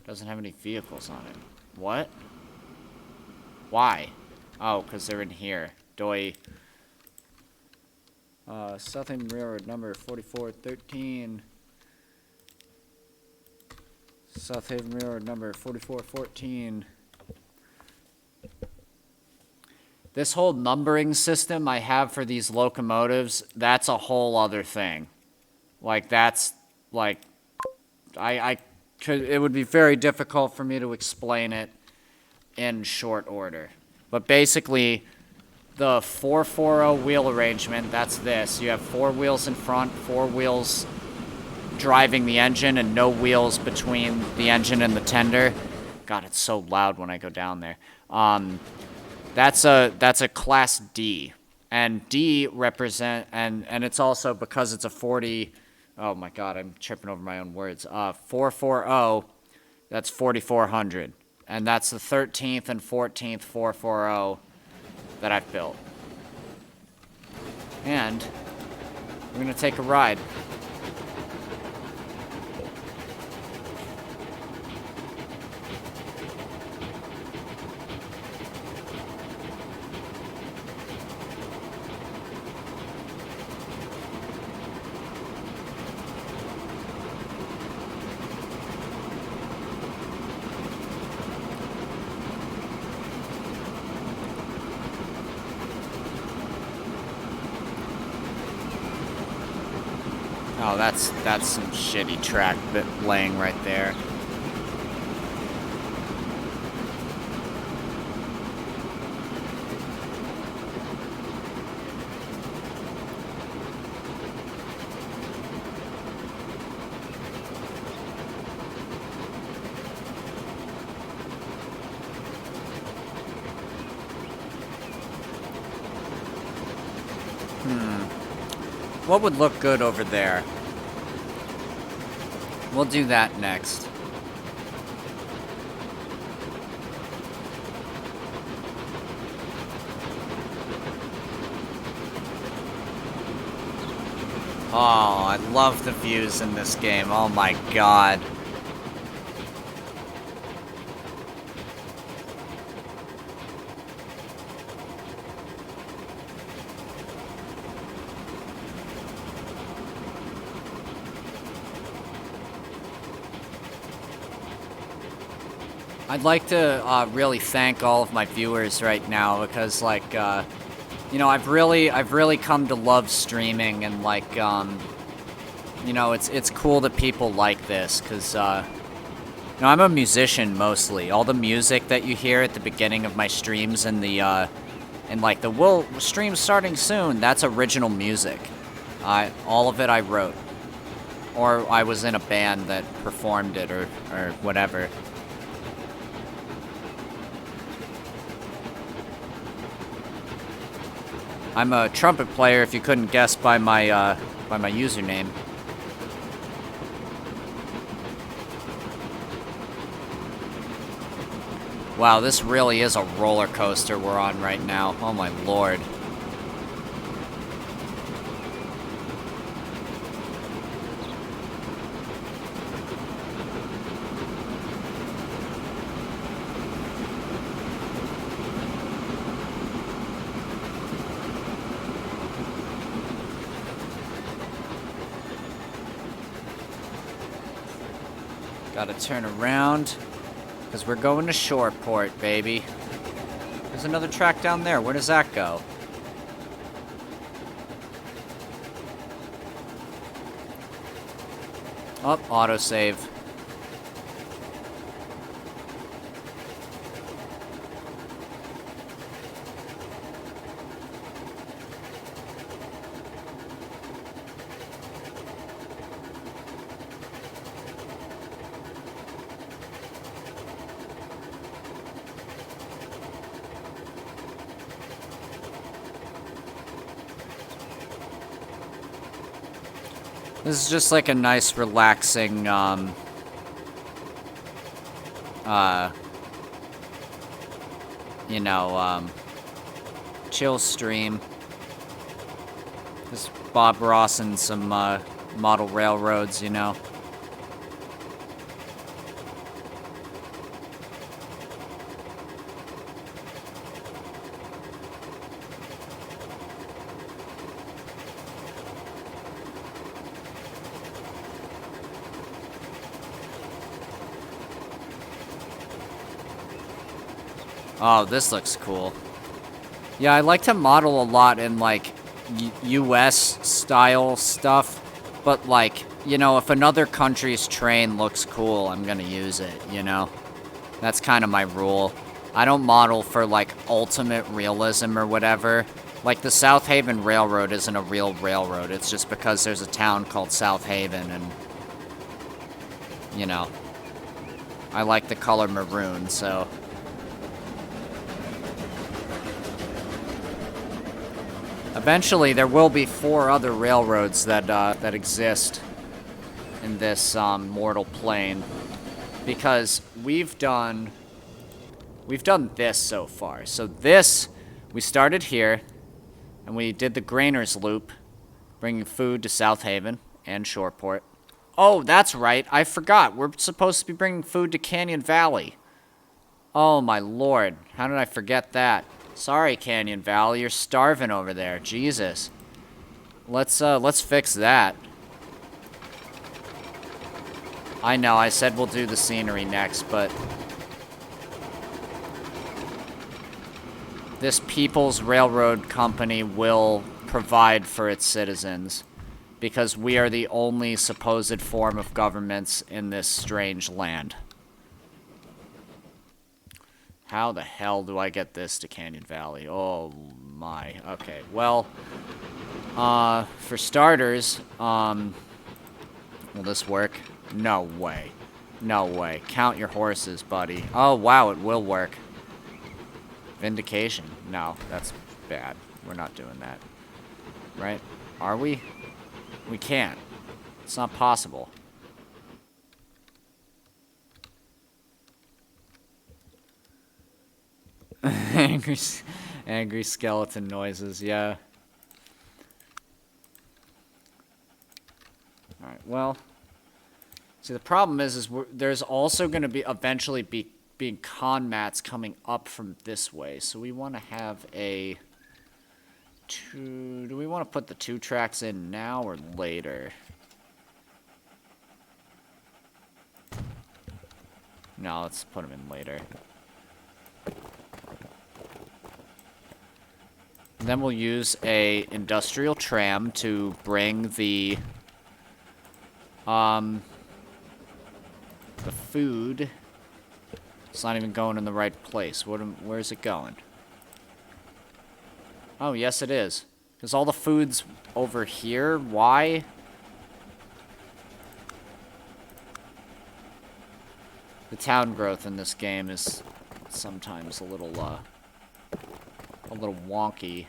doesn't have any vehicles on it. What? Why? Oh, because they're in here. Doi. South Haven Railroad number 4413. South Haven Railroad number 4414. This whole numbering system I have for these locomotives, that's a whole other thing. Like, that's, like, I could, it would be very difficult for me to explain it in short order. But basically, the 440 wheel arrangement, that's this. You have 4 wheels in front, 4 wheels driving the engine, and no wheels between the engine and the tender. God, it's so loud when I go down there. That's a class D, and D represent, and it's also, because it's a 40, oh my god, I'm tripping over my own words, 440, that's 4400, and that's the 13th and 14th 440 that I've built. And we're gonna take a ride. Oh, that's some shitty track bit laying right there. What would look good over there? We'll do that next. Oh, I love the views in this game. Oh my god. I'd like to really thank all of my viewers right now because, like, you know, I've really come to love streaming, and like, you know, it's cool that people like this because, you know, I'm a musician mostly. All the music that you hear at the beginning of my streams and the, and like the stream starting soon, that's original music. All of it I wrote, or I was in a band that performed it, or whatever. I'm a trumpet player, if you couldn't guess by my username. Wow, this really is a roller coaster we're on right now. Oh my lord. Gotta turn around, because we're going to Shoreport, baby. There's another track down there. Where does that go? Oh, autosave. This is just like a nice, relaxing, you you know, chill stream. Just Bob Ross and some model railroads, you know. Oh, this looks cool. Yeah, I like to model a lot in, like, US style stuff. But, like, you know, if another country's train looks cool, I'm gonna use it, you know? That's kind of my rule. I don't model for, like, ultimate realism or whatever. Like, the South Haven Railroad isn't a real railroad. It's just because there's a town called South Haven and, you know, I like the color maroon, so... Eventually, there will be 4 other railroads that that exist in this mortal plane, because we've done this so far. So this, we started here, and we did the Grainer's Loop, bringing food to South Haven and Shoreport. Oh, that's right, I forgot. We're supposed to be bringing food to Canyon Valley. Oh my lord, how did I forget that? Sorry, Canyon Valley, you're starving over there. Jesus. Let's fix that. I know, I said we'll do the scenery next, but... this People's Railroad Company will provide for its citizens, because we are the only supposed form of governments in this strange land. How the hell do I get this to Canyon Valley? Oh my. Okay, well, for starters, will this work? No way. No way. Count your horses, buddy. Oh wow, it will work. Vindication. No, that's bad. We're not doing that. Right? Are we? We can't. It's not possible. angry skeleton noises, yeah. Alright, well. See, the problem is there's also going to be eventually being con mats coming up from this way. So we want to have a... do we want to put the 2 tracks in now or later? No, let's put them in later. And then we'll use a industrial tram to bring the food. It's not even going in the right place. Where's it going? Oh, yes it is. Because all the food's over here. Why? The town growth in this game is sometimes a little wonky.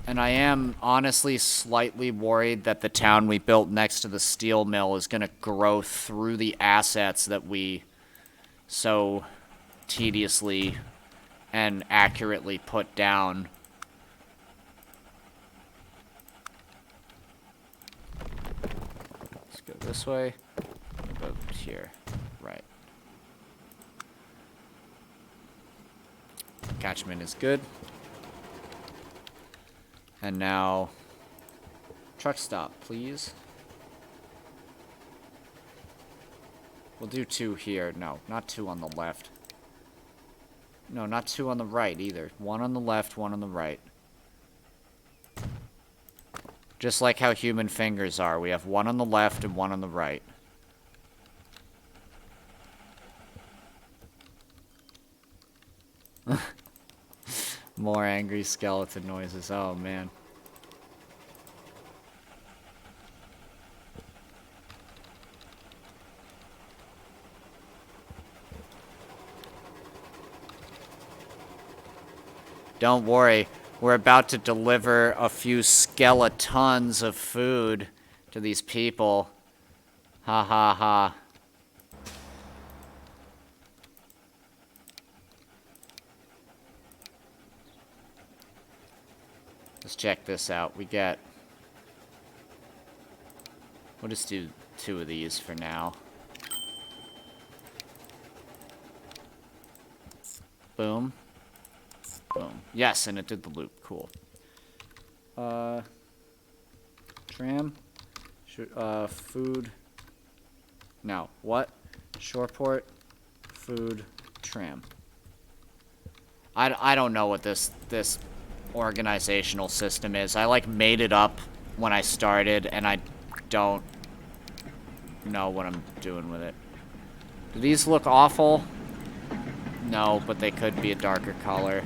And I am honestly slightly worried that the town we built next to the steel mill is going to grow through the assets that we so tediously and accurately put down. Let's go this way. We'll go here. Right. Catchment is good. And now, truck stop, please. We'll do 2 here. No, not 2 on the left. No, not 2 on the right either. 1 on the left, 1 on the right. Just like how human fingers are. We have 1 on the left and 1 on the right. More angry skeleton noises. Oh, man. Don't worry. We're about to deliver a few skeletons of food to these people. Ha ha ha. let's check this out. We get... We'll just do 2 of these for now. Boom. Boom. Yes, and it did the loop. Cool. Tram. Food. No. What? Shoreport. Food. Tram. I don't know what this organizational system is. I, like, made it up when I started, and I don't know what I'm doing with it. Do these look awful? No, but they could be a darker color.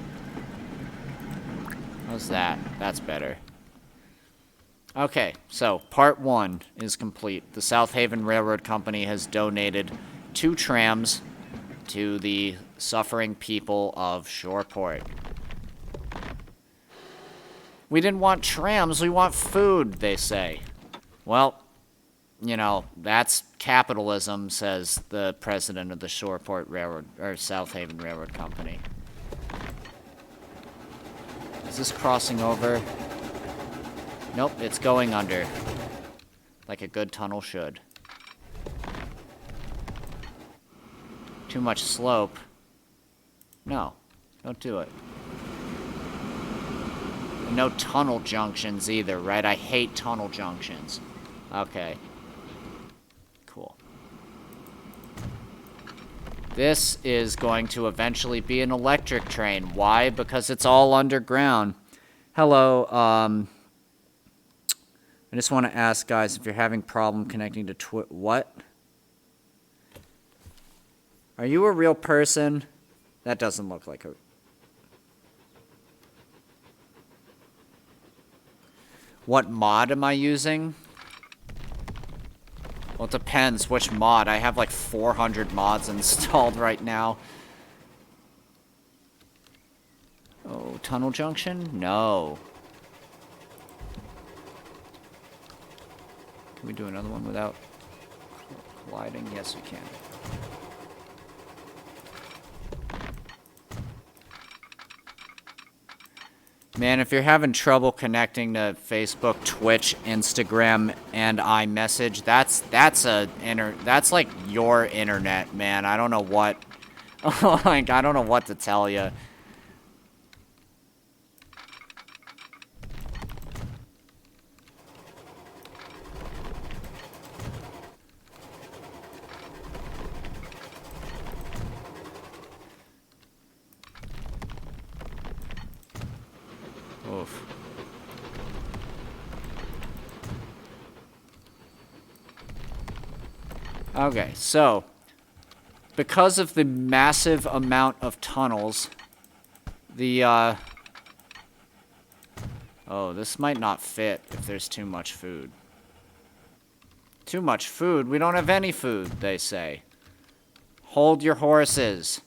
How's that? That's better. Okay, so part 1 is complete. The South Haven Railroad Company has donated 2 trams to the suffering people of Shoreport. We didn't want trams, we want food, they say. Well, you know, that's capitalism, says the president of the Shoreport Railroad, or South Haven Railroad Company. Is this crossing over? Nope, it's going under. Like a good tunnel should. Too much slope. No, don't do it. And no tunnel junctions either, right? I hate tunnel junctions. Okay. Cool. This is going to eventually be an electric train. Why? Because it's all underground. Hello, I just want to ask, guys, if you're having problem connecting to what? Are you a real person? That doesn't look like a... What mod am I using? Well, it depends which mod. I have like 400 mods installed right now. Oh, tunnel junction? No. Can we do another one without colliding? Yes, we can. Man, if you're having trouble connecting to Facebook, Twitch, Instagram, and iMessage, that's like your internet, man. I don't know what, like, I don't know what to tell you. Oof. Okay, so because of the massive amount of tunnels, the oh, this might not fit if there's too much food. Too much food? We don't have any food, they say. Hold your horses,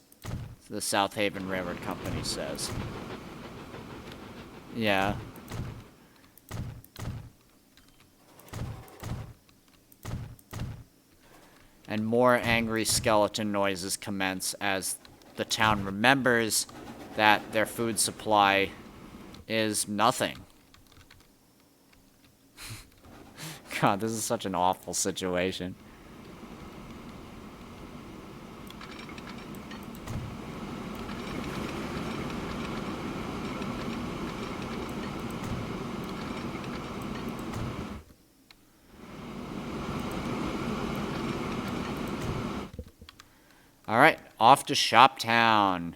the South Haven Railroad Company says. Yeah. And more angry skeleton noises commence as the town remembers that their food supply is nothing. God, this is such an awful situation. Alright, off to Shoptown.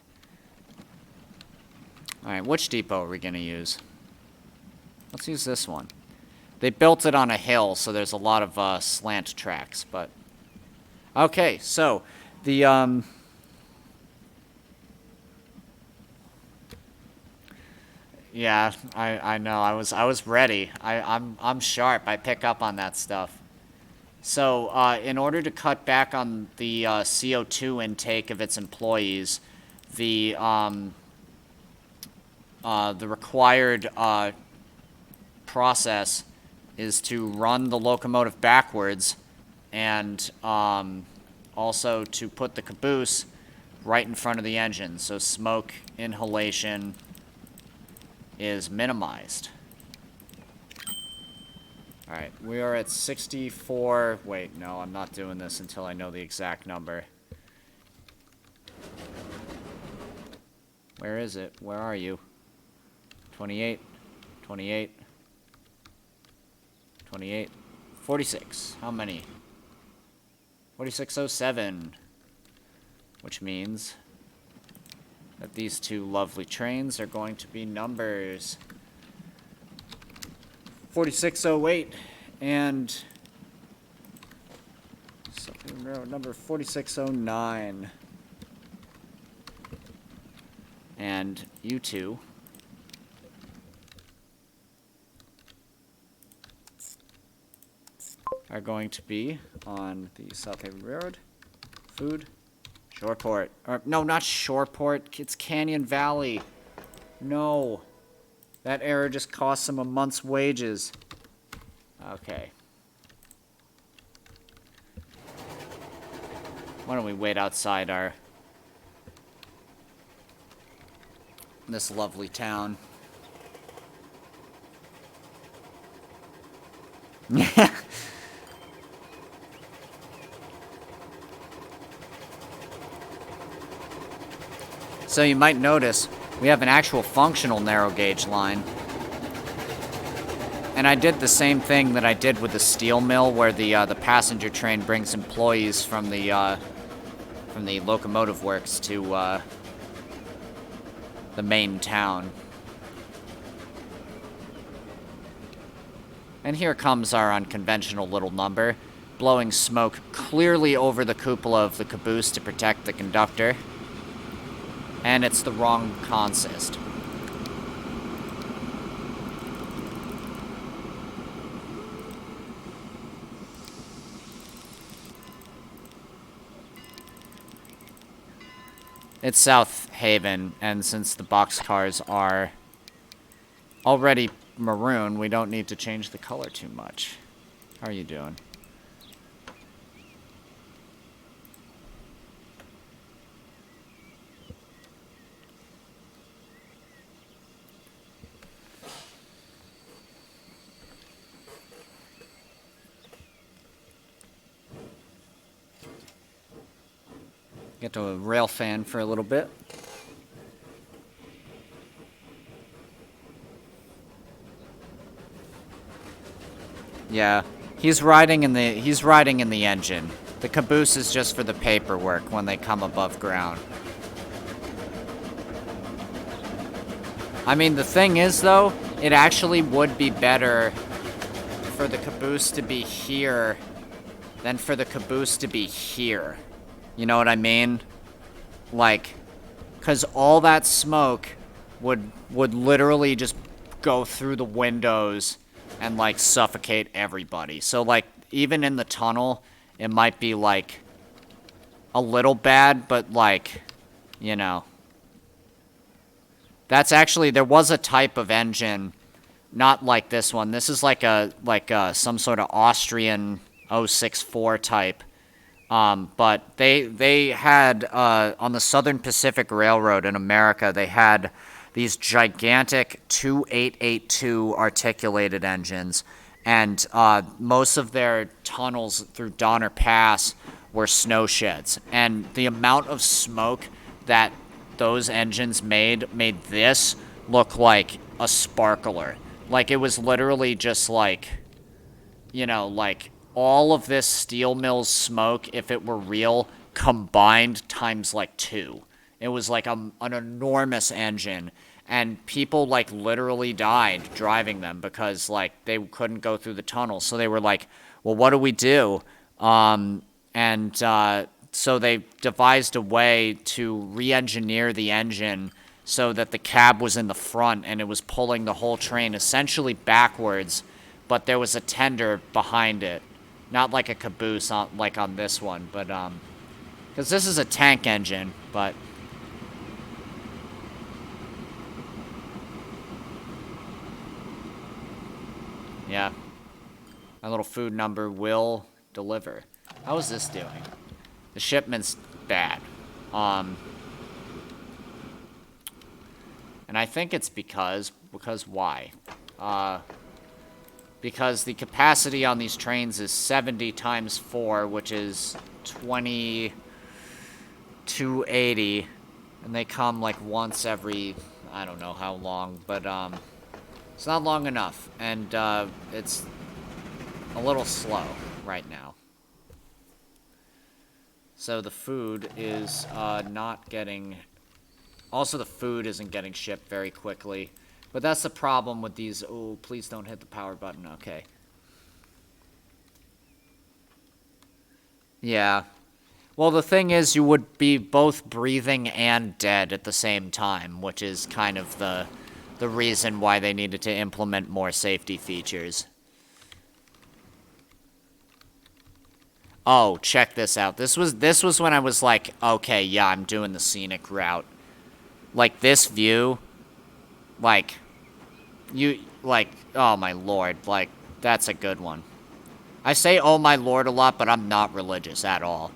Alright, which depot are we gonna use? Let's use this one. They built it on a hill, so there's a lot of slant tracks, but... Okay, so, the, Yeah, I know, I was ready. I'm sharp, I pick up on that stuff. So, in order to cut back on the CO2 intake of its employees, the required process is to run the locomotive backwards and also to put the caboose right in front of the engine, so smoke inhalation is minimized. Alright, we are at 64... Wait, no, I'm not doing this until I know the exact number. Where is it? Where are you? 28. 28. 28. 46. How many? 4607. Which means that these two lovely trains are going to be numbers 4608 and something number 4609. And you two are going to be on the South Haven Railroad. Food. Shoreport. Or, no, not Shoreport. It's Canyon Valley. No. That error just cost him a month's wages. Okay. Why don't we wait outside this lovely town? So you might notice we have an actual functional narrow gauge line. And I did the same thing that I did with the steel mill, where the passenger train brings employees from the locomotive works to the main town. And here comes our unconventional little number, blowing smoke clearly over the cupola of the caboose to protect the conductor. And it's the wrong consist. It's South Haven, and since the boxcars are already maroon, we don't need to change the color too much. How are you doing? Get to a rail fan for a little bit. Yeah, he's riding in the engine. The caboose is just for the paperwork when they come above ground. I mean, the thing is, though, it actually would be better for the caboose to be here than for the caboose to be here. You know what I mean? Like, because all that smoke would literally just go through the windows and, like, suffocate everybody. So, like, even in the tunnel, it might be, like, a little bad, but, like, you know. That's actually, there was a type of engine, not like this one. This is like some sort of Austrian 064 type. But they had, on the Southern Pacific Railroad in America, they had these gigantic 2882 articulated engines, and most of their tunnels through Donner Pass were snow sheds. And the amount of smoke that those engines made this look like a sparkler. Like, it was literally just like, you know, like, all of this steel mill's smoke, if it were real, combined times like 2. It was like an enormous engine, and people like literally died driving them because like they couldn't go through the tunnel. So they were like, well, what do we do? So they devised a way to re-engineer the engine so that the cab was in the front and it was pulling the whole train essentially backwards, but there was a tender behind it. Not like a caboose like on this one, but, because this is a tank engine, but... Yeah. My little food number will deliver. How is this doing? The shipment's bad. And I think it's because why? because the capacity on these trains is 70 times 4, which is 2280, and they come like once every, I don't know how long, but it's not long enough, and it's a little slow right now. So the food is not getting... Also, the food isn't getting shipped very quickly. But that's the problem with these... Oh, please don't hit the power button. Okay. Yeah. Well, the thing is, you would be both breathing and dead at the same time, which is kind of the reason why they needed to implement more safety features. Oh, check this out. This was when I was like, okay, yeah, I'm doing the scenic route. Like, this view, like, oh my lord, like, that's a good one. I say oh my lord a lot, but I'm not religious at all.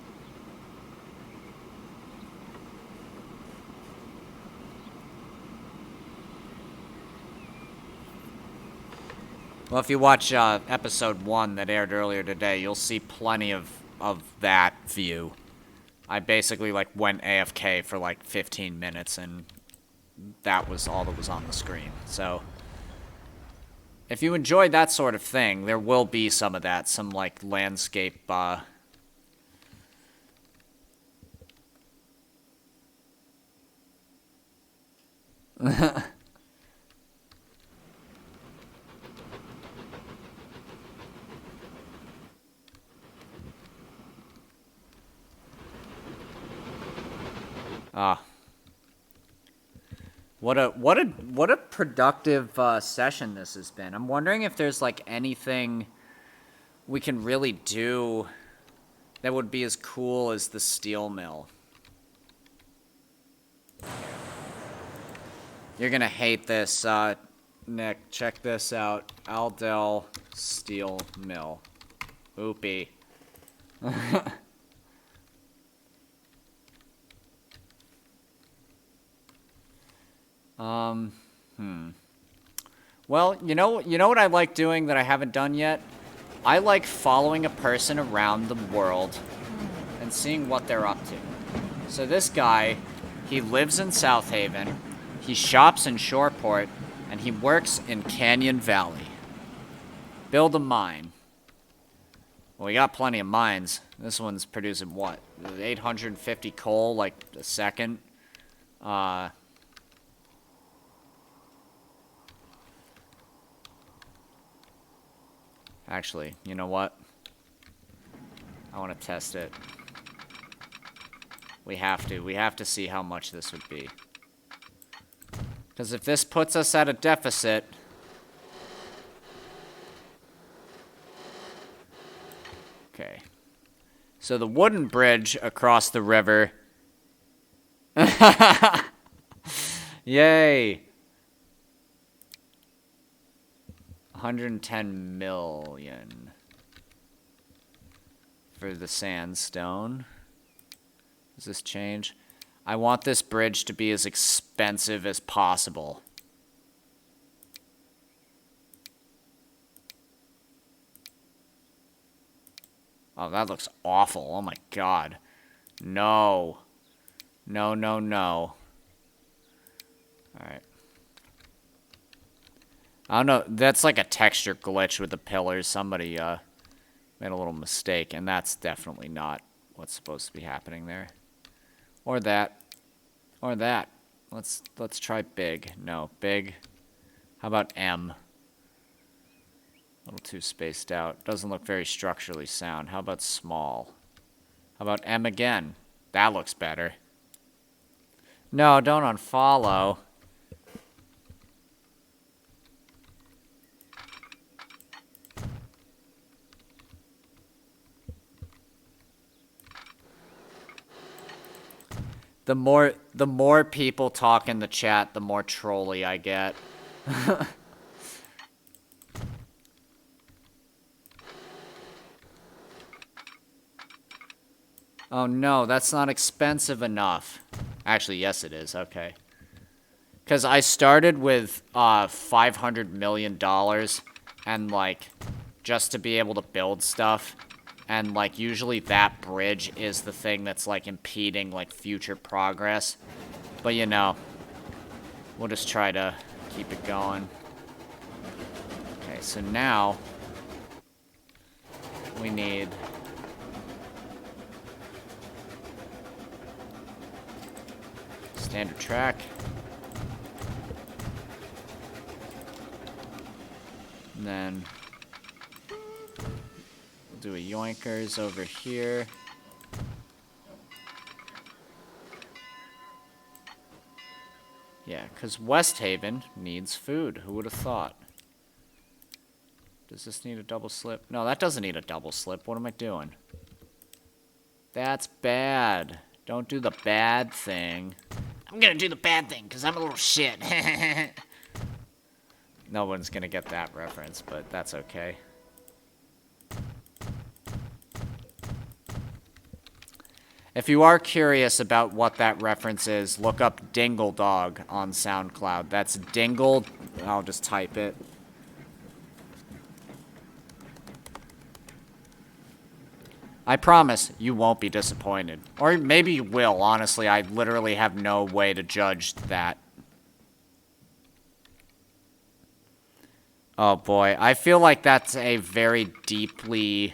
Well, if you watch episode 1 that aired earlier today, you'll see plenty of that view. I basically, like, went AFK for, like, 15 minutes, and that was all that was on the screen. So, if you enjoyed that sort of thing, there will be some of that. Some, like, landscape, What a productive session this has been. I'm wondering if there's like anything we can really do that would be as cool as the steel mill. You're gonna hate this, Nick. Check this out. Aldel Steel Mill. Oopie. Well, you know what I like doing that I haven't done yet? I like following a person around the world and seeing what they're up to. So this guy, he lives in South Haven, he shops in Shoreport, and he works in Canyon Valley. Build a mine. Well, we got plenty of mines. This one's producing what? 850 coal, like, a second? Actually, you know what? I want to test it. We have to see how much this would be. Because if this puts us at a deficit... Okay. So the wooden bridge across the river... Yay! 110 million for the sandstone. Does this change? I want this bridge to be as expensive as possible. Oh, that looks awful. Oh my god. No. No, no, no. Alright. I don't know, that's like a texture glitch with the pillars. Somebody made a little mistake, and that's definitely not what's supposed to be happening there. Or that. Or that. Let's try big. No, big. How about M? A little too spaced out. Doesn't look very structurally sound. How about small? How about M again? That looks better. No, don't unfollow. The more people talk in the chat, the more trolly I get. Oh no, that's not expensive enough. Actually, yes it is, okay. Because I started with $500 million, and, like, just to be able to build stuff. And, like, usually that bridge is the thing that's, like, impeding, like, future progress. But, you know, we'll just try to keep it going. Okay, so now we need standard track. And then we'll do a yoinkers over here. Yeah, because West Haven needs food. Who would have thought? Does this need a double slip? No, that doesn't need a double slip. What am I doing? That's bad. Don't do the bad thing. I'm gonna do the bad thing because I'm a little shit. No one's gonna get that reference, but that's okay. If you are curious about what that reference is, look up Dingle Dog on SoundCloud. That's Dingle. I'll just type it. I promise you won't be disappointed. Or maybe you will, honestly. I literally have no way to judge that. Oh boy, I feel like that's a very deeply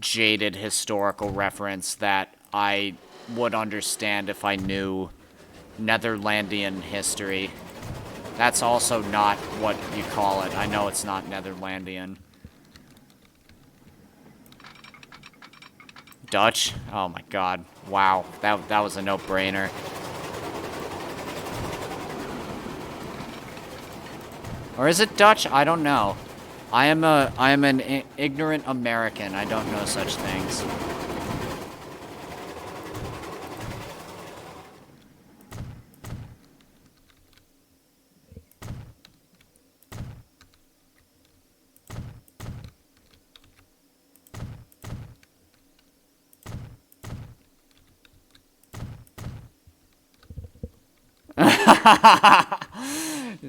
jaded historical reference that I would understand if I knew Netherlandian history. That's also not what you call it. I know it's not Netherlandian. Dutch? Oh my god. Wow. That was a no-brainer. Or is it Dutch? I don't know. I am an ignorant American. I don't know such things.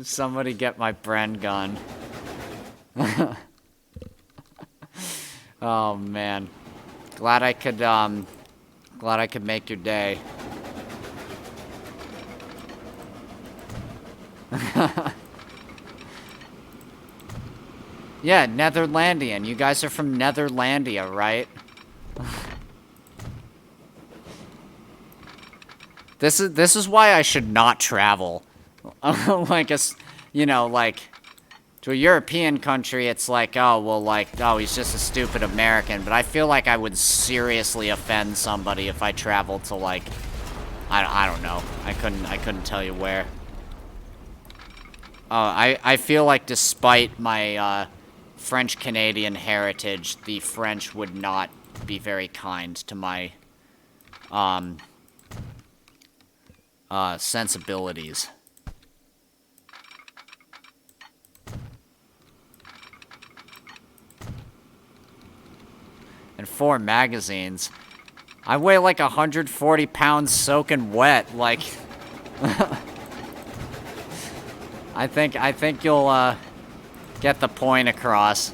Somebody get my Bren gun. Oh man. Glad I could make your day. Yeah, Netherlandian. You guys are from Netherlandia, right? This is why I should not travel. Like, you know, like, to a European country, it's like, oh, well, like, oh, he's just a stupid American. But I feel like I would seriously offend somebody if I traveled to, like, I don't know. I couldn't tell you where. I feel like despite my French-Canadian heritage, the French would not be very kind to my sensibilities. And 4 magazines. I weigh like 140 pounds soaking wet. Like, I think you'll get the point across.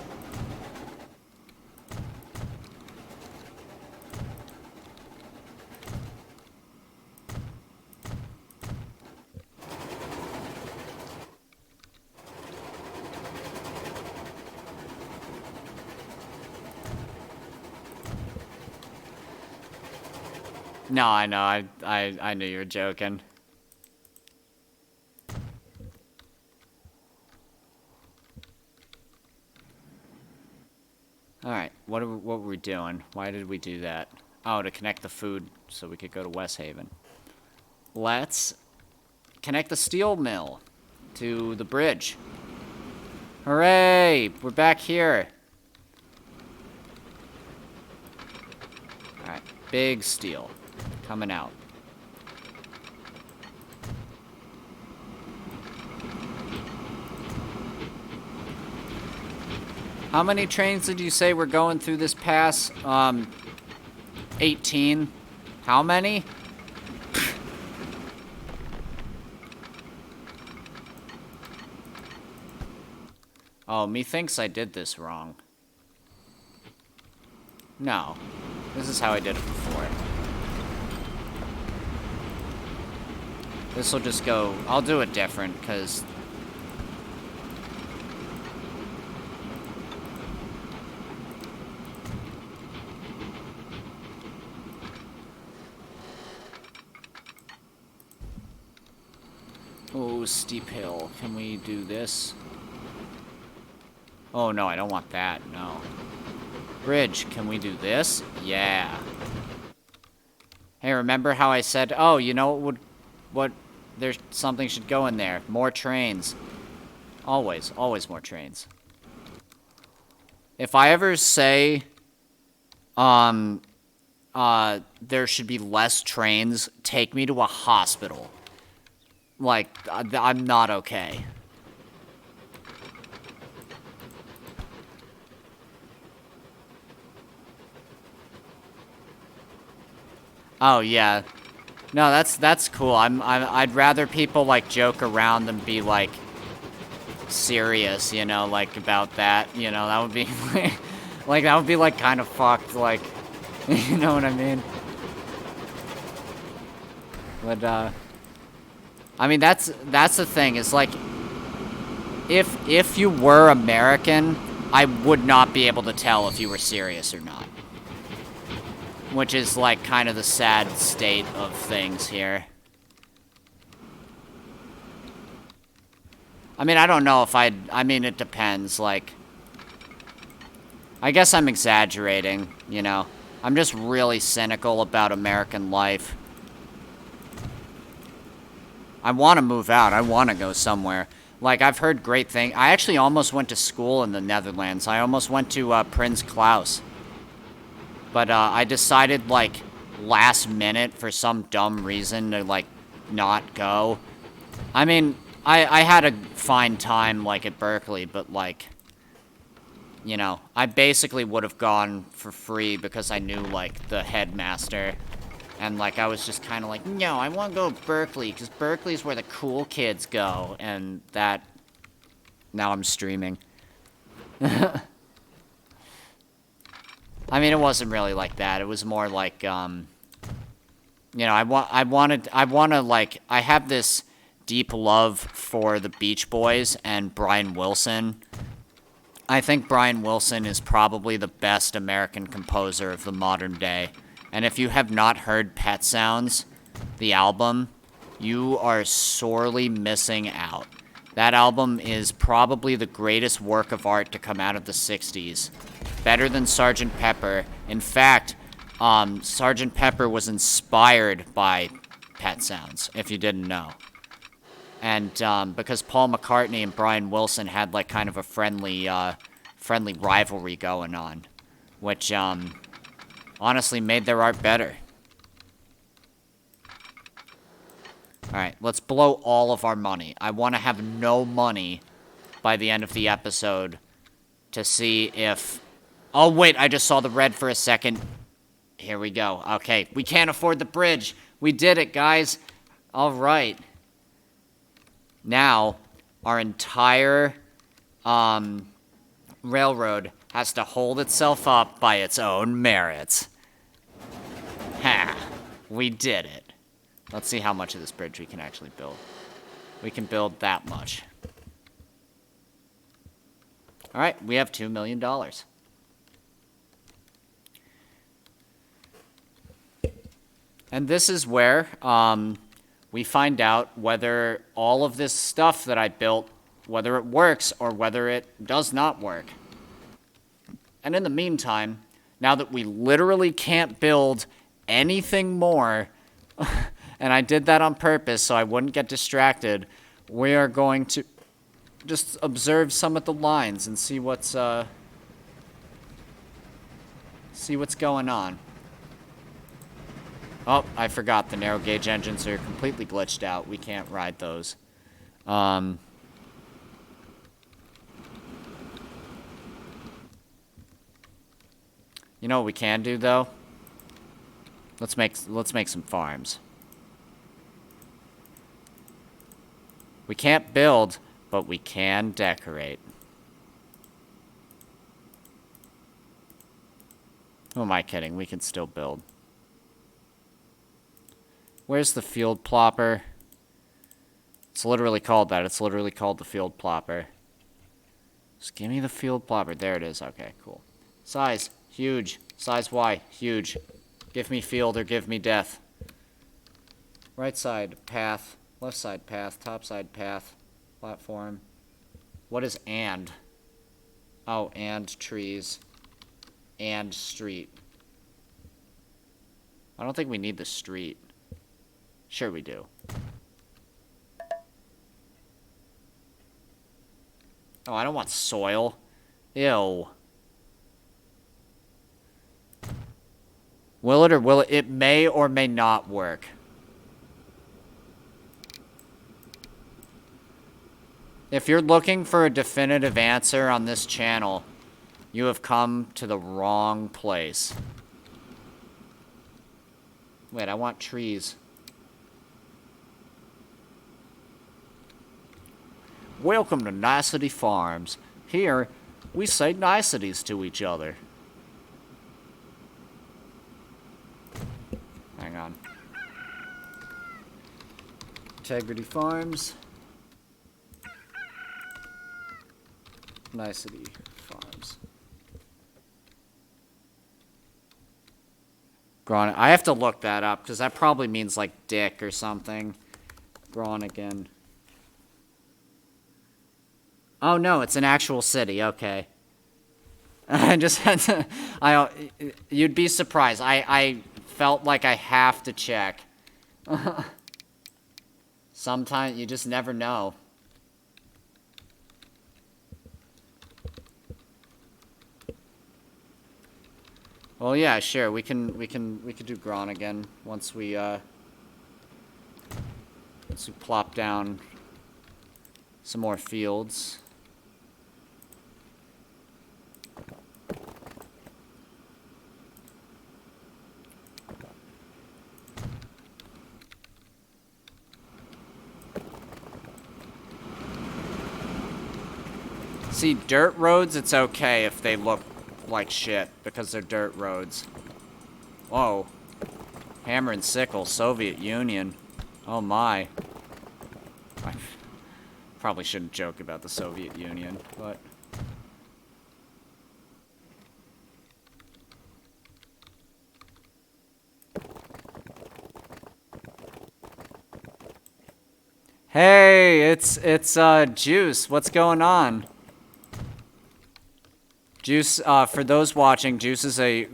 No, I know. I knew you were joking. Alright, what were we doing? Why did we do that? Oh, to connect the food so we could go to West Haven. Let's connect the steel mill to the bridge. Hooray! We're back here. Alright, big steel coming out. How many trains did you say were going through this pass? 18. How many? Oh, methinks I did this wrong. No. This is how I did it before. This will just go... I'll do it different, because... Oh, steep hill. Can we do this? Oh, no, I don't want that. No. Bridge. Can we do this? Yeah. Hey, remember how I said, oh, you know what there's something should go in there. More trains. Always more trains. If I ever say, there should be less trains, take me to a hospital. Like, I'm not okay. Oh, yeah. No, that's cool. I'd rather people, like, joke around than be, like, serious, you know, like, about that. You know, that would be, like, that would be, like, kind of fucked, like, you know what I mean? But, I mean, that's the thing, is, like, if you were American, I would not be able to tell if you were serious or not. Which is, like, kind of the sad state of things here. I mean, I don't know if I mean, it depends, like... I guess I'm exaggerating, you know? I'm just really cynical about American life. I want to move out. I want to go somewhere. Like, I've heard great things. I actually almost went to school in the Netherlands. I almost went to, Prins Claus. But, I decided, like, last minute for some dumb reason to, like, not go. I mean, I had a fine time, like, at Berkeley, but, like, you know, I basically would have gone for free because I knew, like, the headmaster. And, like, I was just kind of like, no, I want to go to Berkeley, because Berkeley's where the cool kids go. And that... Now I'm streaming. I mean, it wasn't really like that. It was more like, you know, I have this deep love for the Beach Boys and Brian Wilson. I think Brian Wilson is probably the best American composer of the modern day. And if you have not heard Pet Sounds, the album, you are sorely missing out. That album is probably the greatest work of art to come out of the 60s. Better than Sgt. Pepper. In fact, Sgt. Pepper was inspired by Pet Sounds, if you didn't know. And because Paul McCartney and Brian Wilson had, like, kind of a friendly rivalry going on, which honestly made their art better. Alright, let's blow all of our money. I want to have no money by the end of the episode to see if... Oh, wait, I just saw the red for a second. Here we go. Okay, we can't afford the bridge. We did it, guys. All right. Now, our entire railroad has to hold itself up by its own merits. Ha! We did it. Let's see how much of this bridge we can actually build. We can build that much. All right, we have $2 million. And this is where we find out whether all of this stuff that I built, whether it works or whether it does not work. And in the meantime, now that we literally can't build anything more, and I did that on purpose so I wouldn't get distracted, we are going to just observe some of the lines and see what's going on. Oh, I forgot. The narrow gauge engines are completely glitched out. We can't ride those. You know what we can do, though? Let's make some farms. We can't build, but we can decorate. Who am I kidding? We can still build. Where's the field plopper? It's literally called that. It's literally called the field plopper. Just give me the field plopper. There it is. Okay, cool. Size, huge. Size Y, huge. Give me field or give me death. Right side, path. Left side, path. Top side, path. Platform. What is and? Oh, and trees. And street. I don't think we need the street. Sure we do. Oh, I don't want soil. Ew. Will it or will it? It may or may not work. If you're looking for a definitive answer on this channel, you have come to the wrong place. Wait, I want trees. Welcome to Nicety Farms. Here, we say niceties to each other. Hang on. Integrity Farms. Nicety Farms. Groningen. I have to look that up, because that probably means, like, dick or something. Groningen. Oh, no, it's an actual city. Okay. I just had to... you'd be surprised. I felt like I have to check. Sometimes you just never know. Well, yeah, sure. We could do Groningen once we plop down some more fields. See, dirt roads, it's okay if they look like shit, because they're dirt roads. Whoa. Hammer and sickle, Soviet Union. Oh my. I probably shouldn't joke about the Soviet Union, but... Hey, it's Juice. What's going on? Juice, for those watching, Juice is a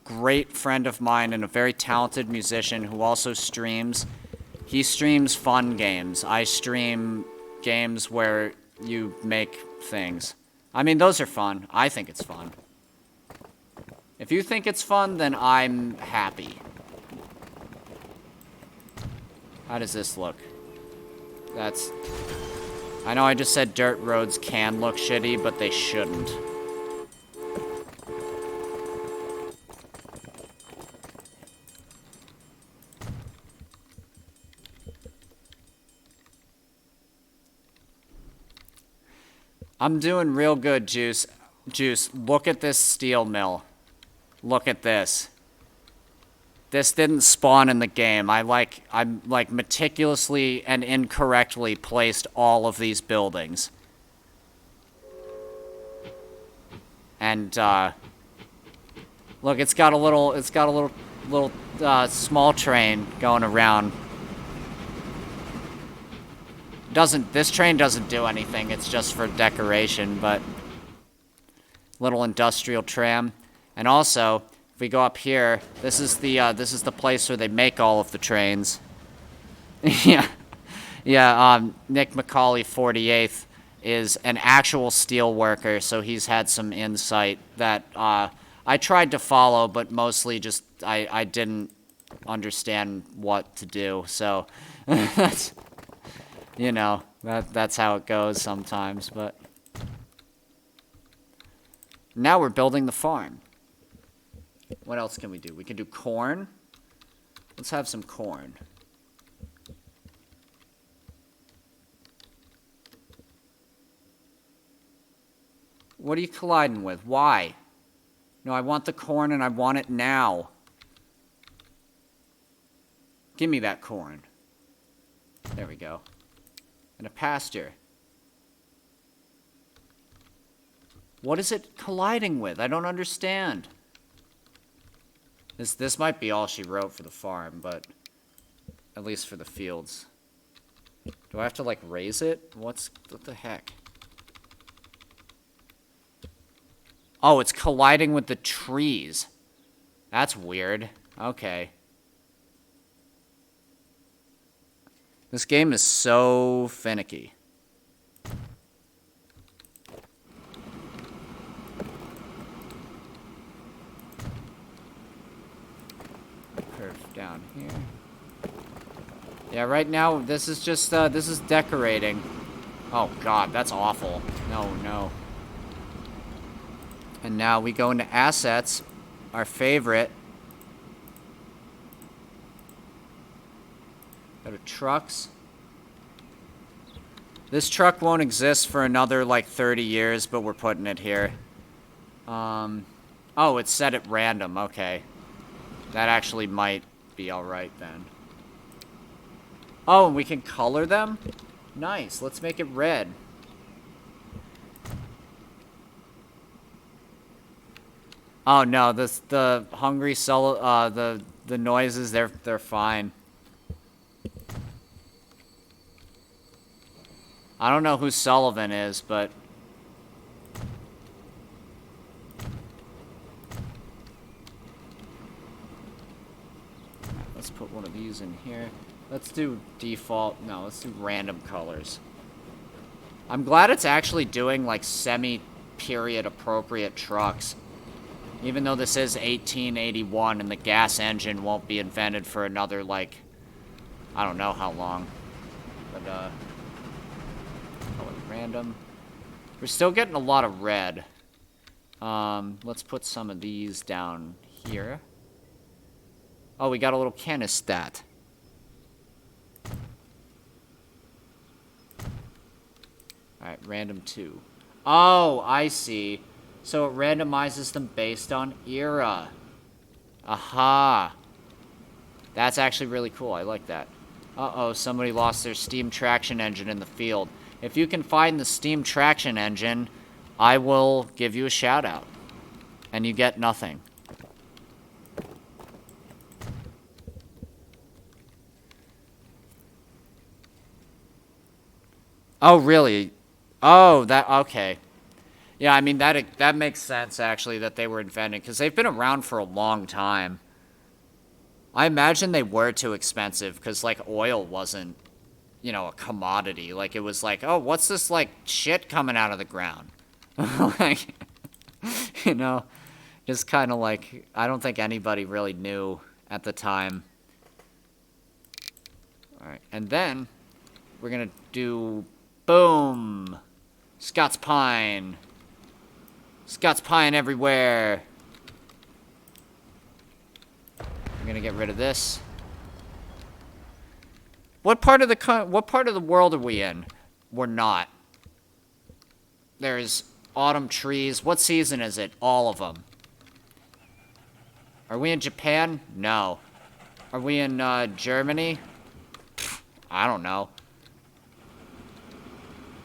great friend of mine and a very talented musician who also streams. He streams fun games. I stream games where you make things. I mean, those are fun. I think it's fun. If you think it's fun, then I'm happy. How does this look? That's... I know I just said dirt roads can look shitty, but they shouldn't. I'm doing real good, Juice. Juice, look at this steel mill. Look at this. This didn't spawn in the game. I'm meticulously and incorrectly placed all of these buildings. And, look, it's got a little small train going around. This train doesn't do anything, it's just for decoration, but little industrial tram. And also, if we go up here, this is the place where they make all of the trains. Yeah. Nick McCauley 48th is an actual steel worker, so he's had some insight that I tried to follow, but mostly just I didn't understand what to do. So that's, you know, that's how it goes sometimes, but now we're building the farm. What else can we do? We can do corn. Let's have some corn. What are you colliding with? Why? No, I want the corn and I want it now. Give me that corn. There we go. And a pasture. What is it colliding with? I don't understand. This might be all she wrote for the farm, but at least for the fields. Do I have to, like, raise it? What the heck? Oh, it's colliding with the trees. That's weird. Okay. This game is so finicky. Curve down here. Yeah, right now, this is just, this is decorating. Oh, God, that's awful. No, no. And now we go into assets, our favorite. Go to trucks. This truck won't exist for another, like, 30 years, but we're putting it here. Oh, it's set at random. Okay. That actually might be alright then. Oh, and we can color them? Nice. Let's make it red. Oh no, the hungry the noises, they're fine. I don't know who Sullivan is, but let's put one of these in here. Let's do default. No, let's do random colors. I'm glad it's actually doing like semi-period appropriate trucks. Even though this is 1881 and the gas engine won't be invented for another, like, I don't know how long. But, color random. We're still getting a lot of red. Let's put some of these down here. Oh, we got a little canistat. Alright, random 2. Oh, I see. So it randomizes them based on era. Aha. That's actually really cool. I like that. Uh-oh, somebody lost their steam traction engine in the field. If you can find the steam traction engine, I will give you a shout out. And you get nothing. Oh, really? Oh, okay. Yeah, I mean, that makes sense, actually, that they were invented, because they've been around for a long time. I imagine they were too expensive, because, like, oil wasn't, you know, a commodity. Like, it was like, oh, what's this, like, shit coming out of the ground? Like, you know, just kind of like, I don't think anybody really knew at the time. Alright, and then we're gonna do, boom, Scots Pine. Scots Pine everywhere. I'm gonna get rid of this. What part of the world are we in? We're not. There's autumn trees. What season is it? All of them. Are we in Japan? No. Are we in Germany? I don't know.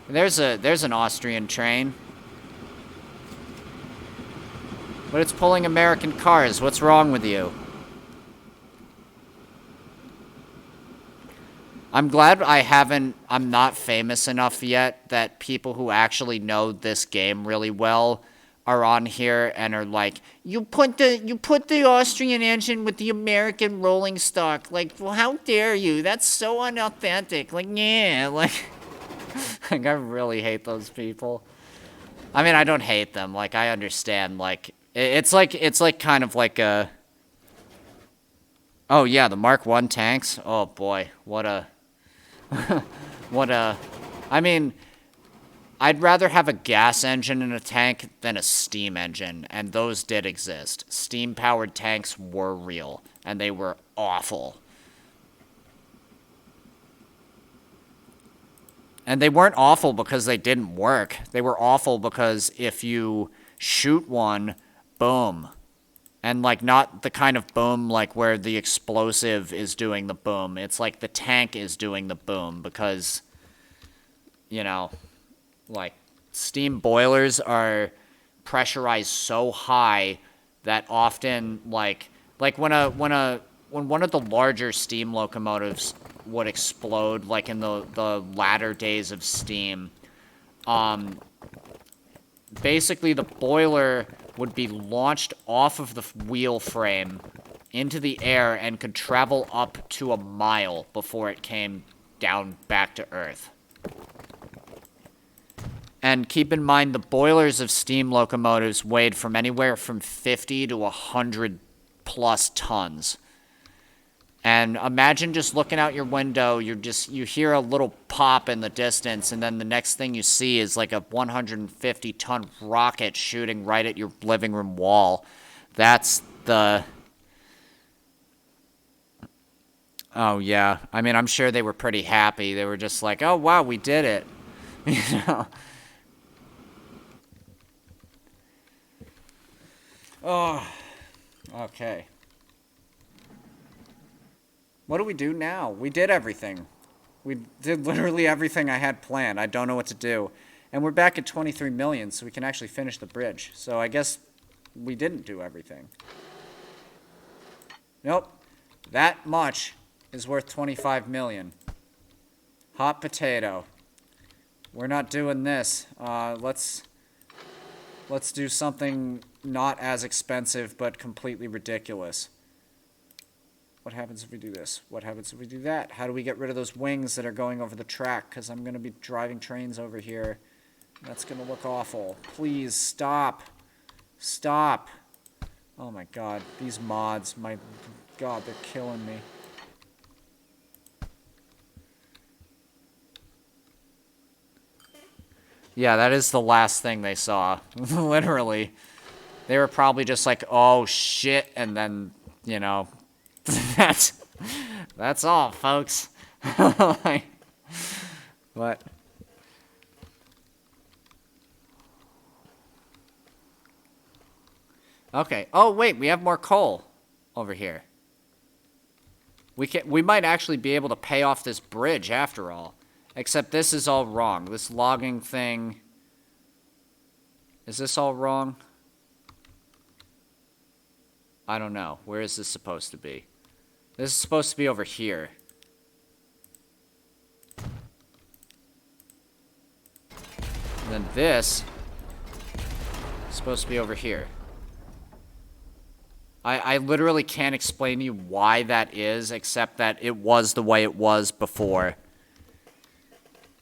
There's an Austrian train. But it's pulling American cars. What's wrong with you? I'm glad I'm not famous enough yet that people who actually know this game really well are on here and are like, you put the Austrian engine with the American rolling stock. Like, well, how dare you? That's so unauthentic. Like, yeah, like, like, I really hate those people. I mean, I don't hate them. Like, I understand, like, it's like kind of like a... Oh, yeah, the Mark I tanks. Oh, boy. What a... I mean, I'd rather have a gas engine in a tank than a steam engine, and those did exist. Steam-powered tanks were real, and they were awful. And they weren't awful because they didn't work. They were awful because if you shoot one boom. And, like, not the kind of boom, like, where the explosive is doing the boom. It's like the tank is doing the boom because, you know, like, steam boilers are pressurized so high that often, like when one of the larger steam locomotives would explode, like in the latter days of steam, basically the boiler would be launched off of the wheel frame into the air and could travel up to a mile before it came down back to Earth. And keep in mind, the boilers of steam locomotives weighed from anywhere from 50 to 100 plus tons. And imagine just looking out your window, you hear a little pop in the distance, and then the next thing you see is like a 150-ton rocket shooting right at your living room wall. That's the... Oh, yeah. I mean, I'm sure they were pretty happy. They were just like, oh, wow, we did it. You know? Oh, okay. What do we do now? We did everything. We did literally everything I had planned. I don't know what to do. And we're back at 23 million, so we can actually finish the bridge. So I guess we didn't do everything. Nope. That much is worth 25 million. Hot potato. We're not doing this. Let's do something not as expensive, but completely ridiculous. What happens if we do this? What happens if we do that? How do we get rid of those wings that are going over the track? Because I'm going to be driving trains over here. That's going to look awful. Please, stop. Stop. Oh my god. These mods, my god, they're killing me. Yeah, that is the last thing they saw. Literally. They were probably just like, oh shit, and then, you know... That's all, folks. Like, what? Okay. Oh, wait, we have more coal over here. We might actually be able to pay off this bridge after all. Except this is all wrong. This logging thing... Is this all wrong? I don't know. Where is this supposed to be? This is supposed to be over here. And then this is supposed to be over here. I literally can't explain to you why that is, except that it was the way it was before.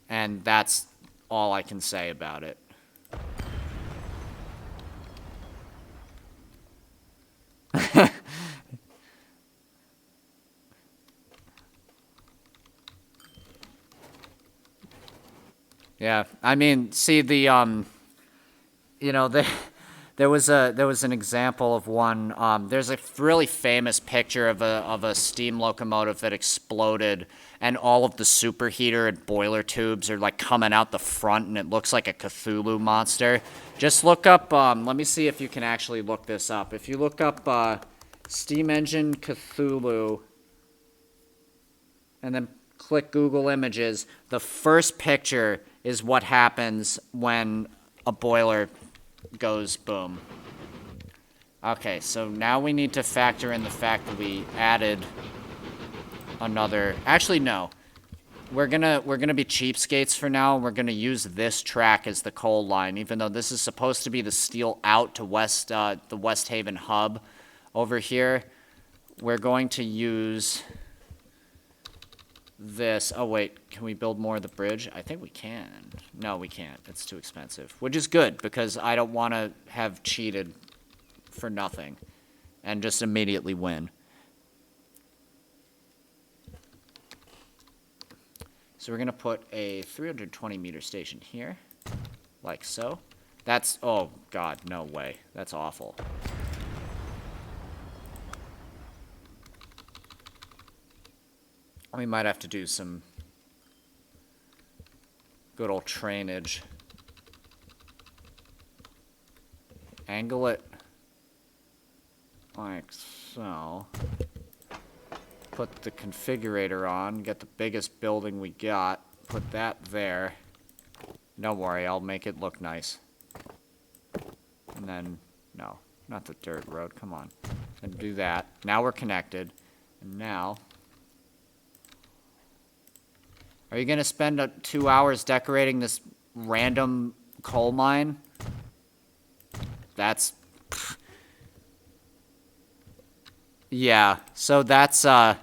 And that's all I can say about it. Yeah, I mean, see the you know, there was an example of one. There's a really famous picture of a steam locomotive that exploded, and all of the superheater and boiler tubes are like coming out the front, and it looks like a Cthulhu monster. Just look up. Let me see if you can actually look this up. If you look up steam engine Cthulhu, and then click Google Images, the first picture is what happens when a boiler goes boom. Okay, so now we need to factor in the fact that we added another... Actually, no. We're gonna be cheapskates for now. We're gonna use this track as the coal line, even though this is supposed to be the steel out to the West Haven hub over here. We're going to use... this. Oh, wait. Can we build more of the bridge? I think we can. No, we can't. It's too expensive. Which is good, because I don't want to have cheated for nothing and just immediately win. So we're going to put a 320-meter station here, like so. That's... oh, God, no way. That's awful. We might have to do some good old trainage. Angle it like so. Put the configurator on, get the biggest building we got, put that there. Don't worry, I'll make it look nice. And then, no, not the dirt road, come on. And do that. Now we're connected. And now... Are you gonna spend 2 hours decorating this random coal mine? That's... Yeah, so that's, yeah.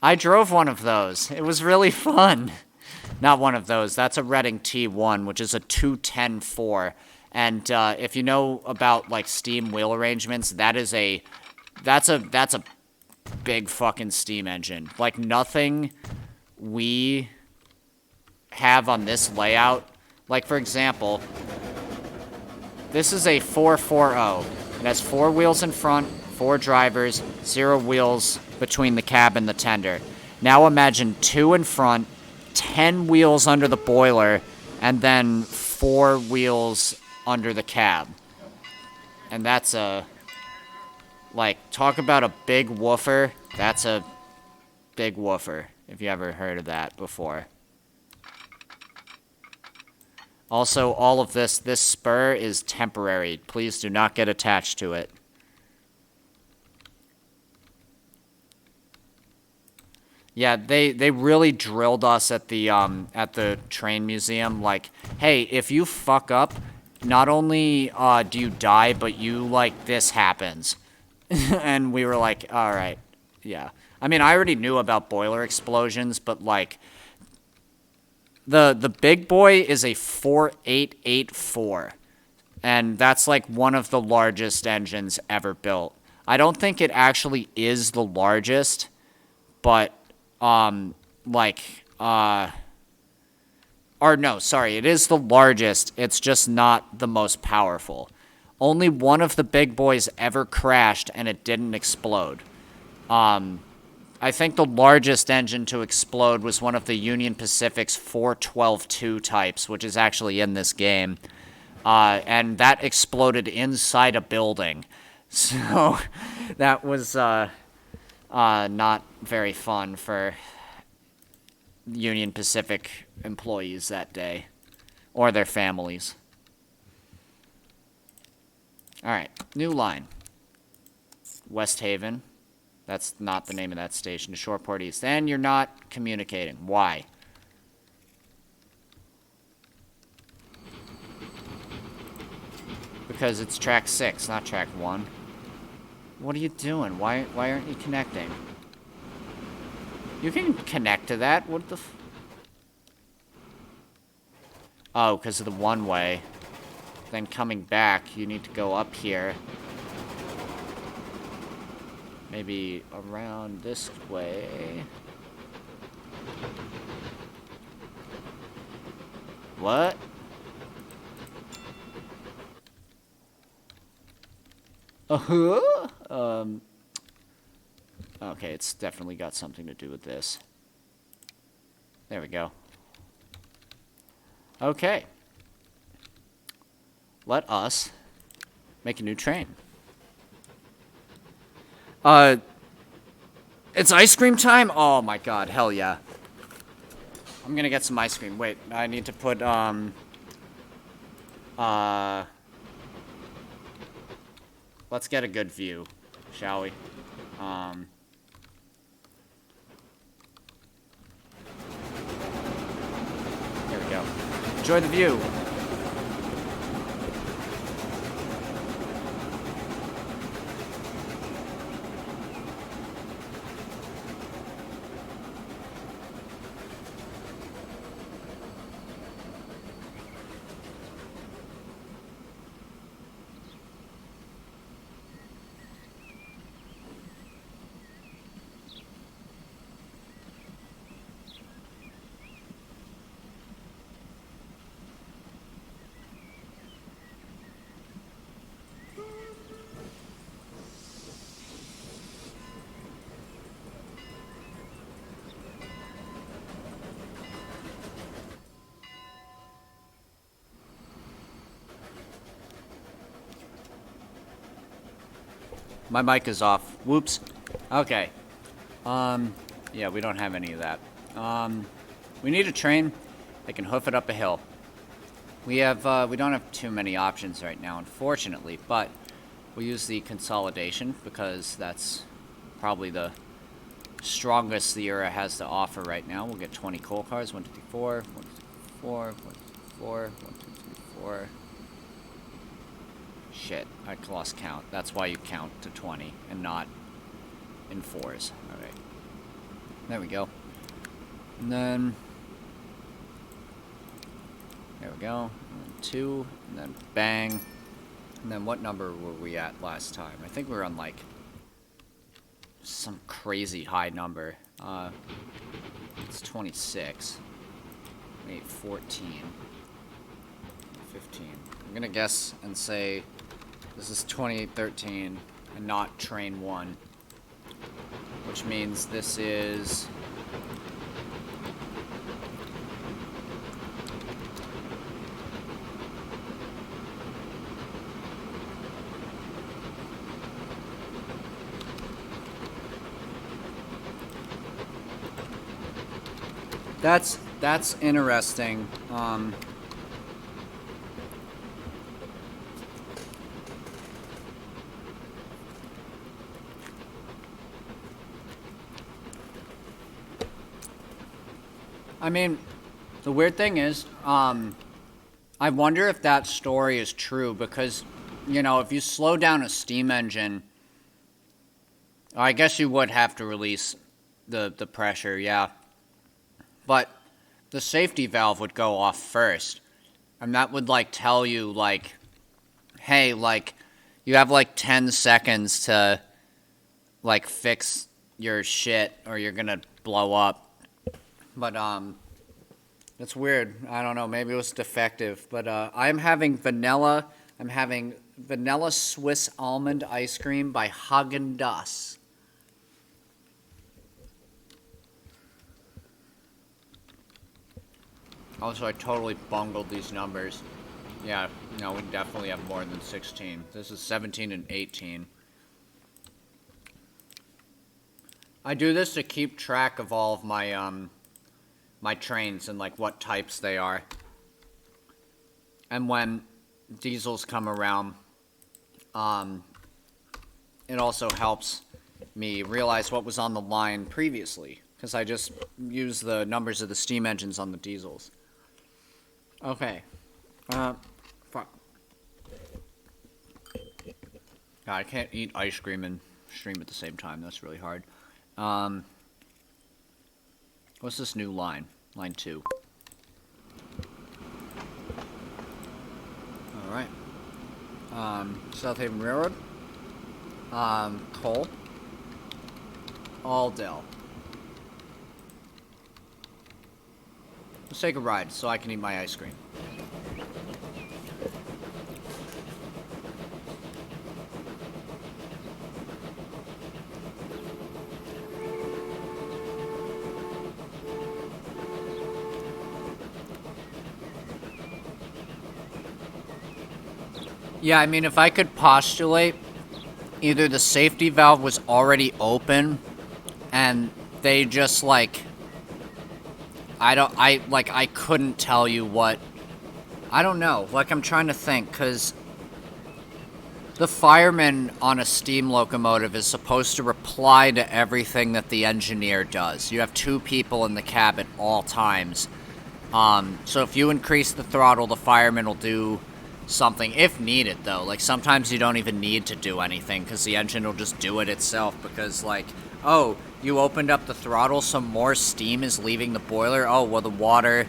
I drove one of those. It was really fun. Not one of those. That's a Reading T1, which is a 210-4. And if you know about like steam wheel arrangements, that's a big fucking steam engine. Like nothing we have on this layout. Like for example, this is a 440. It has 4 wheels in front, 4 drivers, 0 wheels between the cab and the tender. Now imagine 2 in front, 10 wheels under the boiler, and then 4 wheels under the cab. And that's a... Like, talk about a big woofer. That's a big woofer, if you ever heard of that before. Also, all of this spur is temporary. Please do not get attached to it. Yeah, they really drilled us at the train museum. Like, hey, if you fuck up, not only do you die, but you, like, this happens. And we were like, all right, yeah. I mean, I already knew about boiler explosions, but, like, the big boy is a 4884. And that's, like, one of the largest engines ever built. I don't think it actually is the largest, but... or no, sorry, it is the largest, it's just not the most powerful. Only one of the big boys ever crashed and it didn't explode. I think the largest engine to explode was one of the Union Pacific's 412-2 types, which is actually in this game. And that exploded inside a building. So, that was, not very fun for Union Pacific employees that day. Or their families. Alright, new line. West Haven. That's not the name of that station. Shoreport East. And you're not communicating. Why? Because it's track 6, not track 1. What are you doing? Why aren't you connecting? You can connect to that. What the f... Oh, because of the one-way. Then coming back, you need to go up here. Maybe around this way. What? Okay, it's definitely got something to do with this. There we go. Okay. Let us make a new train. It's ice cream time? Oh my god, hell yeah. I'm gonna get some ice cream. Wait, I need to put, let's get a good view, shall we? There we go. Enjoy the view. my mic is off. Whoops. Okay. Yeah, we don't have any of that. We need a train that can hoof it up a hill. We don't have too many options right now, unfortunately, but we'll use the consolidation because that's probably the strongest the era has to offer right now. We'll get 20 coal cars. 1, 2, 3, 4. 1, 2, 3, 4. 1, 2, 3, 4. 1, 2, 3, 4. Shit, I lost count. That's why you count to 20 and not in 4s. Alright. There we go. And then... there we go. And then 2, and then bang. And then what number were we at last time? I think we were on, like, some crazy high number. It's 26. 8, 14. 15. I'm gonna guess and say this is 2813 and not train 1. Which means this is... That's interesting. I mean, the weird thing is, I wonder if that story is true because, you know, if you slow down a steam engine, I guess you would have to release the pressure, yeah. But the safety valve would go off first. And that would, like, tell you, like, hey, like, you have, like, 10 seconds to, like, fix your shit or you're gonna blow up. But, it's weird. I don't know. Maybe it was defective. But, I'm having vanilla Swiss almond ice cream by Häagen-Dazs. Also, I totally bungled these numbers. Yeah, no, we definitely have more than 16. This is 17 and 18. I do this to keep track of all of my, my trains and, like, what types they are. And when diesels come around, it also helps me realize what was on the line previously. Because I just use the numbers of the steam engines on the diesels. Okay. Fuck. God, I can't eat ice cream and stream at the same time. That's really hard. What's this new line? Line 2. Alright. South Haven Railroad. Coal. Aldell. Let's take a ride so I can eat my ice cream. Yeah, I mean, if I could postulate, either the safety valve was already open and they just, like... I couldn't tell you what... I don't know. Like, I'm trying to think, because... the fireman on a steam locomotive is supposed to reply to everything that the engineer does. You have 2 people in the cab at all times. So if you increase the throttle, the fireman will do something, if needed, though. Like, sometimes you don't even need to do anything, because the engine will just do it itself, because, like... oh, you opened up the throttle, some more steam is leaving the boiler. Oh, well, the water...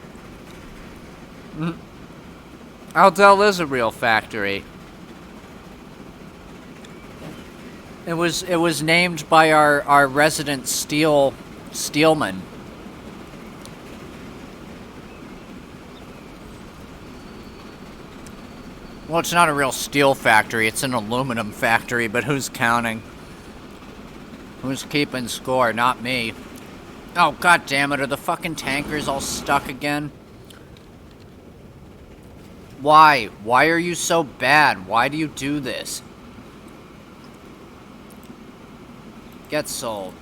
Aldell is a real factory. It was named by our resident steelman. Well, it's not a real steel factory, it's an aluminum factory, but who's counting? Who's keeping score? Not me. Oh, god damn it, are the fucking tankers all stuck again? Why? Why are you so bad? Why do you do this? Get sold.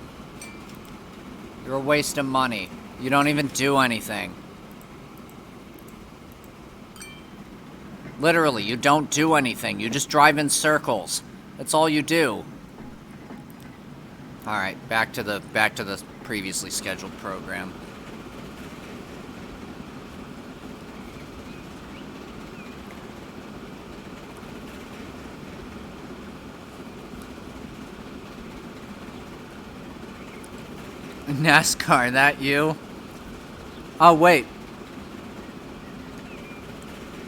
You're a waste of money. You don't even do anything. Literally, you don't do anything. You just drive in circles. That's all you do. All right, back to the previously scheduled program. NASCAR, that you? Oh, wait.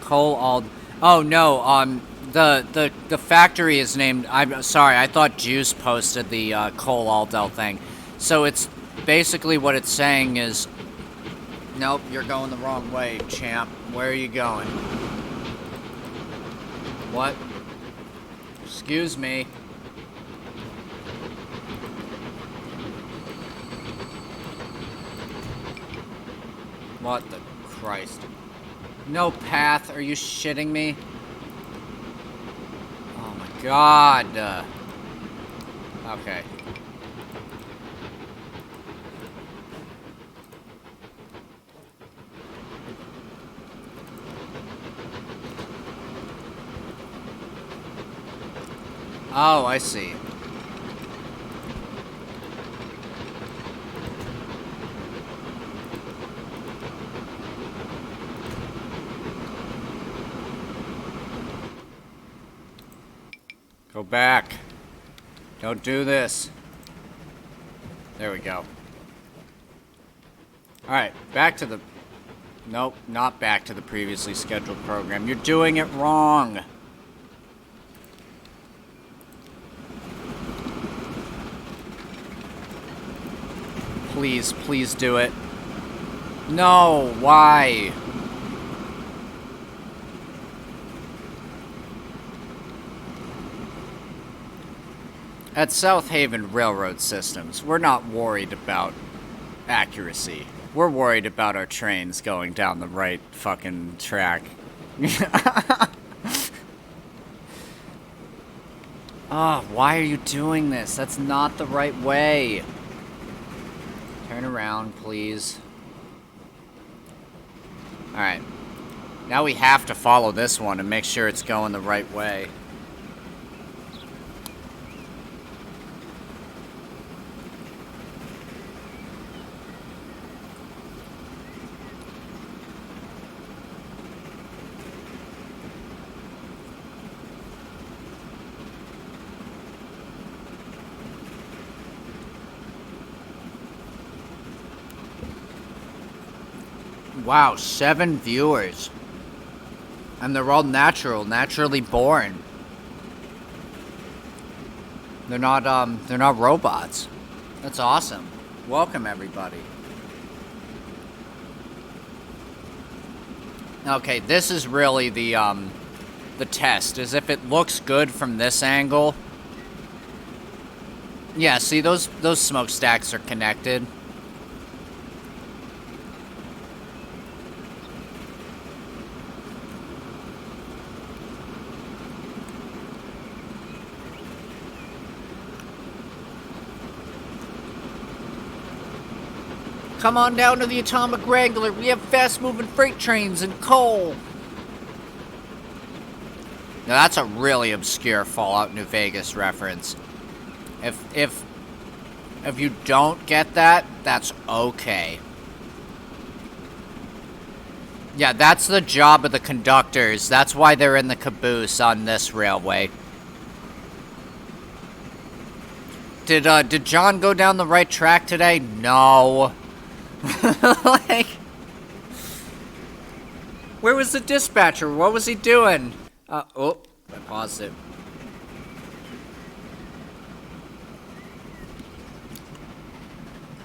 Cole Ald. Oh, no, the factory is named... I'm sorry, I thought Juice posted the Cole Aldell thing. So it's basically what it's saying is... Nope, you're going the wrong way, champ. Where are you going? What? Excuse me. What the Christ? No path? Are you shitting me? Oh my god. Okay. Oh, I see. Go back. Don't do this. There we go. Alright, back to the... Nope, not back to the previously scheduled program. You're doing it wrong. Please, please do it. No, why? At South Haven Railroad Systems, we're not worried about accuracy. We're worried about our trains going down the right fucking track. Oh, why are you doing this? That's not the right way. Turn around, please. Alright. Now we have to follow this one and make sure it's going the right way. Wow, 7 viewers. And they're all naturally born. They're not robots. That's awesome. Welcome, everybody. Okay, this is really the test, is if it looks good from this angle. Yeah, see, those smokestacks are connected. Come on down to the Atomic Wrangler. We have fast-moving freight trains and coal. Now that's a really obscure Fallout New Vegas reference. If you don't get that, that's okay. Yeah, that's the job of the conductors. That's why they're in the caboose on this railway. Did John go down the right track today? No. Like, where was the dispatcher? What was he doing? Oh, I paused it.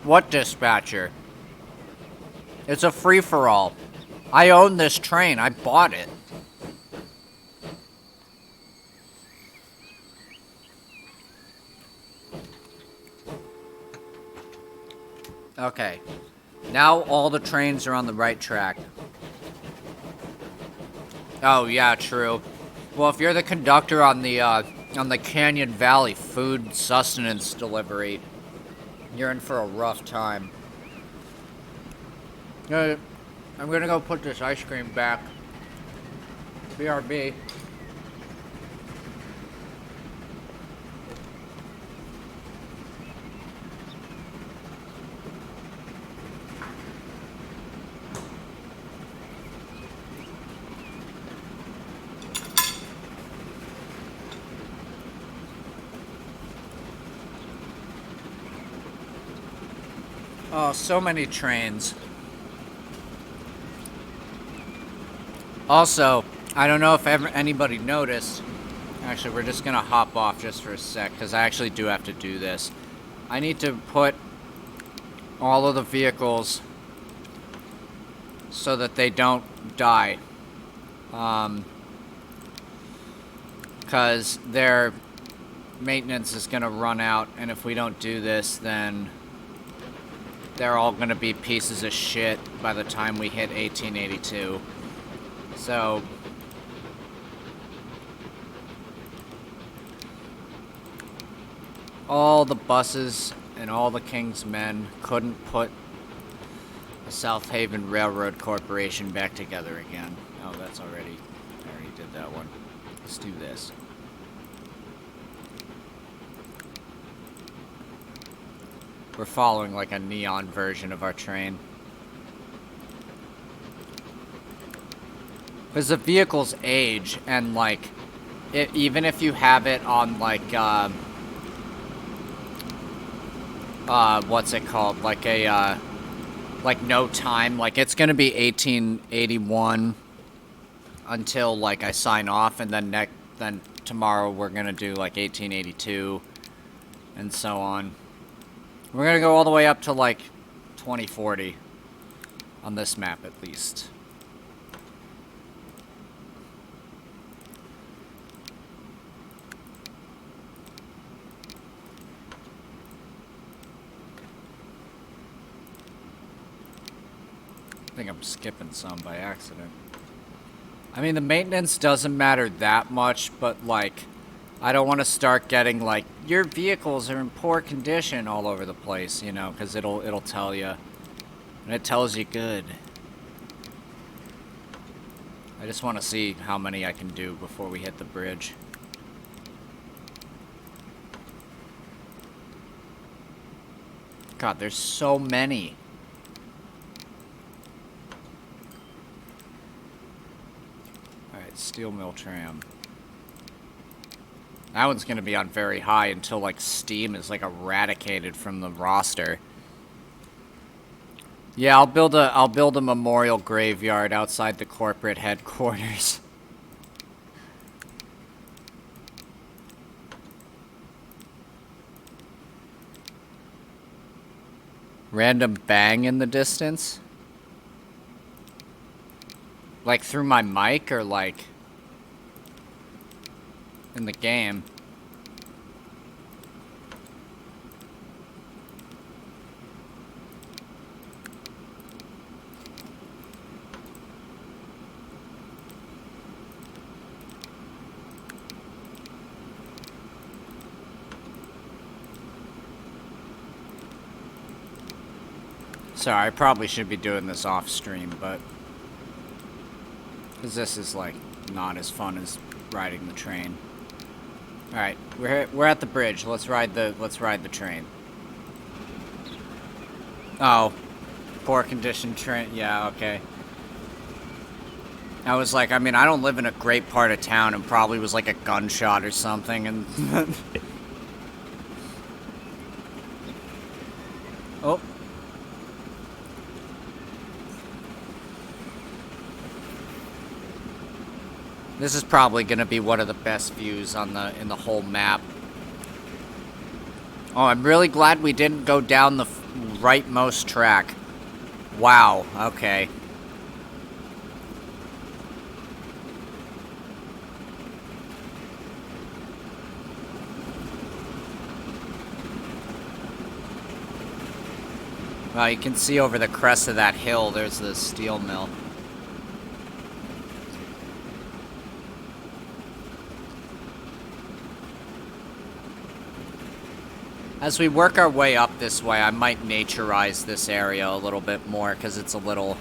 What dispatcher? It's a free-for-all. I own this train. I bought it. Okay. Now all the trains are on the right track. Oh, yeah, true. Well, if you're the conductor on the on the Canyon Valley food sustenance delivery, you're in for a rough time. I'm gonna go put this ice cream back. BRB. Oh, so many trains. Also, I don't know if anybody noticed. Actually, we're just gonna hop off just for a sec, because I actually do have to do this. I need to put all of the vehicles so that they don't die. Because their maintenance is gonna run out, and if we don't do this, then they're all gonna be pieces of shit by the time we hit 1882. So all the buses and all the King's men couldn't put the South Haven Railroad Corporation back together again. Oh, I already did that one. Let's do this. We're following like a neon version of our train. Because the vehicles age, and like, even if you have it on like, what's it called? Like a, like no time. Like it's gonna be 1881 until like I sign off, and then tomorrow we're gonna do like 1882, and so on. We're gonna go all the way up to like 2040 on this map at least. I think I'm skipping some by accident. I mean, the maintenance doesn't matter that much, but like, I don't want to start getting like, your vehicles are in poor condition all over the place, you know, because it'll tell you, and it tells you good. I just want to see how many I can do before we hit the bridge. God, there's so many. Steel mill tram. That one's gonna be on very high until like steam is like eradicated from the roster. Yeah, I'll build a memorial graveyard outside the corporate headquarters. Random bang in the distance? Like through my mic, or like in the game? Sorry, I probably should be doing this off stream, but because this is like not as fun as riding the train. All right, we're at the bridge. Let's ride the train. Oh, poor condition train. Yeah, okay. I was like, I mean, I don't live in a great part of town, and probably was like a gunshot or something, and oh. This is probably going to be one of the best views in the whole map. Oh, I'm really glad we didn't go down the rightmost track. Wow, okay. Wow, you can see over the crest of that hill, there's the steel mill. As we work our way up this way, I might naturize this area a little bit more, because it's a little...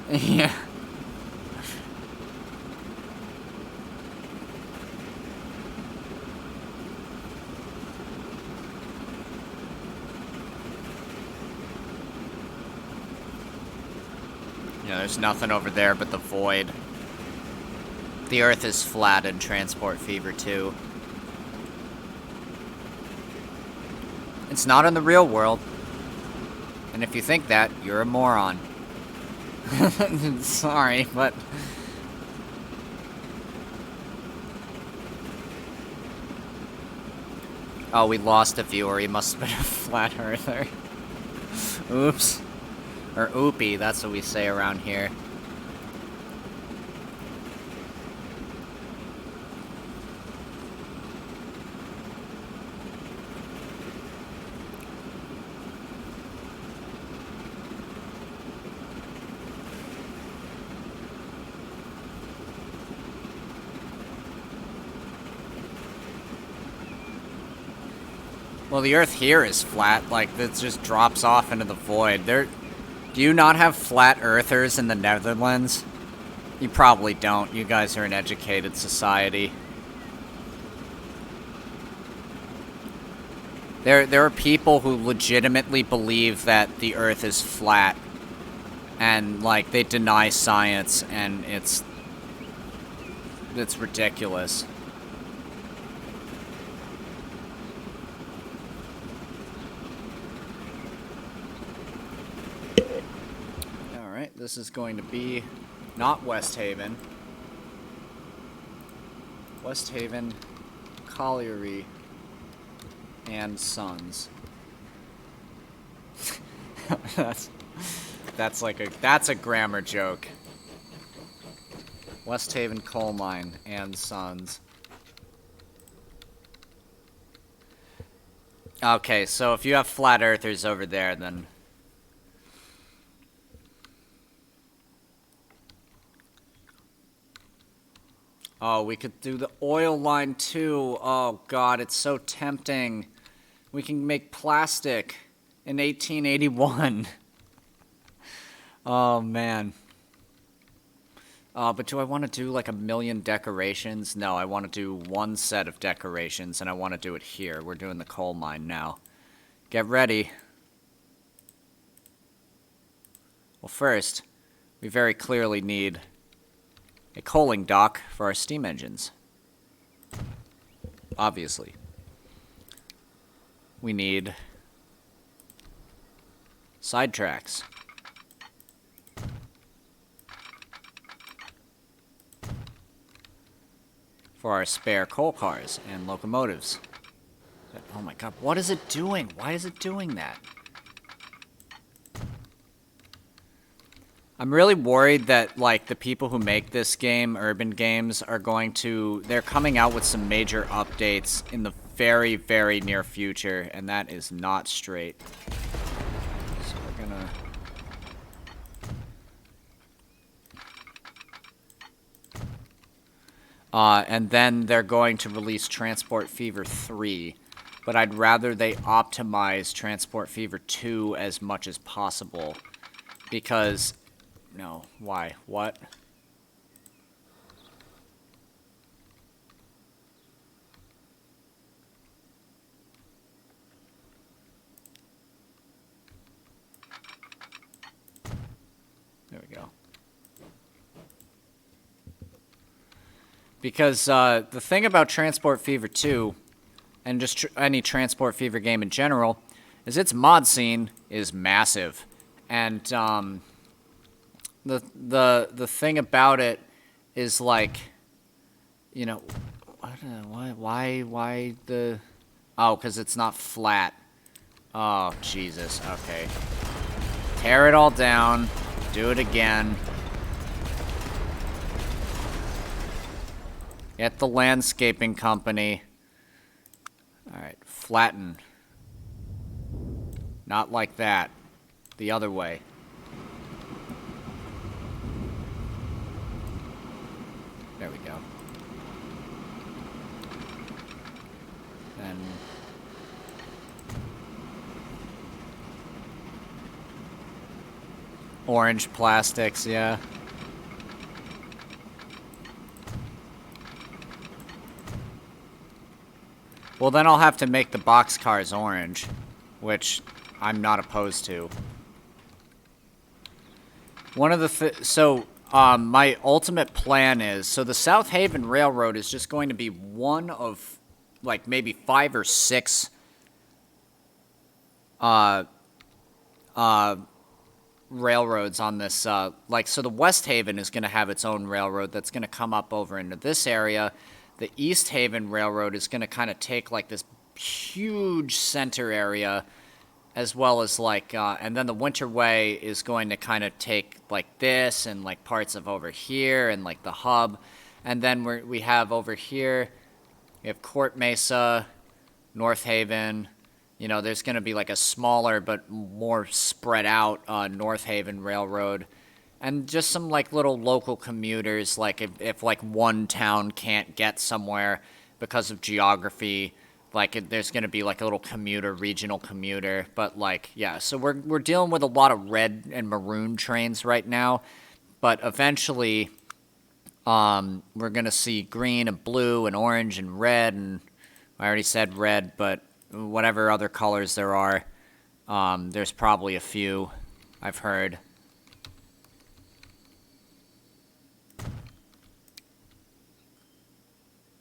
yeah. Yeah, there's nothing over there but the void. The Earth is flat in Transport Fever 2. It's not in the real world. And if you think that, you're a moron. Sorry, but... oh, we lost a viewer. He must have been a flat earther. Oops. Or oopie, that's what we say around here. Well, the Earth here is flat, like, it just drops off into the void. Do you not have flat Earthers in the Netherlands? You probably don't. You guys are an educated society. There are people who legitimately believe that the Earth is flat. And, like, they deny science, and it's ridiculous. This is going to be not West Haven. West Haven, Colliery, and Sons. that's a grammar joke. West Haven Coal Mine and Sons. Okay, so if you have flat earthers over there, then... oh, we could do the oil line too. Oh god, it's so tempting. We can make plastic in 1881. Oh man. But do I want to do like 1,000,000 decorations? No, I want to do one set of decorations, and I want to do it here. We're doing the coal mine now. Get ready. Well, first, we very clearly need a coaling dock for our steam engines. Obviously. We need side tracks. For our spare coal cars and locomotives. Oh my god, what is it doing? Why is it doing that? I'm really worried that, like, the people who make this game, Urban Games, are going to... they're coming out with some major updates in the very, very near future, and that is not straight. So we're gonna... and then they're going to release Transport Fever 3, but I'd rather they optimize Transport Fever 2 as much as possible, because... no, why? What? There we go. Because the thing about Transport Fever 2, and just any Transport Fever game in general, is its mod scene is massive. And the thing about it is, like, you know, why the... oh, because it's not flat. Oh, Jesus, okay. Tear it all down, do it again. Get the landscaping company. Alright, flatten. Not like that. The other way. There we go. And Orange plastics, yeah. Well, then I'll have to make the boxcars orange, which I'm not opposed to. One of the my ultimate plan is, so the South Haven Railroad is just going to be one of, like, maybe 5 or 6 railroads on this, so the West Haven is going to have its own railroad that's going to come up over into this area. The East Haven Railroad is going to kind of take, like, this huge center area, as well as, like, and then the Winterway is going to kind of take, like, this and, like, parts of over here and, like, the hub. And then we have over here, we have Court Mesa, North Haven. You know, there's going to be, like, a smaller but more spread out North Haven Railroad. And just some, like, little local commuters, like, if like, one town can't get somewhere because of geography, like, there's going to be, like, a little commuter, regional commuter. But, like, yeah, so we're dealing with a lot of red and maroon trains right now. But eventually, we're going to see green and blue and orange and red. And I already said red, but whatever other colors there are, there's probably a few, I've heard.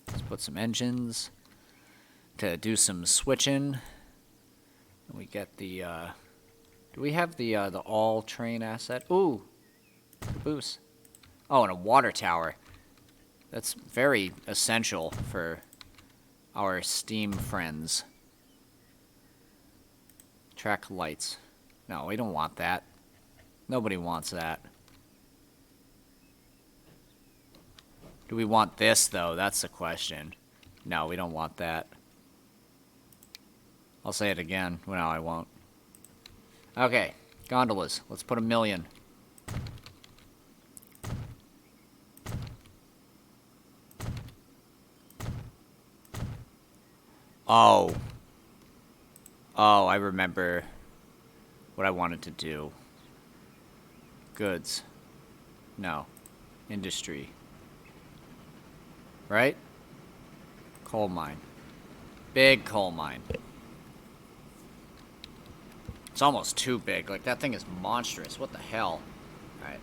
Let's put some engines to do some switching. And we get the, do we have the all train asset? Ooh, caboose. Oh, and a water tower. That's very essential for our steam friends. Track lights. No, we don't want that. Nobody wants that. Do we want this, though? That's the question. No, we don't want that. I'll say it again. Well, no, I won't. Okay, gondolas. Let's put 1 million. Oh. Oh, I remember what I wanted to do. Goods. No. Industry. Right? Coal mine. Big coal mine. It's almost too big. Like, that thing is monstrous. What the hell? Alright.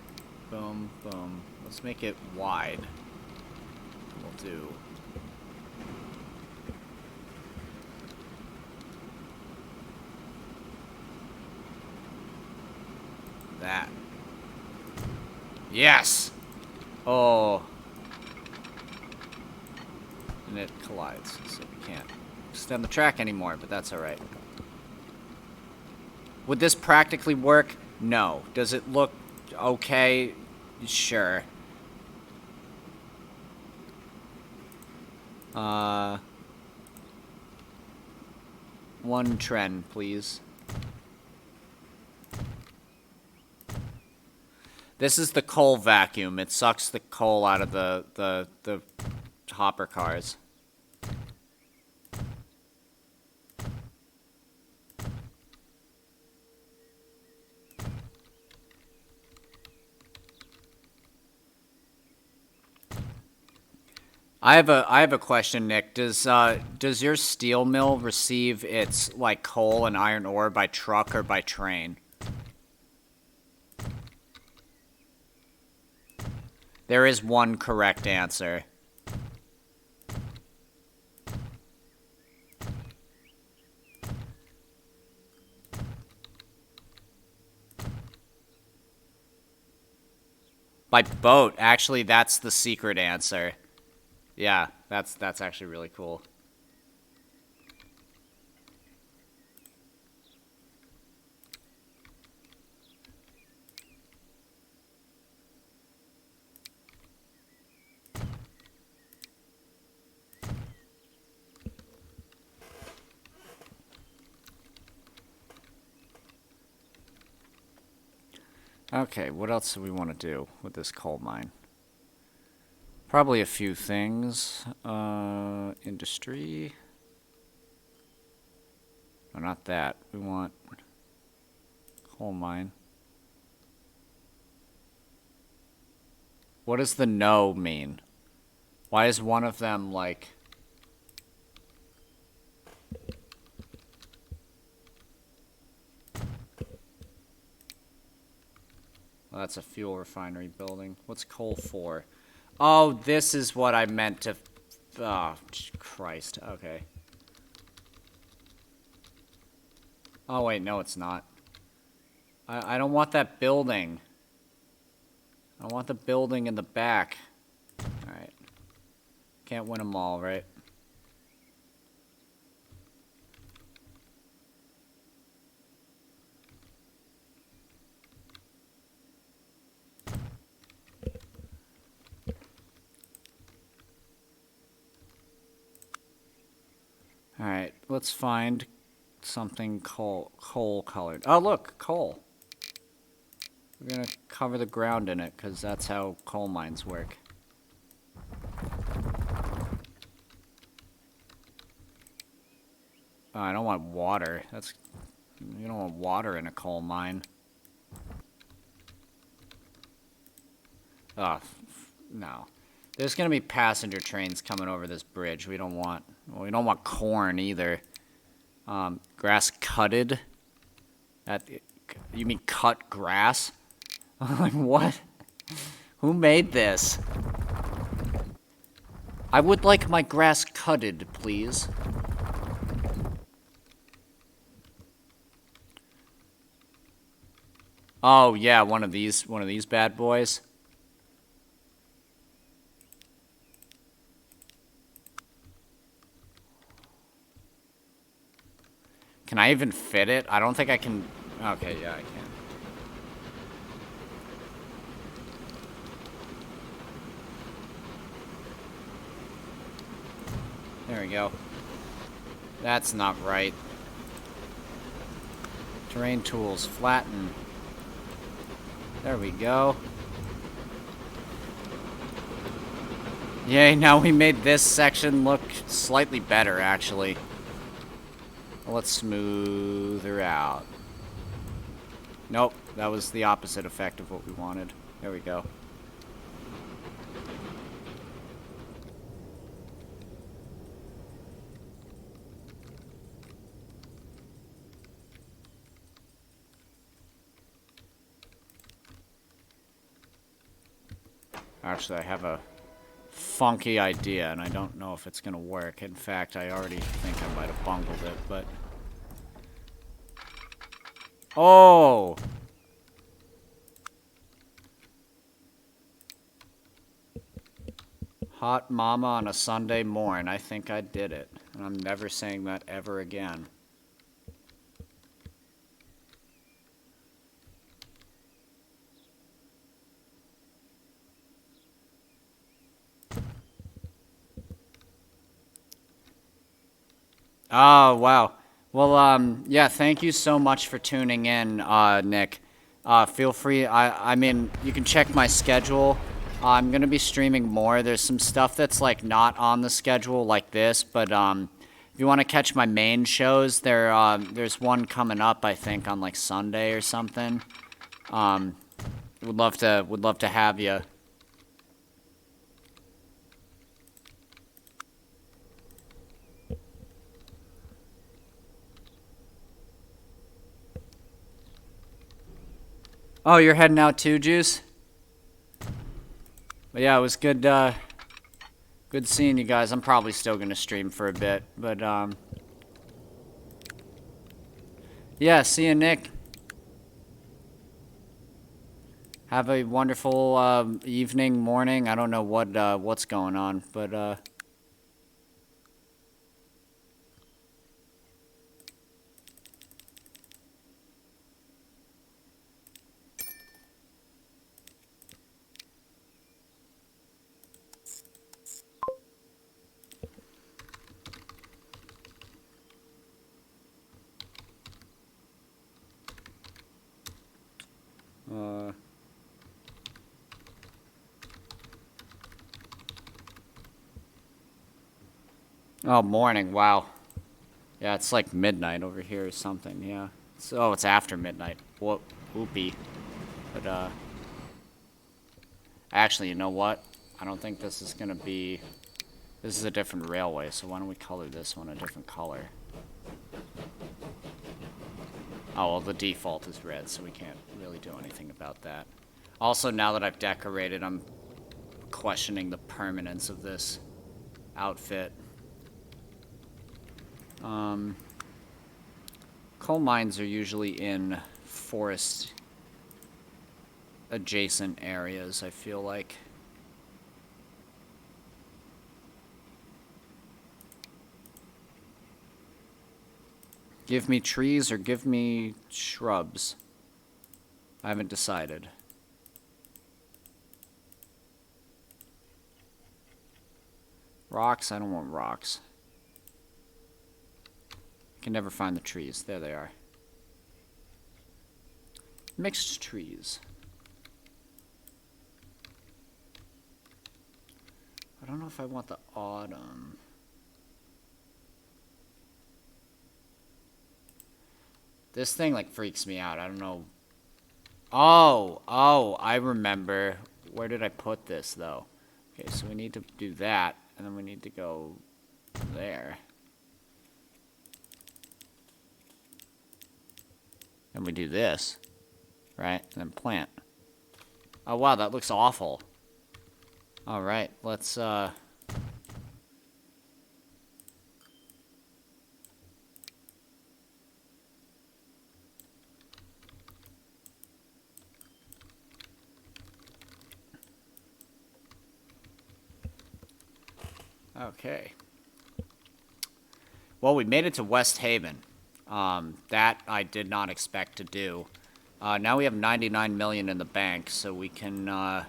Boom, boom. Let's make it wide. We'll do... that. Yes! Oh. And it collides, so we can't extend the track anymore, but that's alright. Would this practically work? No. Does it look okay? Sure. One trend, please. This is the coal vacuum. It sucks the coal out of the hopper cars. I have a question, Nick. Does your steel mill receive its, like, coal and iron ore by truck or by train? There is one correct answer. By boat. Actually, that's the secret answer. Yeah, that's actually really cool. Okay, what else do we want to do with this coal mine? Probably a few things. Industry. No, not that. We want coal mine. What does the no mean? Why is one of them like... Well, that's a fuel refinery building. What's coal for? Oh, this is what I meant to... Oh, Christ. Okay. Oh, wait, no, it's not. I don't want that building. I want the building in the back. Alright. Can't win them all, right? Alright, let's find something coal colored. Oh, look, coal. We're gonna cover the ground in it, because that's how coal mines work. Oh, I don't want water. You don't want water in a coal mine. Oh, no. There's gonna be passenger trains coming over this bridge. We don't want corn either. Grass cutted? You mean cut grass? Like, what? Who made this? I would like my grass cutted, please. Oh, yeah, one of these bad boys. Can I even fit it? I don't think I can. Okay, yeah, I can. There we go. That's not right. Terrain tools, flatten. There we go. Yay, now we made this section look slightly better, actually. Let's smooth her out. Nope, that was the opposite effect of what we wanted. There we go. Actually, I have a funky idea, and I don't know if it's gonna work. In fact, I already think I might have bungled it, but... Oh! Hot mama on a Sunday morn. I think I did it. And I'm never saying that ever again. Oh, wow. Well, yeah, thank you so much for tuning in, Nick. Feel free, I mean, you can check my schedule. I'm gonna be streaming more. There's some stuff that's, like, not on the schedule like this, but, if you want to catch my main shows, there's one coming up, I think, on, like, Sunday or something. Would love to have you. Oh, you're heading out too, Juice? But yeah, it was good, good seeing you guys. I'm probably still gonna stream for a bit, but, yeah, see you, Nick. Have a wonderful, evening, morning. I don't know what's going on, but, oh, morning, wow. Yeah, it's like midnight over here or something, yeah. It's after midnight. Whoopie. But, Actually, you know what? I don't think this is gonna be... This is a different railway, so why don't we color this one a different color? Oh, well, the default is red, so we can't really do anything about that. Also, now that I've decorated, I'm questioning the permanence of this outfit. Coal mines are usually in forest adjacent areas, I feel like. Give me trees or give me shrubs. I haven't decided. Rocks? I don't want rocks. I can never find the trees. There they are. Mixed trees. I don't know if I want the autumn. This thing, like, freaks me out. I don't know. Oh, I remember. Where did I put this, though? Okay, so we need to do that, and then we need to go there. And we do this, right? And then plant. Oh, wow, that looks awful. Alright, let's, Okay. Well, we made it to West Haven. That I did not expect to do. Now we have 99 million in the bank, so we can,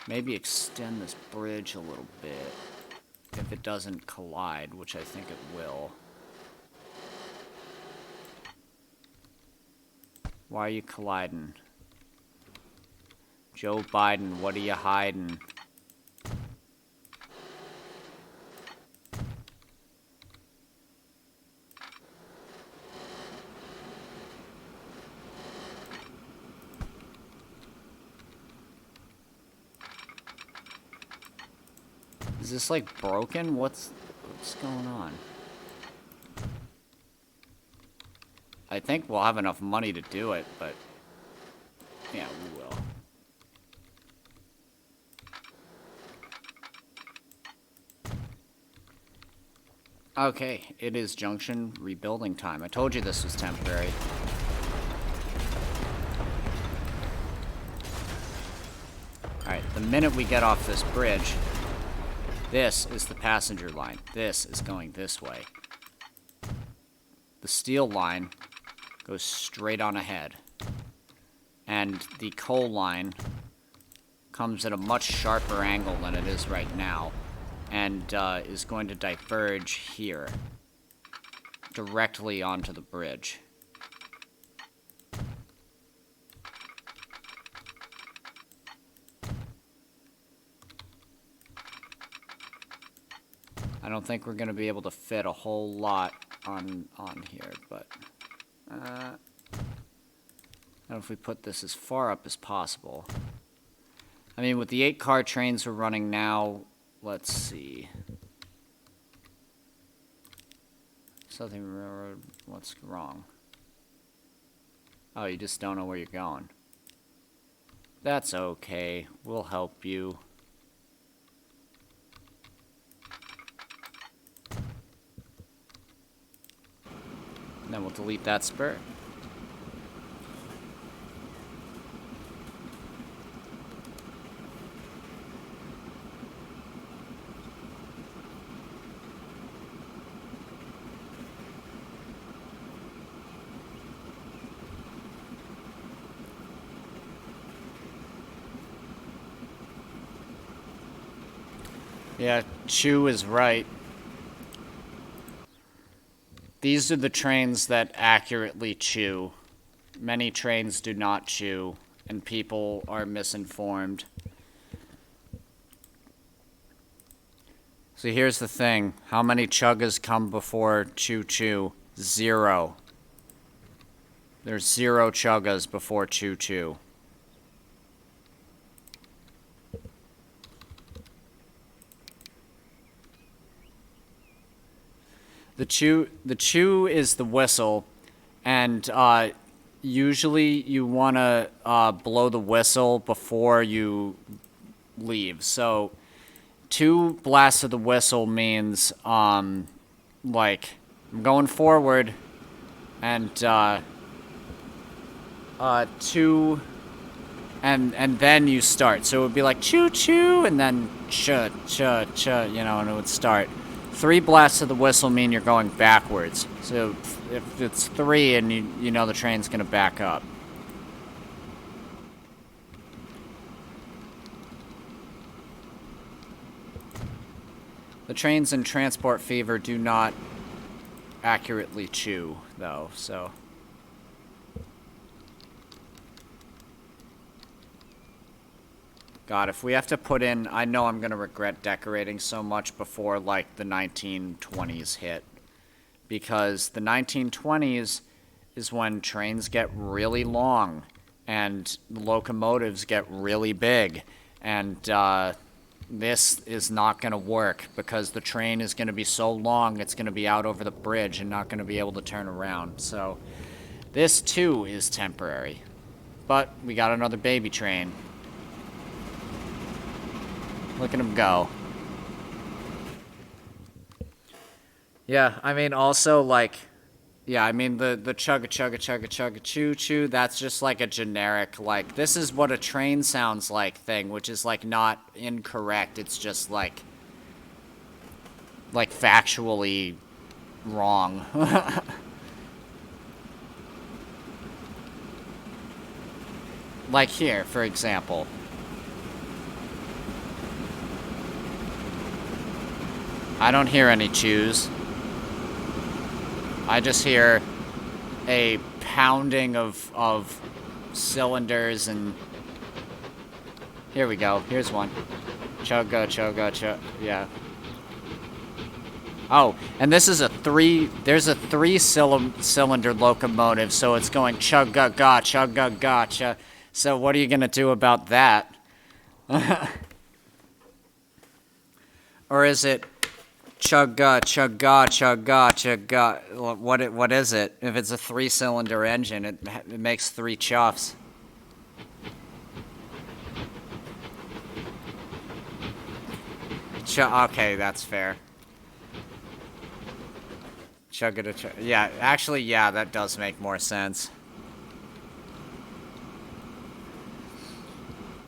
maybe extend this bridge a little bit. If it doesn't collide, which I think it will. Why are you colliding? Joe Biden, what are you hiding? Is this, like, broken? What's going on? I think we'll have enough money to do it, but... yeah, we will. Okay, it is junction rebuilding time. I told you this was temporary. Alright, the minute we get off this bridge... This is the passenger line. This is going this way. The steel line goes straight on ahead. And the coal line comes at a much sharper angle than it is right now. And is going to diverge here. Directly onto the bridge. I don't think we're going to be able to fit a whole lot on here, but... I don't know if we put this as far up as possible. I mean, with the 8-car trains we're running now, let's see. Southern Railroad, what's wrong? Oh, you just don't know where you're going. That's okay. We'll help you. And then we'll delete that spur. Yeah, Chew is right. These are the trains that accurately chew. Many trains do not chew, and people are misinformed. So here's the thing. How many chuggas come before choo-choo? 0. There's 0 chuggas before choo-choo. The chew is the whistle, and usually you want to blow the whistle before you leave. So 2 blasts of the whistle means like I'm going forward, and 2, and then you start. So it would be like choo choo, and then cha cha cha, and it would start. 3 blasts of the whistle mean you're going backwards. So if it's 3, and you know the train's gonna back up. The trains in Transport Fever do not accurately chew, though, so. God, if we have to put in, I know I'm gonna regret decorating so much before, like, the 1920s hit. Because the 1920s is when trains get really long, and locomotives get really big, and, this is not going to work because the train is going to be so long it's going to be out over the bridge and not going to be able to turn around. So this too is temporary. But we got another baby train. Look at him go. Yeah, I mean also like, yeah, I mean the chugga chugga chugga chugga choo choo, that's just like a generic, like, this is what a train sounds like thing, which is like not incorrect, it's just like factually wrong. Like here, for example. I don't hear any chews. I just hear a pounding of cylinders, and here we go. Here's one. Chugga, chugga, chugga. Yeah. Oh, and this is there's a 3-cylinder locomotive, so it's going chugga ga, chugga ga. So what are you going to do about that? Or is it chugga, chugga, chugga, chugga? What is it? If it's a 3-cylinder engine, it makes 3 chuffs. Okay, that's fair. Chugga to chugga. Yeah, actually, yeah, that does make more sense.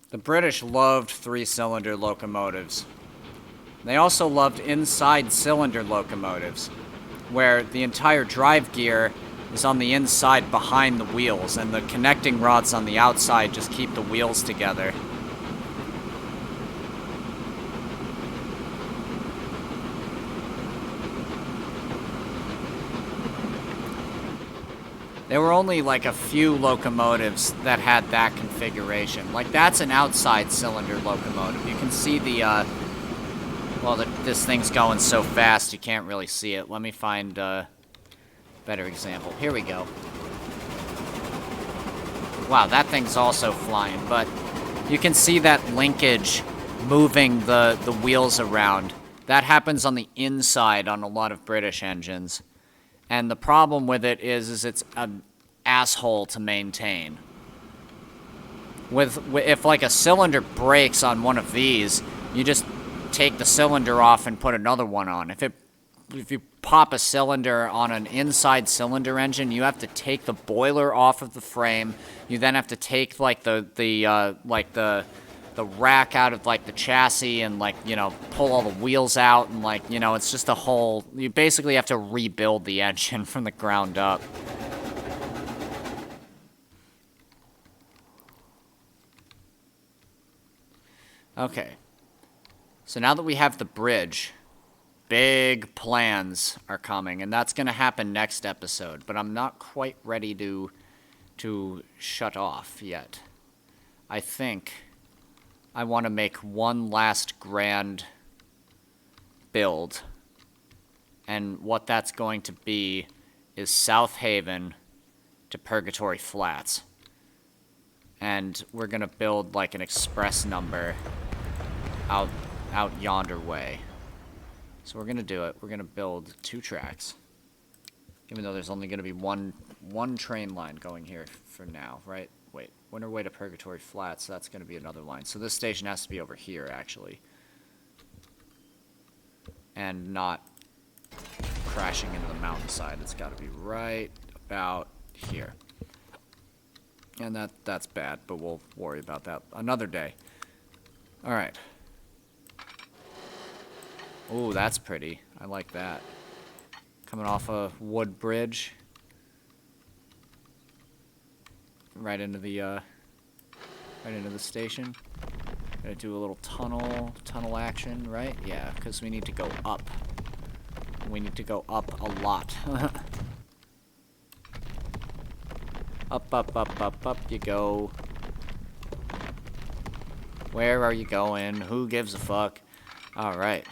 The British loved 3-cylinder locomotives. They also loved inside cylinder locomotives, where the entire drive gear is on the inside behind the wheels, and the connecting rods on the outside just keep the wheels together. There were only like a few locomotives that had that configuration. Like, that's an outside cylinder locomotive. You can see the, this thing's going so fast you can't really see it. Let me find a better example. Here we go. Wow, that thing's also flying, but you can see that linkage moving the wheels around. That happens on the inside on a lot of British engines. And the problem with it is it's an asshole to maintain. If like a cylinder breaks on one of these, you just take the cylinder off and put another one on. If you pop a cylinder on an inside cylinder engine, you have to take the boiler off of the frame. You then have to take like the rack out of like the chassis and pull all the wheels out, and it's just a whole, you basically have to rebuild the engine from the ground up. Okay. So now that we have the bridge, big plans are coming, and that's going to happen next episode, but I'm not quite ready to shut off yet. I think I want to make one last grand build, and what that's going to be is South Haven to Purgatory Flats. And we're going to build like an express number out yonder way. So we're going to do it. We're going to build 2 tracks. Even though there's only going to be one train line going here for now, right? Wait, Winterway to Purgatory Flats, that's going to be another line. So this station has to be over here, actually. And not crashing into the mountainside. It's got to be right about here. And that's bad, but we'll worry about that another day. All right. Ooh, that's pretty. I like that. Coming off a wood bridge. Right into the station. Gonna do a little tunnel action, right? Yeah, because we need to go up. We need to go up a lot. Up you go. Where are you going? Who gives a fuck? Alright.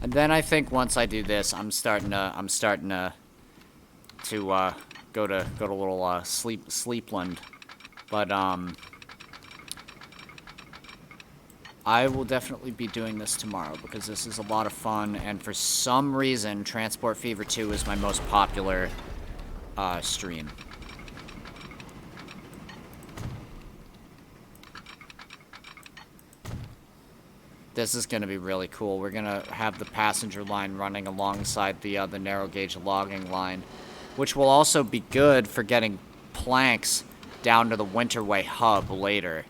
And then I think once I do this, I'm starting to go to a little sleepland. But I will definitely be doing this tomorrow because this is a lot of fun, and for some reason Transport Fever 2 is my most popular stream. This is going to be really cool. We're going to have the passenger line running alongside the narrow gauge logging line, which will also be good for getting planks down to the Winterway hub later.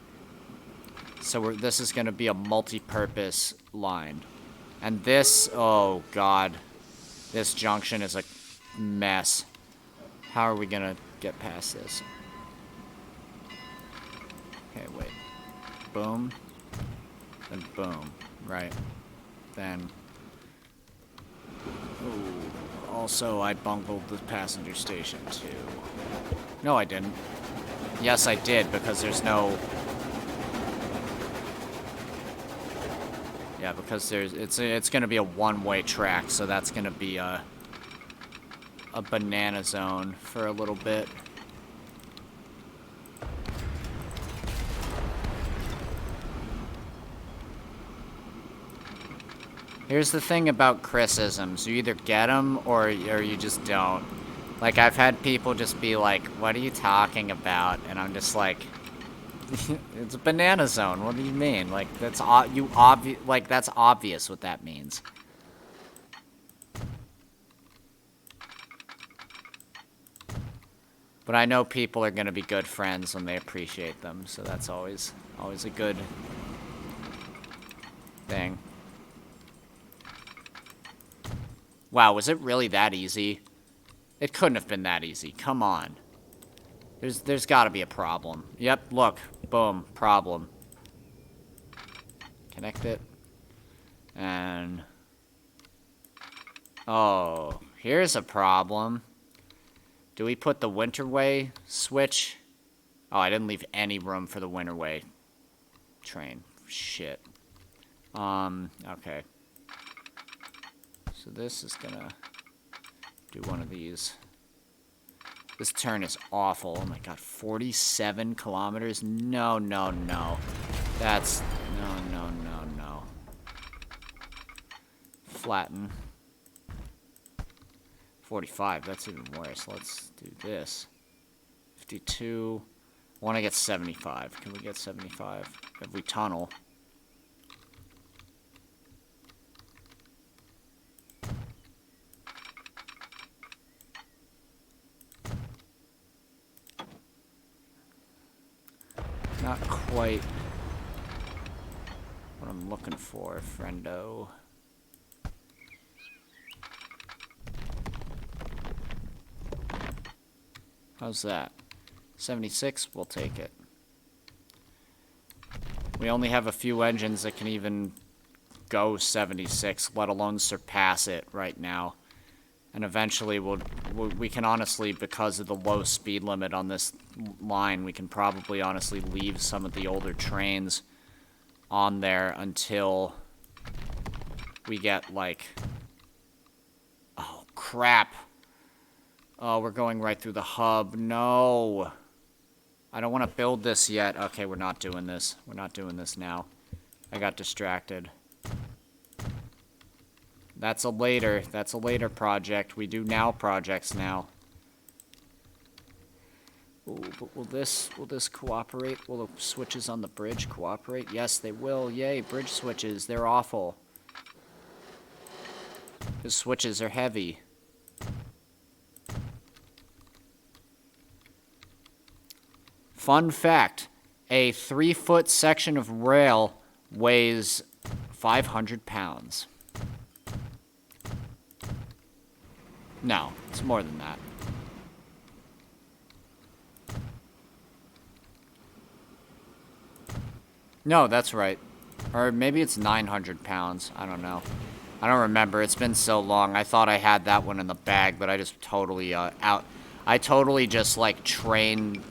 So this is going to be a multi-purpose line. And this, oh god, this junction is a mess. How are we going to get past this? Okay, wait. Boom. Then boom. Right. Then... Ooh. Also, I bungled the passenger station, too. No, I didn't. Yes, I did, because there's no... Yeah, because there's... It's gonna be a one-way track, so that's gonna be a banana zone for a little bit. Here's the thing about criticisms. You either get them or you just don't. Like, I've had people just be like, what are you talking about? And I'm just like, it's a banana zone. What do you mean? Like, that's that's obvious what that means. But I know people are going to be good friends when they appreciate them, so that's always a good thing. Wow, was it really that easy? It couldn't have been that easy. Come on. There's got to be a problem. Yep, look. Boom. Problem. Connect it. And... oh, here's a problem. Do we put the Winterway switch? Oh, I didn't leave any room for the Winterway train. Shit. Okay. So this is gonna do one of these. This turn is awful. Oh my god, 47 kilometers? No. That's... no. Flatten. 45, that's even worse. Let's do this. 52. I want to get 75. Can we get 75? If we tunnel. Not quite what I'm looking for, friendo. How's that? 76? We'll take it. We only have a few engines that can even go 76, let alone surpass it right now. And eventually we can honestly, because of the low speed limit on this line, we can probably honestly leave some of the older trains on there until we get like... oh, crap. Oh, we're going right through the hub. No. I don't want to build this yet. Okay, we're not doing this. We're not doing this now. I got distracted. That's a later project. We do now projects now. Ooh, but will this cooperate? Will the switches on the bridge cooperate? Yes, they will. Yay, bridge switches. They're awful. The switches are heavy. Fun fact, a 3-foot section of rail weighs 500 pounds. No, it's more than that. No, that's right. Or maybe it's 900 pounds. I don't know. I don't remember. It's been so long. I thought I had that one in the bag, but I just totally, I totally just, like, trained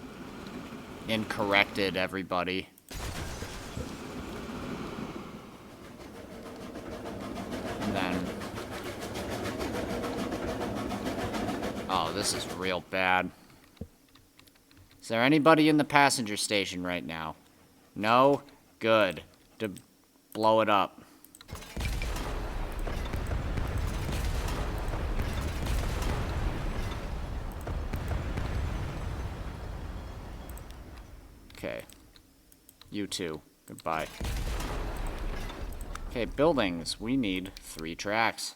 and corrected everybody. And then... Oh, this is real bad. Is there anybody in the passenger station right now? No? Good. To blow it up. Okay. You too. Goodbye. Okay, buildings. We need 3 tracks.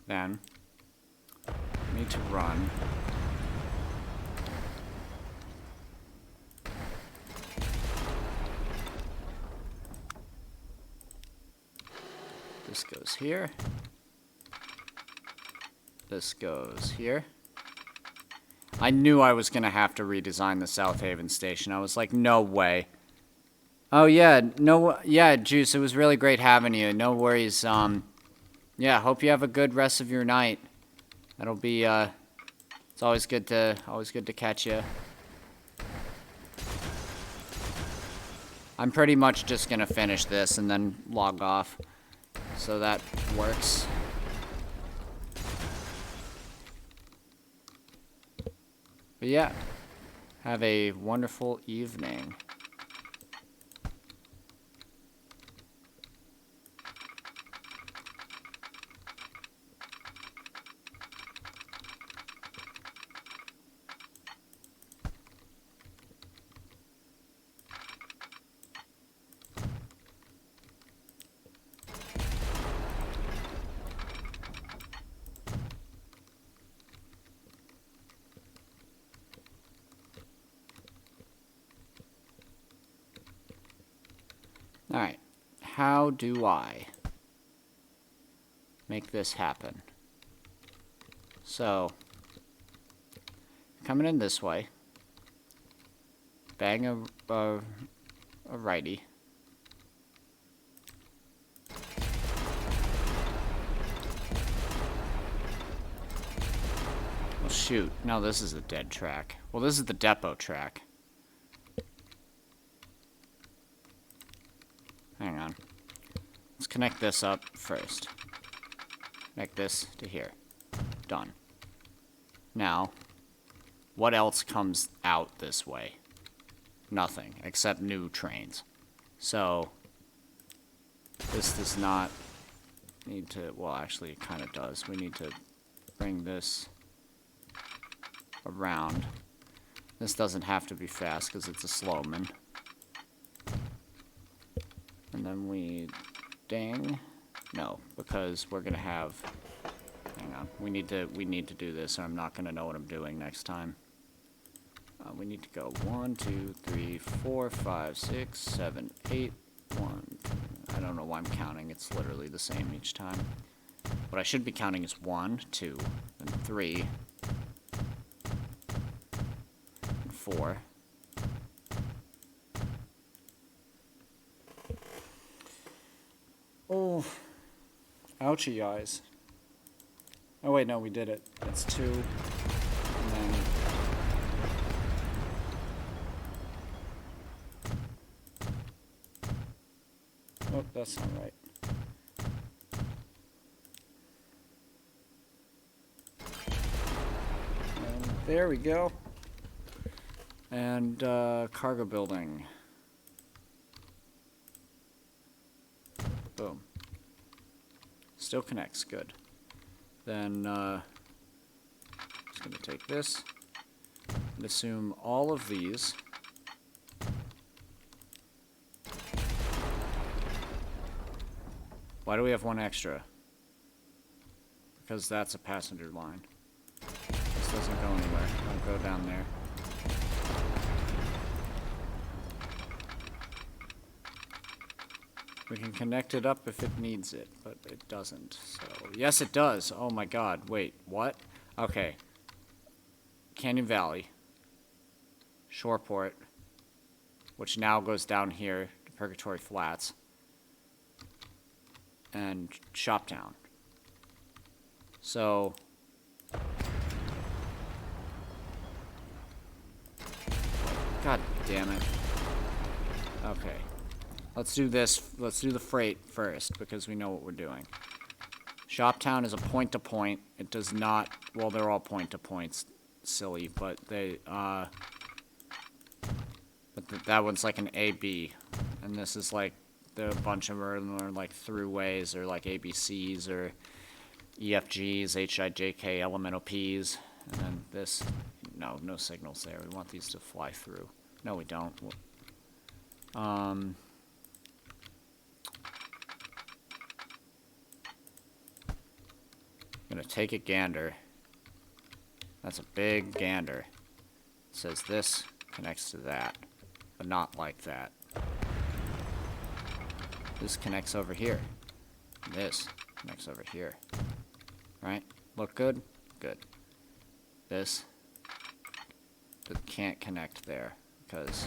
Then, we need to run. This goes here. This goes here. I knew I was gonna have to redesign the South Haven station. I was like, no way. Oh yeah, yeah, Juice, it was really great having you. No worries, yeah, hope you have a good rest of your night. That'll be, it's always good to catch you. I'm pretty much just gonna finish this and then log off. So that works. But yeah, have a wonderful evening. Alright, how do I make this happen? So, coming in this way, bang a righty. Well, shoot, no, this is a dead track. Well, this is the depot track. Hang on. Let's connect this up first. Connect this to here. Done. Now, what else comes out this way? Nothing, except new trains. So, this does not need to... Well, actually, it kind of does. We need to bring this around. This doesn't have to be fast, because it's a Slowman. And then we ding. No, because we're gonna have. Hang on. We need to do this, or I'm not gonna know what I'm doing next time. We need to go 1, 2, 3, 4, 5, 6, 7, 8. 1. I don't know why I'm counting. It's literally the same each time. What I should be counting is 1, 2, and 3, and 4. Oh, ouchie eyes. Oh wait, no, we did it. That's 2, and then That's not right. And there we go. And cargo building. Boom. Still connects, good. Then just gonna take this and assume all of these. Why do we have one extra? Because that's a passenger line. This doesn't go anywhere. I'll go down there. We can connect it up if it needs it, but it doesn't. So, yes, it does. Oh my god. Wait, what? Okay. Canyon Valley. Shoreport. Which now goes down here to Purgatory Flats. And Shoptown. So... God damn it. Okay. Let's do this. Let's do the freight first, because we know what we're doing. Shoptown is a point-to-point. It does not... Well, they're all point-to-points. Silly, but they, But that one's like an AB. And this is like... A bunch of them are like throughways, or like ABCs, or EFGs, HIJK, LMNOPs. And then this... No signals there. We want these to fly through. No, we don't. I'm gonna take a gander. That's a big gander. It says this connects to that, but not like that. This connects over here. This connects over here. Right? Look good? Good. This can't connect there, because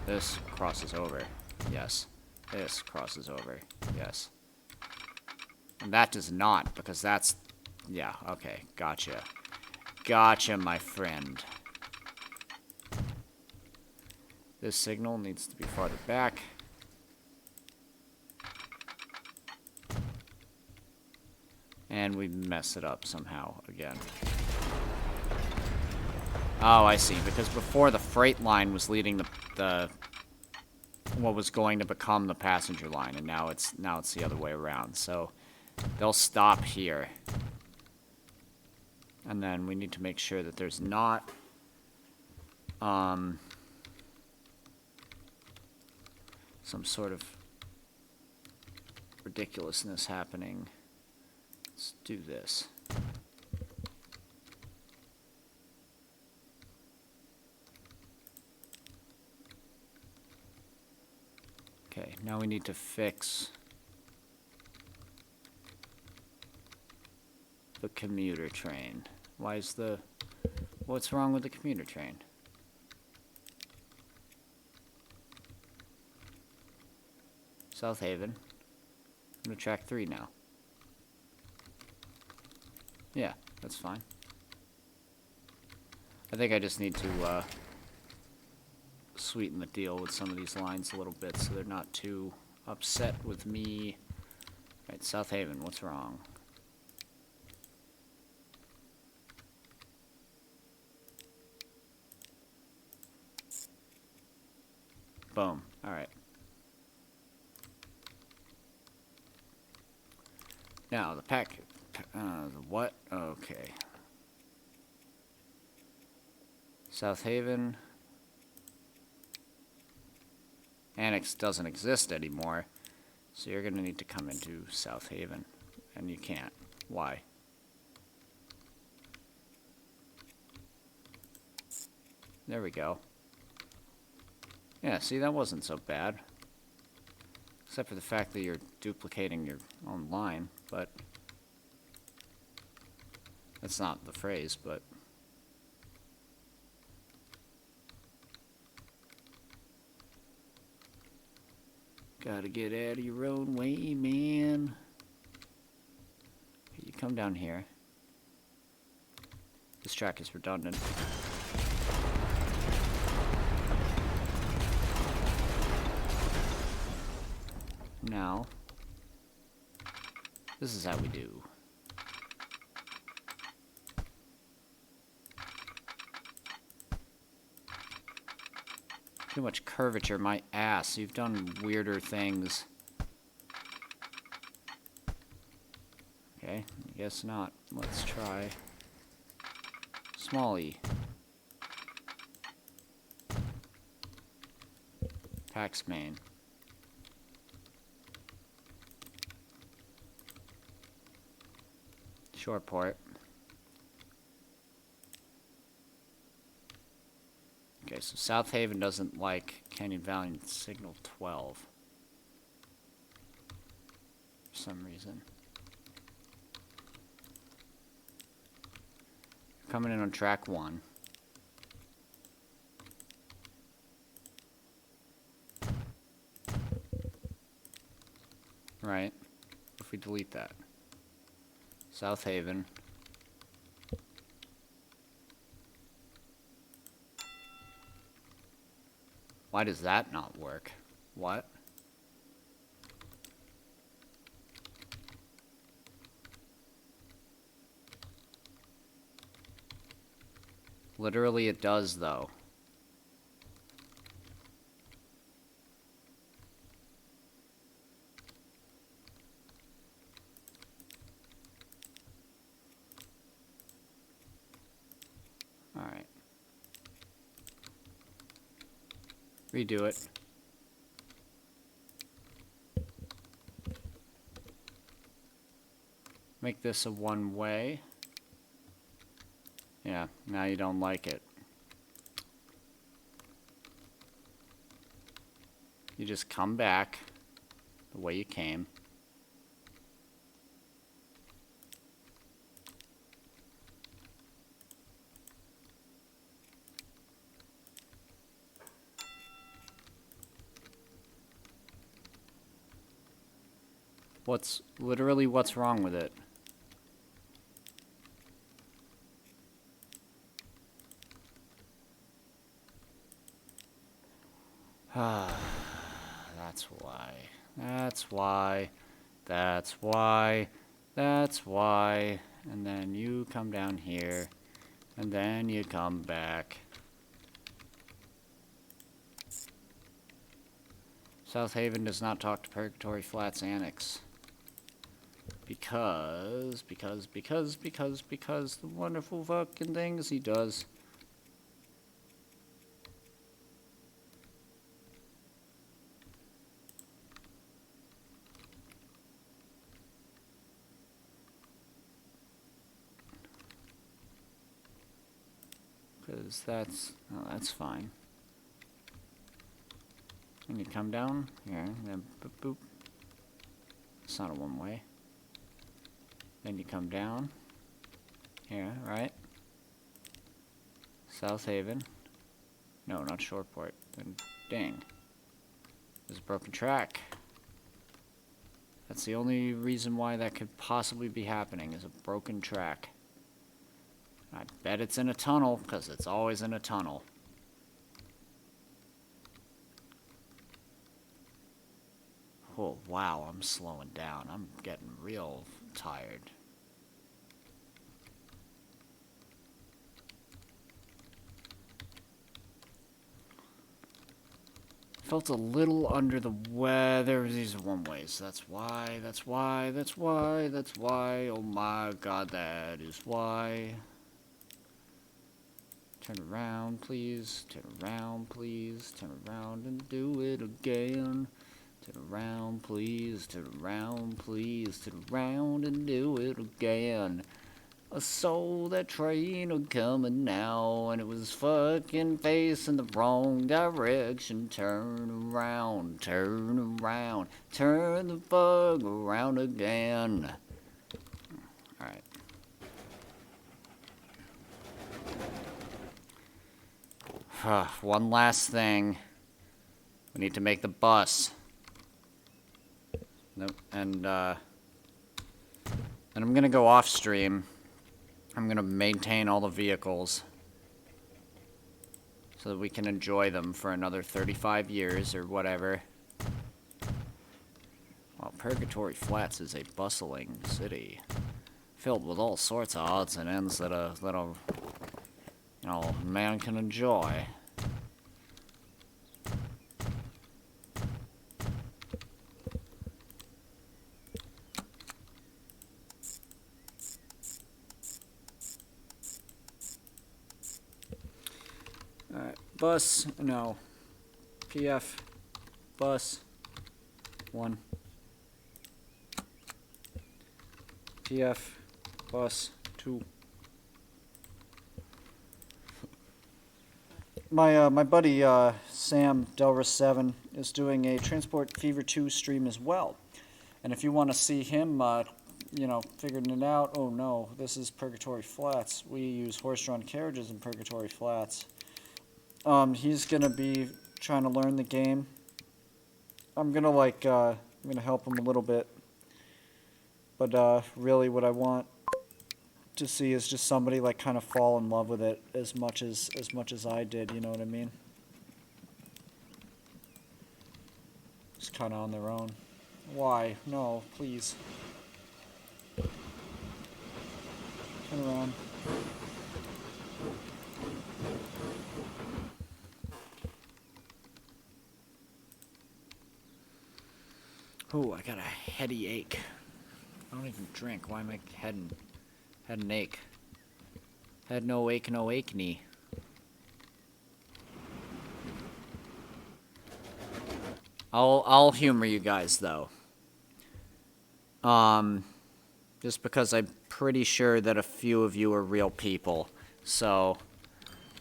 this crosses over. Yes. This crosses over. Yes. And that does not, because that's... Yeah, okay. Gotcha. Gotcha, my friend. This signal needs to be farther back. And we mess it up somehow again. Oh, I see. Because before the freight line was leading the what was going to become the passenger line, and now it's the other way around. So they'll stop here. And then we need to make sure that there's not some sort of ridiculousness happening. Let's do this. Okay, now we need to fix the commuter train. What's wrong with the commuter train? South Haven. I'm gonna track 3 now. Yeah, that's fine. I think I just need to sweeten the deal with some of these lines a little bit so they're not too upset with me. Right, South Haven, what's wrong? Boom. Alright. Now, the what? Okay. South Haven. Annex doesn't exist anymore, so you're gonna need to come into South Haven, and you can't. Why? There we go. Yeah, see, that wasn't so bad. Except for the fact that you're duplicating your own line, but... That's not the phrase, but... Gotta get out of your own way, man. You come down here. This track is redundant. now, this is how we do. Too much curvature, my ass. You've done weirder things. Okay, I guess not. Let's try small e. Pax main. Short port. Okay, so South Haven doesn't like Canyon Valley and signal 12. For some reason. Coming in on track 1. Right. If we delete that. South Haven. Why does that not work? What? Literally it does, though. Alright. Redo it. Make this a one-way. Yeah, now you don't like it. You just come back the way you came. What's wrong with it? That's why. That's why. That's why. That's why. And then you come down here. And then you come back. South Haven does not talk to Purgatory Flats Annex. Because the wonderful fucking things he does. Because that's fine. And you come down here, then boop boop. It's not a one-way. Then you come down here, right? South Haven. No, not Shoreport. Then dang. There's a broken track. That's the only reason why that could possibly be happening, is a broken track. I bet it's in a tunnel, because it's always in a tunnel. Oh, wow, I'm slowing down. I'm getting real tired. Felt a little under the weather. These are one-ways. That's why. Oh my god, that is why. Turn around, please. Turn around, please. Turn around and do it again. Turn around, please. Turn around, please. Turn around and do it again. I saw that train a-comin' now, and it was fucking facing the wrong direction. Turn around, turn around, turn the fuck around again. Alright. One last thing. We need to make the bus. Nope. And I'm gonna go off stream. I'm gonna maintain all the vehicles so that we can enjoy them for another 35 years or whatever. Purgatory Flats is a bustling city, filled with all sorts of odds and ends that a man can enjoy. Alright, bus, no. PF, bus, 1. PF, bus, 2. My buddy Sam Delris7 is doing a Transport Fever 2 stream as well, and if you want to see him, figuring it out, oh no, this is Purgatory Flats. We use horse-drawn carriages in Purgatory Flats. He's gonna be trying to learn the game. I'm gonna help him a little bit, but really what I want to see is just somebody like kind of fall in love with it as much as I did, you know what I mean? Just kind of on their own. Why? No, please. Turn around. Oh, I got a heady ache. I don't even drink. Why am I head an ache? Head no ache, no ache knee. I'll humor you guys though. Just because I'm pretty sure that a few of you are real people. So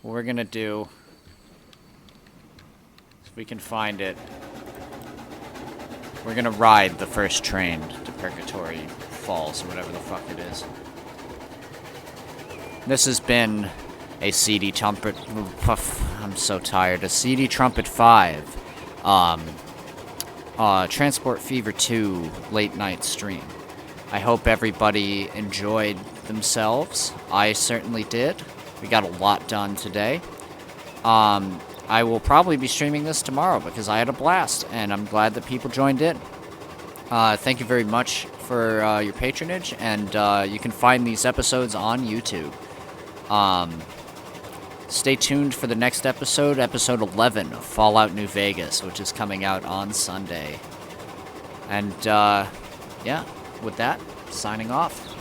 what we're gonna do, if we can find it, we're gonna ride the first train to Purgatory Falls, or whatever the fuck it is. This has been a CD Trumpet... I'm so tired. A CD Trumpet 5. Transport Fever 2 late night stream. I hope everybody enjoyed themselves. I certainly did. We got a lot done today. I will probably be streaming this tomorrow because I had a blast, and I'm glad that people joined in. Thank you very much for your patronage, and you can find these episodes on YouTube. Stay tuned for the next episode, episode 11 of Fallout New Vegas, which is coming out on Sunday. And, yeah, with that, signing off.